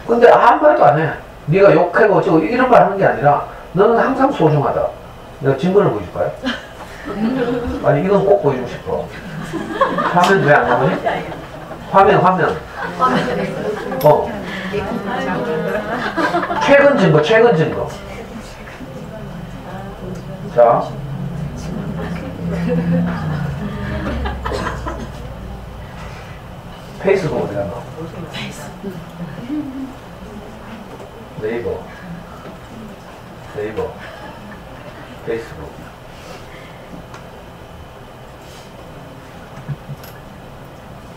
근데 아무 말도 안 해. 네가 욕하고 저거 이런 말 하는 게 아니라 너는 항상 소중하다. 내가 증거를 보여줄까요? 아니 이건 꼭 보여주고 싶어. 화면 왜 안 나오지? 화면. 최근 증거. 자. 페이스북 어디 갔나? 네이버. 페이스북.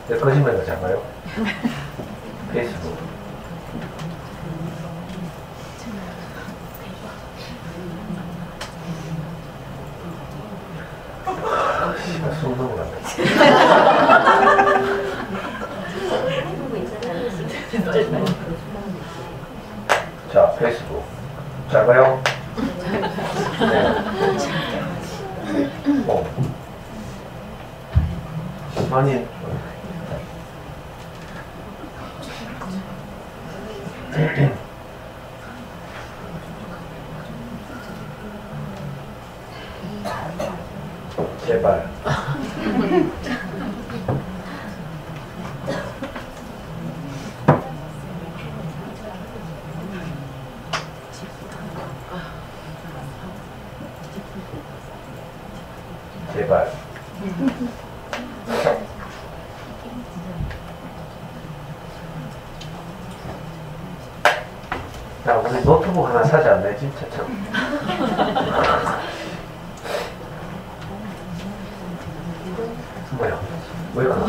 내 거짓말이가 작아요? 페이스북. 숨 넘어간다. 자, 페이스북. 작아요? 네. 많이. 제발. 제발. 야, 우리 노트북 하나 사자. 내 진짜 참. 뭐야? 왜 그러나?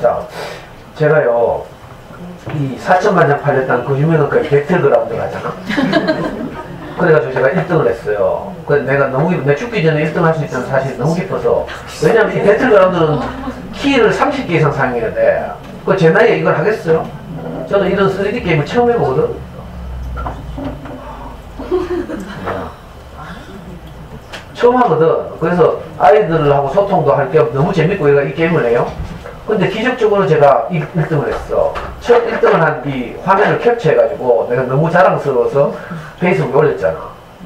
자, 제가요, 이 4천만 장 팔렸다는 그 유명한 그 배틀그라운드를 하잖아? 그래가지고 제가 1등을 했어요. 그래서 내가 내 죽기 전에 1등 할 수 있다는 사실이 너무 기뻐서. 왜냐면 이 배틀그라운드는 키를 30개 이상 사용해야 돼. 그 제 나이에 이걸 하겠어요? 저는 이런 3D 게임을 처음 해보거든? 처음 하거든. 그래서 아이들하고 소통도 할 겸 너무 재밌고 얘가 이 게임을 해요. 근데 기적적으로 제가 1등을 했어. 첫 1등을 한 이 화면을 캡처해가지고 내가 너무 자랑스러워서 페이스북에 올렸잖아.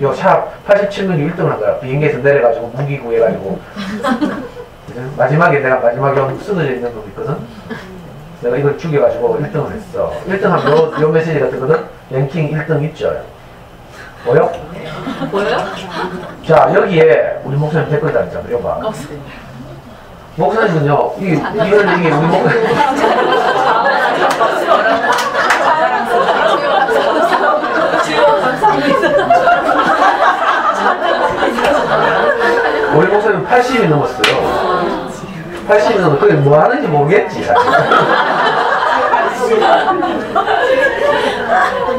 요 샵 87명이 1등을 한 거야. 비행기에서 내려가지고 무기 구해가지고. 마지막에 내가 쓰러져 있는 놈 있거든. 내가 이걸 죽여가지고 1등을 했어. 1등 하면 요 메시지가 뜨거든. 랭킹 1등 있죠. 보여? 보여요? 자, 여기에 우리 목사님 댓글 달았잖아. 이거 봐. 목사님은요, 이게 우리 목사님. 우리 목사님 80이 넘었어요. 80이 넘어서 그게 뭐 하는지 모르겠지.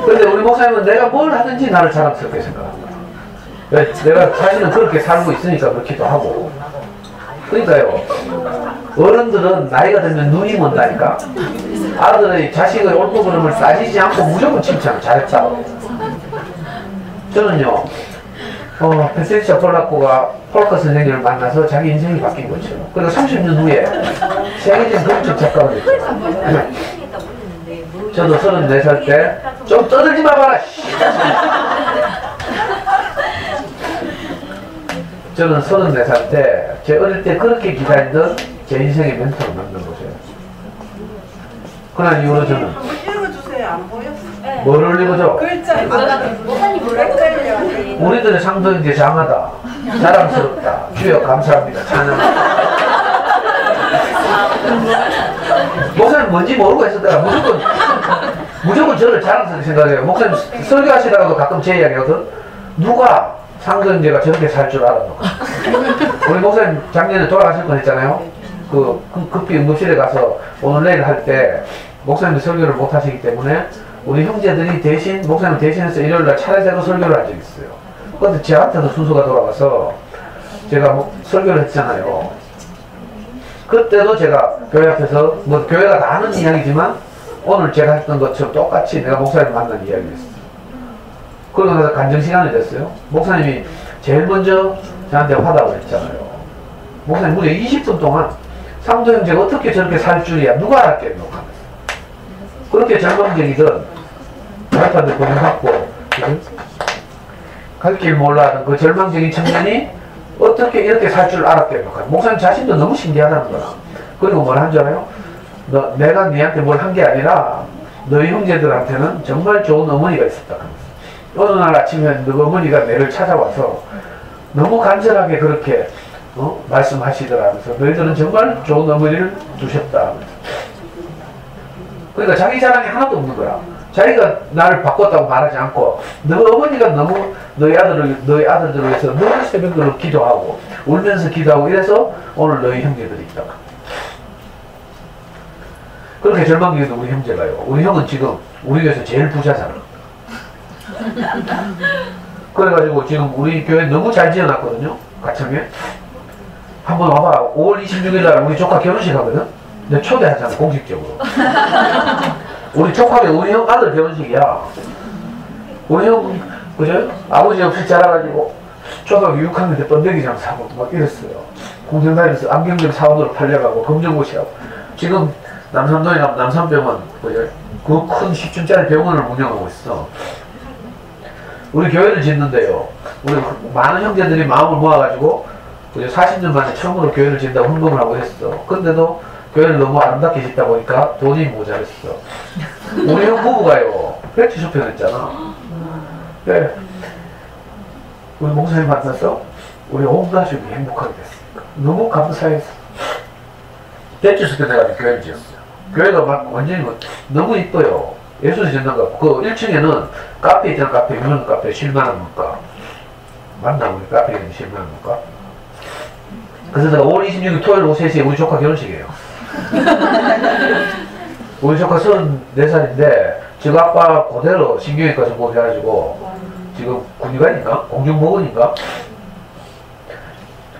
근데 우리 목사님은 내가 뭘 하든지 나를 자랑스럽게 생각합니다. 내가 사실은 그렇게 살고 있으니까 그렇기도 하고. 그러니까요, 어른들은 나이가 들면 눈이 먼다니까. 아들의 자식의 옳고 그름을 따지지 않고 무조건 칭찬 잘했다. 저는요, 패트리샤 폴라코가 폴카 선생님을 만나서 자기 인생이 바뀐 것처럼. 그리고 30년 후에 세계적인 그림책 작가가 됐어요. 저도 34살 때 좀 떠들지 마봐라. 저는 34살 때 제 어릴 때 그렇게 기다리던 제 인생의 멘토를 만난 거죠. 그날 이후로 저는 한번 읽어주세요. 안 보여? 뭐를 읽어줘? 글자 목사님 뭐라고 헷갈려. 우리들의 상도인지 장하다, 자랑스럽다, 주여 감사합니다, 찬양합니다. 목사님 뭔지 모르고 했었다가 무조건 저를 자랑스럽게 생각해요. 목사님 설교하시다가도 가끔 제 이야기 하거든. 누가 상도인제가 저렇게 살 줄 알았노가. 우리 목사님 작년에 돌아가실 뻔했잖아요. 급히 응급실에 가서 오늘 내일 할 때 목사님도 설교를 못 하시기 때문에 우리 형제들이 대신 목사님 대신해서 일요일날 차례대로 설교를 한 적이 있어요. 그런데 저한테도 순서가 돌아가서 제가 설교를 했잖아요. 그때도 제가 교회 앞에서 교회가 다 아는 이야기지만 오늘 제가 했던 것처럼 똑같이 내가 목사님 만난 이야기를 했어요. 그러고 나서 간증시간이 됐어요. 목사님이 제일 먼저 저한테 화답을 했잖아요. 목사님 무려 20분 동안 상도 형제가 어떻게 저렇게 살 줄이야 누가 알았겠노 하면서 그렇게 절망적이던 와이프한테 고생받고 갈 길 몰라 하던 그 절망적인 청년이 어떻게 이렇게 살 줄 알았겠노. 목사님 자신도 너무 신기하다는 거야. 그리고 뭘 한 줄 알아요? 내가 니한테 뭘 한 게 아니라 너희 형제들한테는 정말 좋은 어머니가 있었다. 어느 날 아침에 너 어머니가 내를 찾아와서 너무 간절하게 그렇게 말씀하시더라면서 너희들은 정말 좋은 어머니를 두셨다. 그러니까 자기 자랑이 하나도 없는 거야. 자기가 나를 바꿨다고 말하지 않고 너 어머니가 너무 너희 아들들을 위해서 늘 새벽으로 기도하고 울면서 기도하고 이래서 오늘 너희 형제들이 있다. 그렇게 절망적인 우리 형제가요. 우리 형은 지금 우리 교회에서 제일 부자잖아. 그래가지고 지금 우리 교회 너무 잘 지어놨거든요. 가청에. 한번 와봐. 5월 26일 날 우리 조카 결혼식 하거든. 내가 초대하잖아, 공식적으로. 우리 조카가 우리 형 아들 결혼식이야. 우리 형, 그죠? 아버지 없이 자라가지고 초등학교 6학년 때 번데기장 사고 막 이랬어요. 공장 다니면서 안경들 사원으로 팔려가고 검정고시하고. 지금 남산동에 가면 남산병원, 그죠? 그 큰 10층짜리 병원을 운영하고 있어. 우리 교회를 짓는데요. 우리 많은 형제들이 마음을 모아가지고 40년 만에 처음으로 교회를 짓는다고 헌금을 하고 했어. 근데도 교회를 너무 아름답게 짓다 보니까 돈이 모자랐어. 우리 형 부부가요. 170평 했잖아. 네. 우리 목사님 만나서 우리 온 가족이 행복하게 됐으니까 너무 감사해서 170평 돼가지고 교회를 지었어요. 교회가 막 완전히 너무 이뻐요. 예수님 전당가 그 1층에는 카페 있잖아. 카페 유명 카페 실만한 물가 맞나? 우리 카페 이름이 실만한 물가. 그래서 내가 5월 26일 토요일 오후 3시에 우리 조카 결혼식이에요. 우리 조카 34살인데 지금 아빠 그대로 신경외과 전공해가지고 지금 군의관인가? 공중보건인가?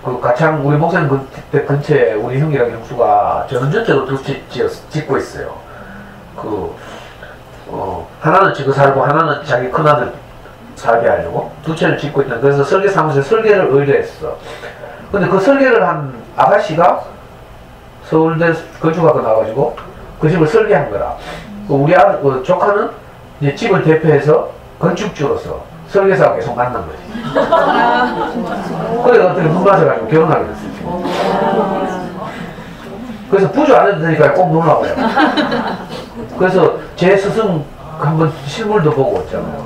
그 가창 우리 목사님 그때 근처에 우리 형이랑 형수가 전원전적으로 두 채 짓고 있어요. 하나는 지금 살고 하나는 자기 큰아들 살게 하려고 두 채를 짓고 있다. 그래서 설계 사무실에 설계를 의뢰했어. 근데 그 설계를 한 아가씨가 서울대 건축학과 나와가지고 그 집을 설계한 거라. 우리 조카는 이제 집을 대표해서 건축주로서 설계사하고 계속 만난 거지. 그래서 어떻게 눈 맞아가지고 결혼하게 됐어요. 그래서 부조 안 해도 되니까 꼭 놀라워요. 그래서 제 스승 한번 실물도 보고 왔잖아요.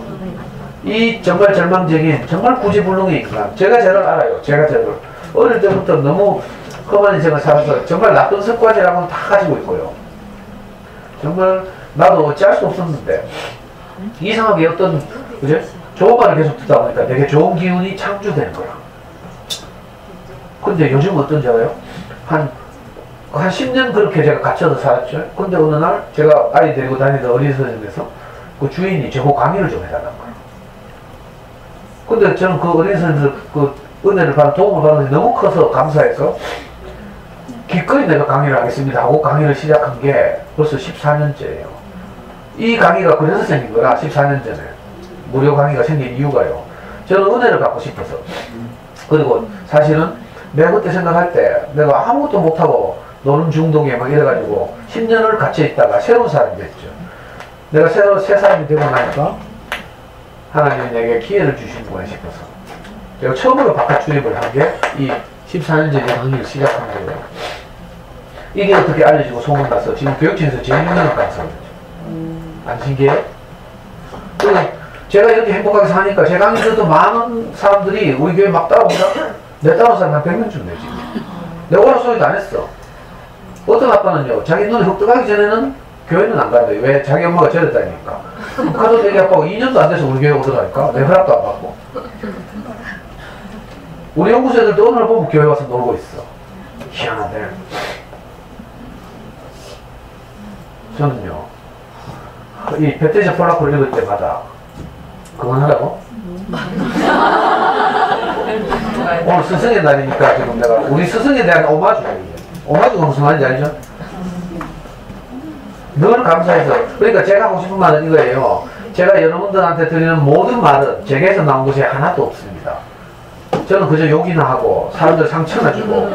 이 정말 절망적인 정말 구지불능의 인간. 제가 쟤를 알아요. 제가 쟤를 어릴 때부터 너무 험한 인생을 살아서 정말 나쁜 습관이라고는 다 가지고 있고요. 정말 나도 어찌할 수 없었는데 이상하게 어떤 그죠? 좋은 말을 계속 듣다 보니까 되게 좋은 기운이 창조되는 거야. 근데 요즘 어떤지 알아요? 한 10년 그렇게 제가 갇혀서 살았죠. 근데 어느 날 제가 아이 데리고 다니던 어린이선생님에서 그 주인이 저보고 강의를 좀 해달라는 거예요. 근데 저는 그 어린이선생님들 그 은혜를 받은 도움을 받는 것이 너무 커서 감사해서 기꺼이 내가 강의를 하겠습니다 하고 강의를 시작한 게 벌써 14년째예요. 이 강의가 그래서 생긴 거라 14년 전에 무료 강의가 생긴 이유가요. 저는 은혜를 받고 싶어서. 그리고 사실은 내가 그때 생각할 때 내가 아무것도 못하고 노는 중독에 막 이래가지고 10년을 갇혀있다가 새로운 사람이 됐죠. 내가 새 사람이 되고 나니까 하나님이 내게 기회를 주시는구나 싶어서 제가 처음으로 바깥 출입을 한 게 이 14년 전에 강의를 시작한 거예요. 이게 어떻게 알려지고 소문나서 지금 교육청에서 제일 유명한 강사거든요. 안 신기해요? 제가 이렇게 행복하게 사니까 제 강의 들어도 많은 사람들이 우리 교회 막 따라온다? 내 따라온 사람 한 100명쯤 되지. 내가 오라 소리도 안 했어. 어떤 아빠는요, 자기 눈이 흑떡하기 전에는 교회는 안 간대요. 왜? 자기 엄마가 저랬다니까. 가도 되게 아빠가 2년도 안 돼서 우리 교회 오더라니까. 내 허락도 안 받고. 우리 연구소 애들도 오늘 보면 교회 와서 놀고 있어. 희한하네. 저는요, 이 베테자 폴라코를 읽을 때마다 그만하라고? 오늘 스승의 날이니까 지금 내가 우리 스승에 대한 오마주가 무슨 말인지 알죠? 늘 감사해서. 그러니까 제가 하고 싶은 말은 이거예요. 제가 여러분들한테 드리는 모든 말은 제게서 나온 것이 하나도 없습니다. 저는 그저 욕이나 하고 사람들 상처나 주고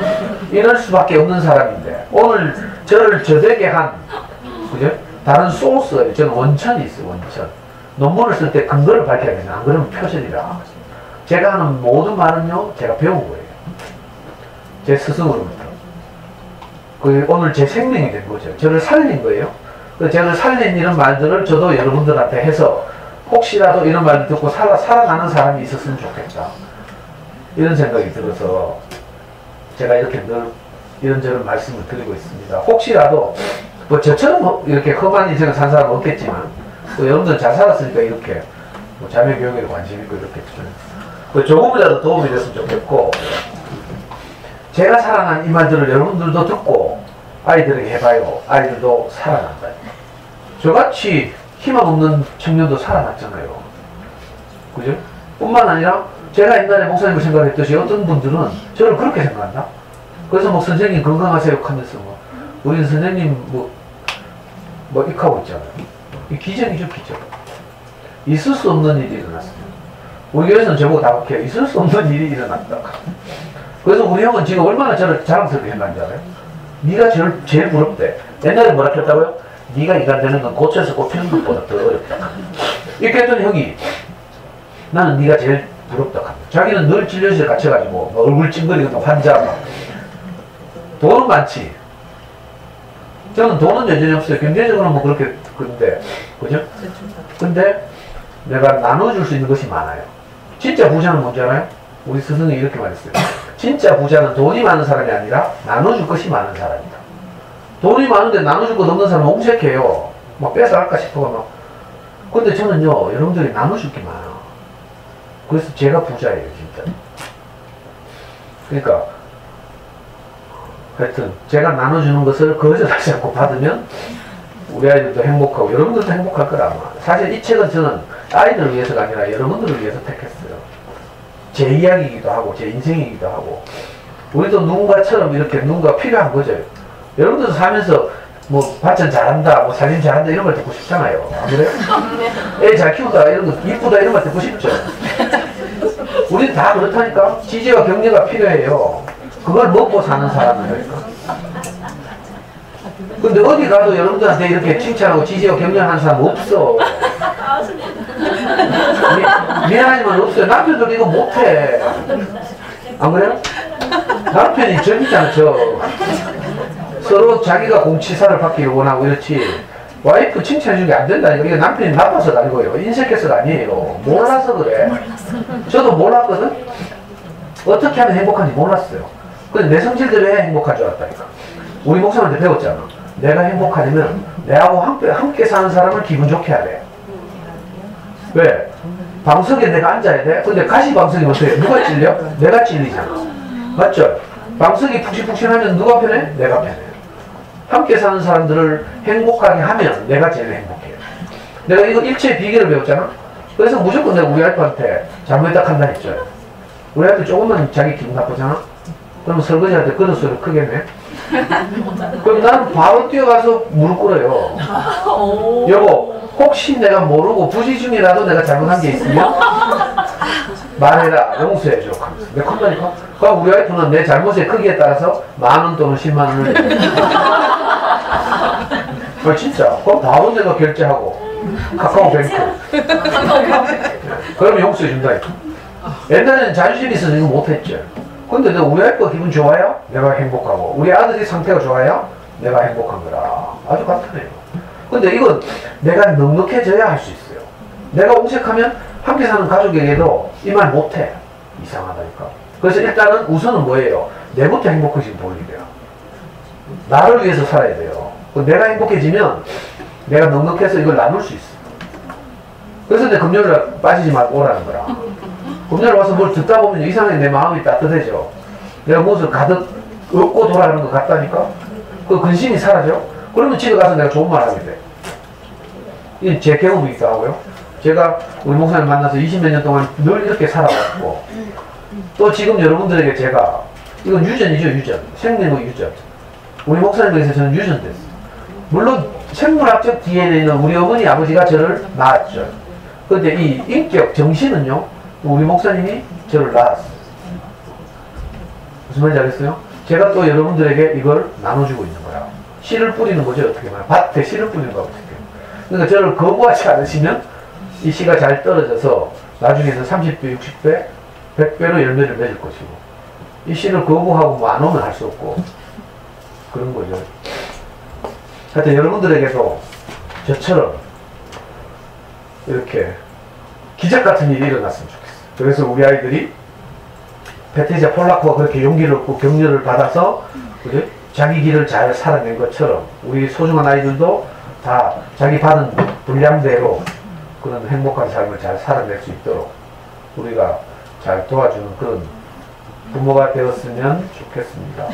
이럴 수밖에 없는 사람인데 오늘 저를 저되게 한 그죠? 다른 소스, 저는 원천이 있어요. 원천. 논문을 쓸 때 근거를 밝혀야 되나? 안 그러면 표절이라. 제가 하는 모든 말은요, 제가 배운 거예요. 제 스승으로부터. 오늘 제 생명이 된 거죠. 저를 살린 거예요. 저를 살린 이런 말들을 저도 여러분들한테 해서 혹시라도 이런 말을 듣고 살아가는 사람이 있었으면 좋겠다. 이런 생각이 들어서 제가 이렇게 늘 이런저런 말씀을 드리고 있습니다. 혹시라도 뭐 저처럼 이렇게 험한 인생을 산 사람은 없겠지만 또 여러분들 잘 살았으니까 이렇게 뭐 자매 교육에 관심 있고 이렇겠죠. 그 조금이라도 도움이 됐으면 좋겠고, 제가 살아난 이 말들을 여러분들도 듣고 아이들에게 해봐요. 아이들도 살아난다. 저같이 희망 없는 청년도 살아났잖아요. 그죠? 뿐만 아니라 제가 옛날에 목사님을 생각했듯이 어떤 분들은 저를 그렇게 생각한다. 그래서 뭐 선생님 건강하세요 하면서 뭐 우리는 선생님 뭐 익하고 있잖아요. 이 기적이죠, 기적. 있을 수 없는 일이 일어났습니다. 우리 교회에서는 저보고 다 그렇게 있을 수 없는 일이 일어났다. 그래서 우리 형은 지금 얼마나 저를 자랑스럽게 했는지 알아요? 네가 제일 부럽대. 옛날에 뭐라 했다고요? 네가 인간 되는 건 고쳐서 꼽히는 것보다 더 어렵다. 이렇게 했더니 형이 나는 네가 제일 부럽다 합니다. 자기는 늘 진료실에 갇혀가지고 얼굴 찡그리고 환자 막 돈은 많지. 저는 돈은 여전히 없어요. 경제적으로는 뭐 그렇게 근데 그죠? 근데 내가 나눠줄 수 있는 것이 많아요. 진짜 부자는 뭔지 알아요? 우리 스승이 이렇게 말했어요. 진짜 부자는 돈이 많은 사람이 아니라 나눠줄 것이 많은 사람이다. 돈이 많은데 나눠줄 것 없는 사람은 옹색해요. 막 뺏어갈까 싶어가 막. 근데 저는요, 여러분들이 나눠줄 게 많아. 그래서 제가 부자예요, 진짜. 그러니까 하여튼 제가 나눠주는 것을 거절하지 않고 받으면 우리 아이들도 행복하고 여러분들도 행복할 거라 아마. 사실 이 책은 저는 아이들을 위해서가 아니라 여러분들을 위해서 택했어요. 제 이야기이기도 하고 제 인생이기도 하고 우리도 누군가처럼 이렇게 누군가 필요한 거죠. 여러분들도 살면서 뭐 반찬 잘한다, 뭐 살림 잘한다 이런 걸 듣고 싶잖아요. 안 그래요? 애 잘 키운다 이런 거 이쁘다 이런 말 듣고 싶죠. 우리는 다 그렇다니까. 지지와 격려가 필요해요. 그걸 먹고 사는 사람이니까. 근데 어디 가도 여러분들한테 이렇게 칭찬하고 지지와 격려하는 사람 없어. 미안하지만 없어요. 남편도 이거 못해. 안 그래요? 남편이 저기잖아, 저. 서로 자기가 공치사를 받기를 원하고 이렇지. 와이프 칭찬해주는 게 안 된다니까. 이게 남편이 나빠서가 아니고요. 인색해서가 아니에요. 몰라서 그래. 저도 몰랐거든? 어떻게 하면 행복한지 몰랐어요. 근데 내 성질대로 해야 행복한 줄 알았다니까. 우리 목사님한테 배웠잖아. 내가 행복하려면 내하고 함께 사는 사람을 기분 좋게 하래. 왜? 방석에 내가 앉아야 돼? 근데 가시방석이 어때요? 누가 찔려? 내가 찔리잖아. 맞죠? 방석이 푹신푹신하면 누가 편해? 내가 편해. 함께 사는 사람들을 행복하게 하면 내가 제일 행복해요. 내가 이거 일체의 비결을 배웠잖아? 그래서 무조건 내가 우리 와이프한테 잘못했다 한다 했죠. 우리 와이프 조금만 자기 기분 나쁘잖아? 그러면 설거지할 때 그릇소리 크게 내. 그럼 나는 바로 뛰어가서 무릎 꿇어요. 여보, 혹시 내가 모르고 부지 중이라도 내가 잘못한 게 있으면 말해라, 용서해줘. 내가 큰다니까? 그럼 우리 와이프는 내 잘못의 크기에 따라서 10,000원 또는 100,000원을 아 진짜. 그럼 바로 내가 결제하고 카카오뱅크 그러면 용서해준다니까. 옛날에는 자존심이 있어서 이거 못했죠. 근데 우리 와이프가 기분 좋아요? 내가 행복하고 우리 아들이 상태가 좋아요? 내가 행복한 거라. 아주 간단해요. 근데 이건 내가 넉넉해져야 할 수 있어요. 내가 옹색하면 함께 사는 가족에게도 이 말 못해. 이상하다니까. 그래서 일단은 우선은 뭐예요? 내부터 행복해지면 보이래요. 나를 위해서 살아야 돼요. 내가 행복해지면 내가 넉넉해서 이걸 나눌 수 있어. 그래서 내 금요일날 빠지지 말고 오라는 거라. 금요일 와서 뭘 듣다 보면 이상하게 내 마음이 따뜻해져. 내가 무엇을 가득 얻고 돌아가는 것 같다니까? 그 근심이 사라져. 그러면 집에 가서 내가 좋은 말 하게 돼. 이게 제 경험이기도 하고요. 제가 우리 목사님 만나서 20몇 년 동안 늘 이렇게 살아왔고, 또 지금 여러분들에게 제가, 이건 유전이죠, 유전. 생명의 유전. 우리 목사님에게서 저는 유전됐어요. 물론 생물학적 DNA는 우리 어머니, 아버지가 저를 낳았죠. 근데 이 인격, 정신은요, 우리 목사님이 저를 낳았어요. 무슨 말인지 알겠어요? 제가 또 여러분들에게 이걸 나눠주고 있는 거야. 씨를 뿌리는 거죠, 어떻게 말하면. 밭에 씨를 뿌리는 거야, 어떻게. 그러니까 저를 거부하지 않으시면 이 씨가 잘 떨어져서 나중에는 30배, 60배, 100배로 열매를 맺을 것이고, 이 씨를 거부하고 뭐 안 오면 할 수 없고, 그런 거죠. 하여튼 여러분들에게도 저처럼 이렇게 기적 같은 일이 일어났으면 좋겠어요. 그래서 우리 아이들이 페트리샤 폴라코가 그렇게 용기를 얻고 격려를 받아서 자기 길을 잘 살아낸 것처럼 우리 소중한 아이들도 다 자기 받은 분량대로 그런 행복한 삶을 잘 살아낼 수 있도록 우리가 잘 도와주는 그런 부모가 되었으면 좋겠습니다.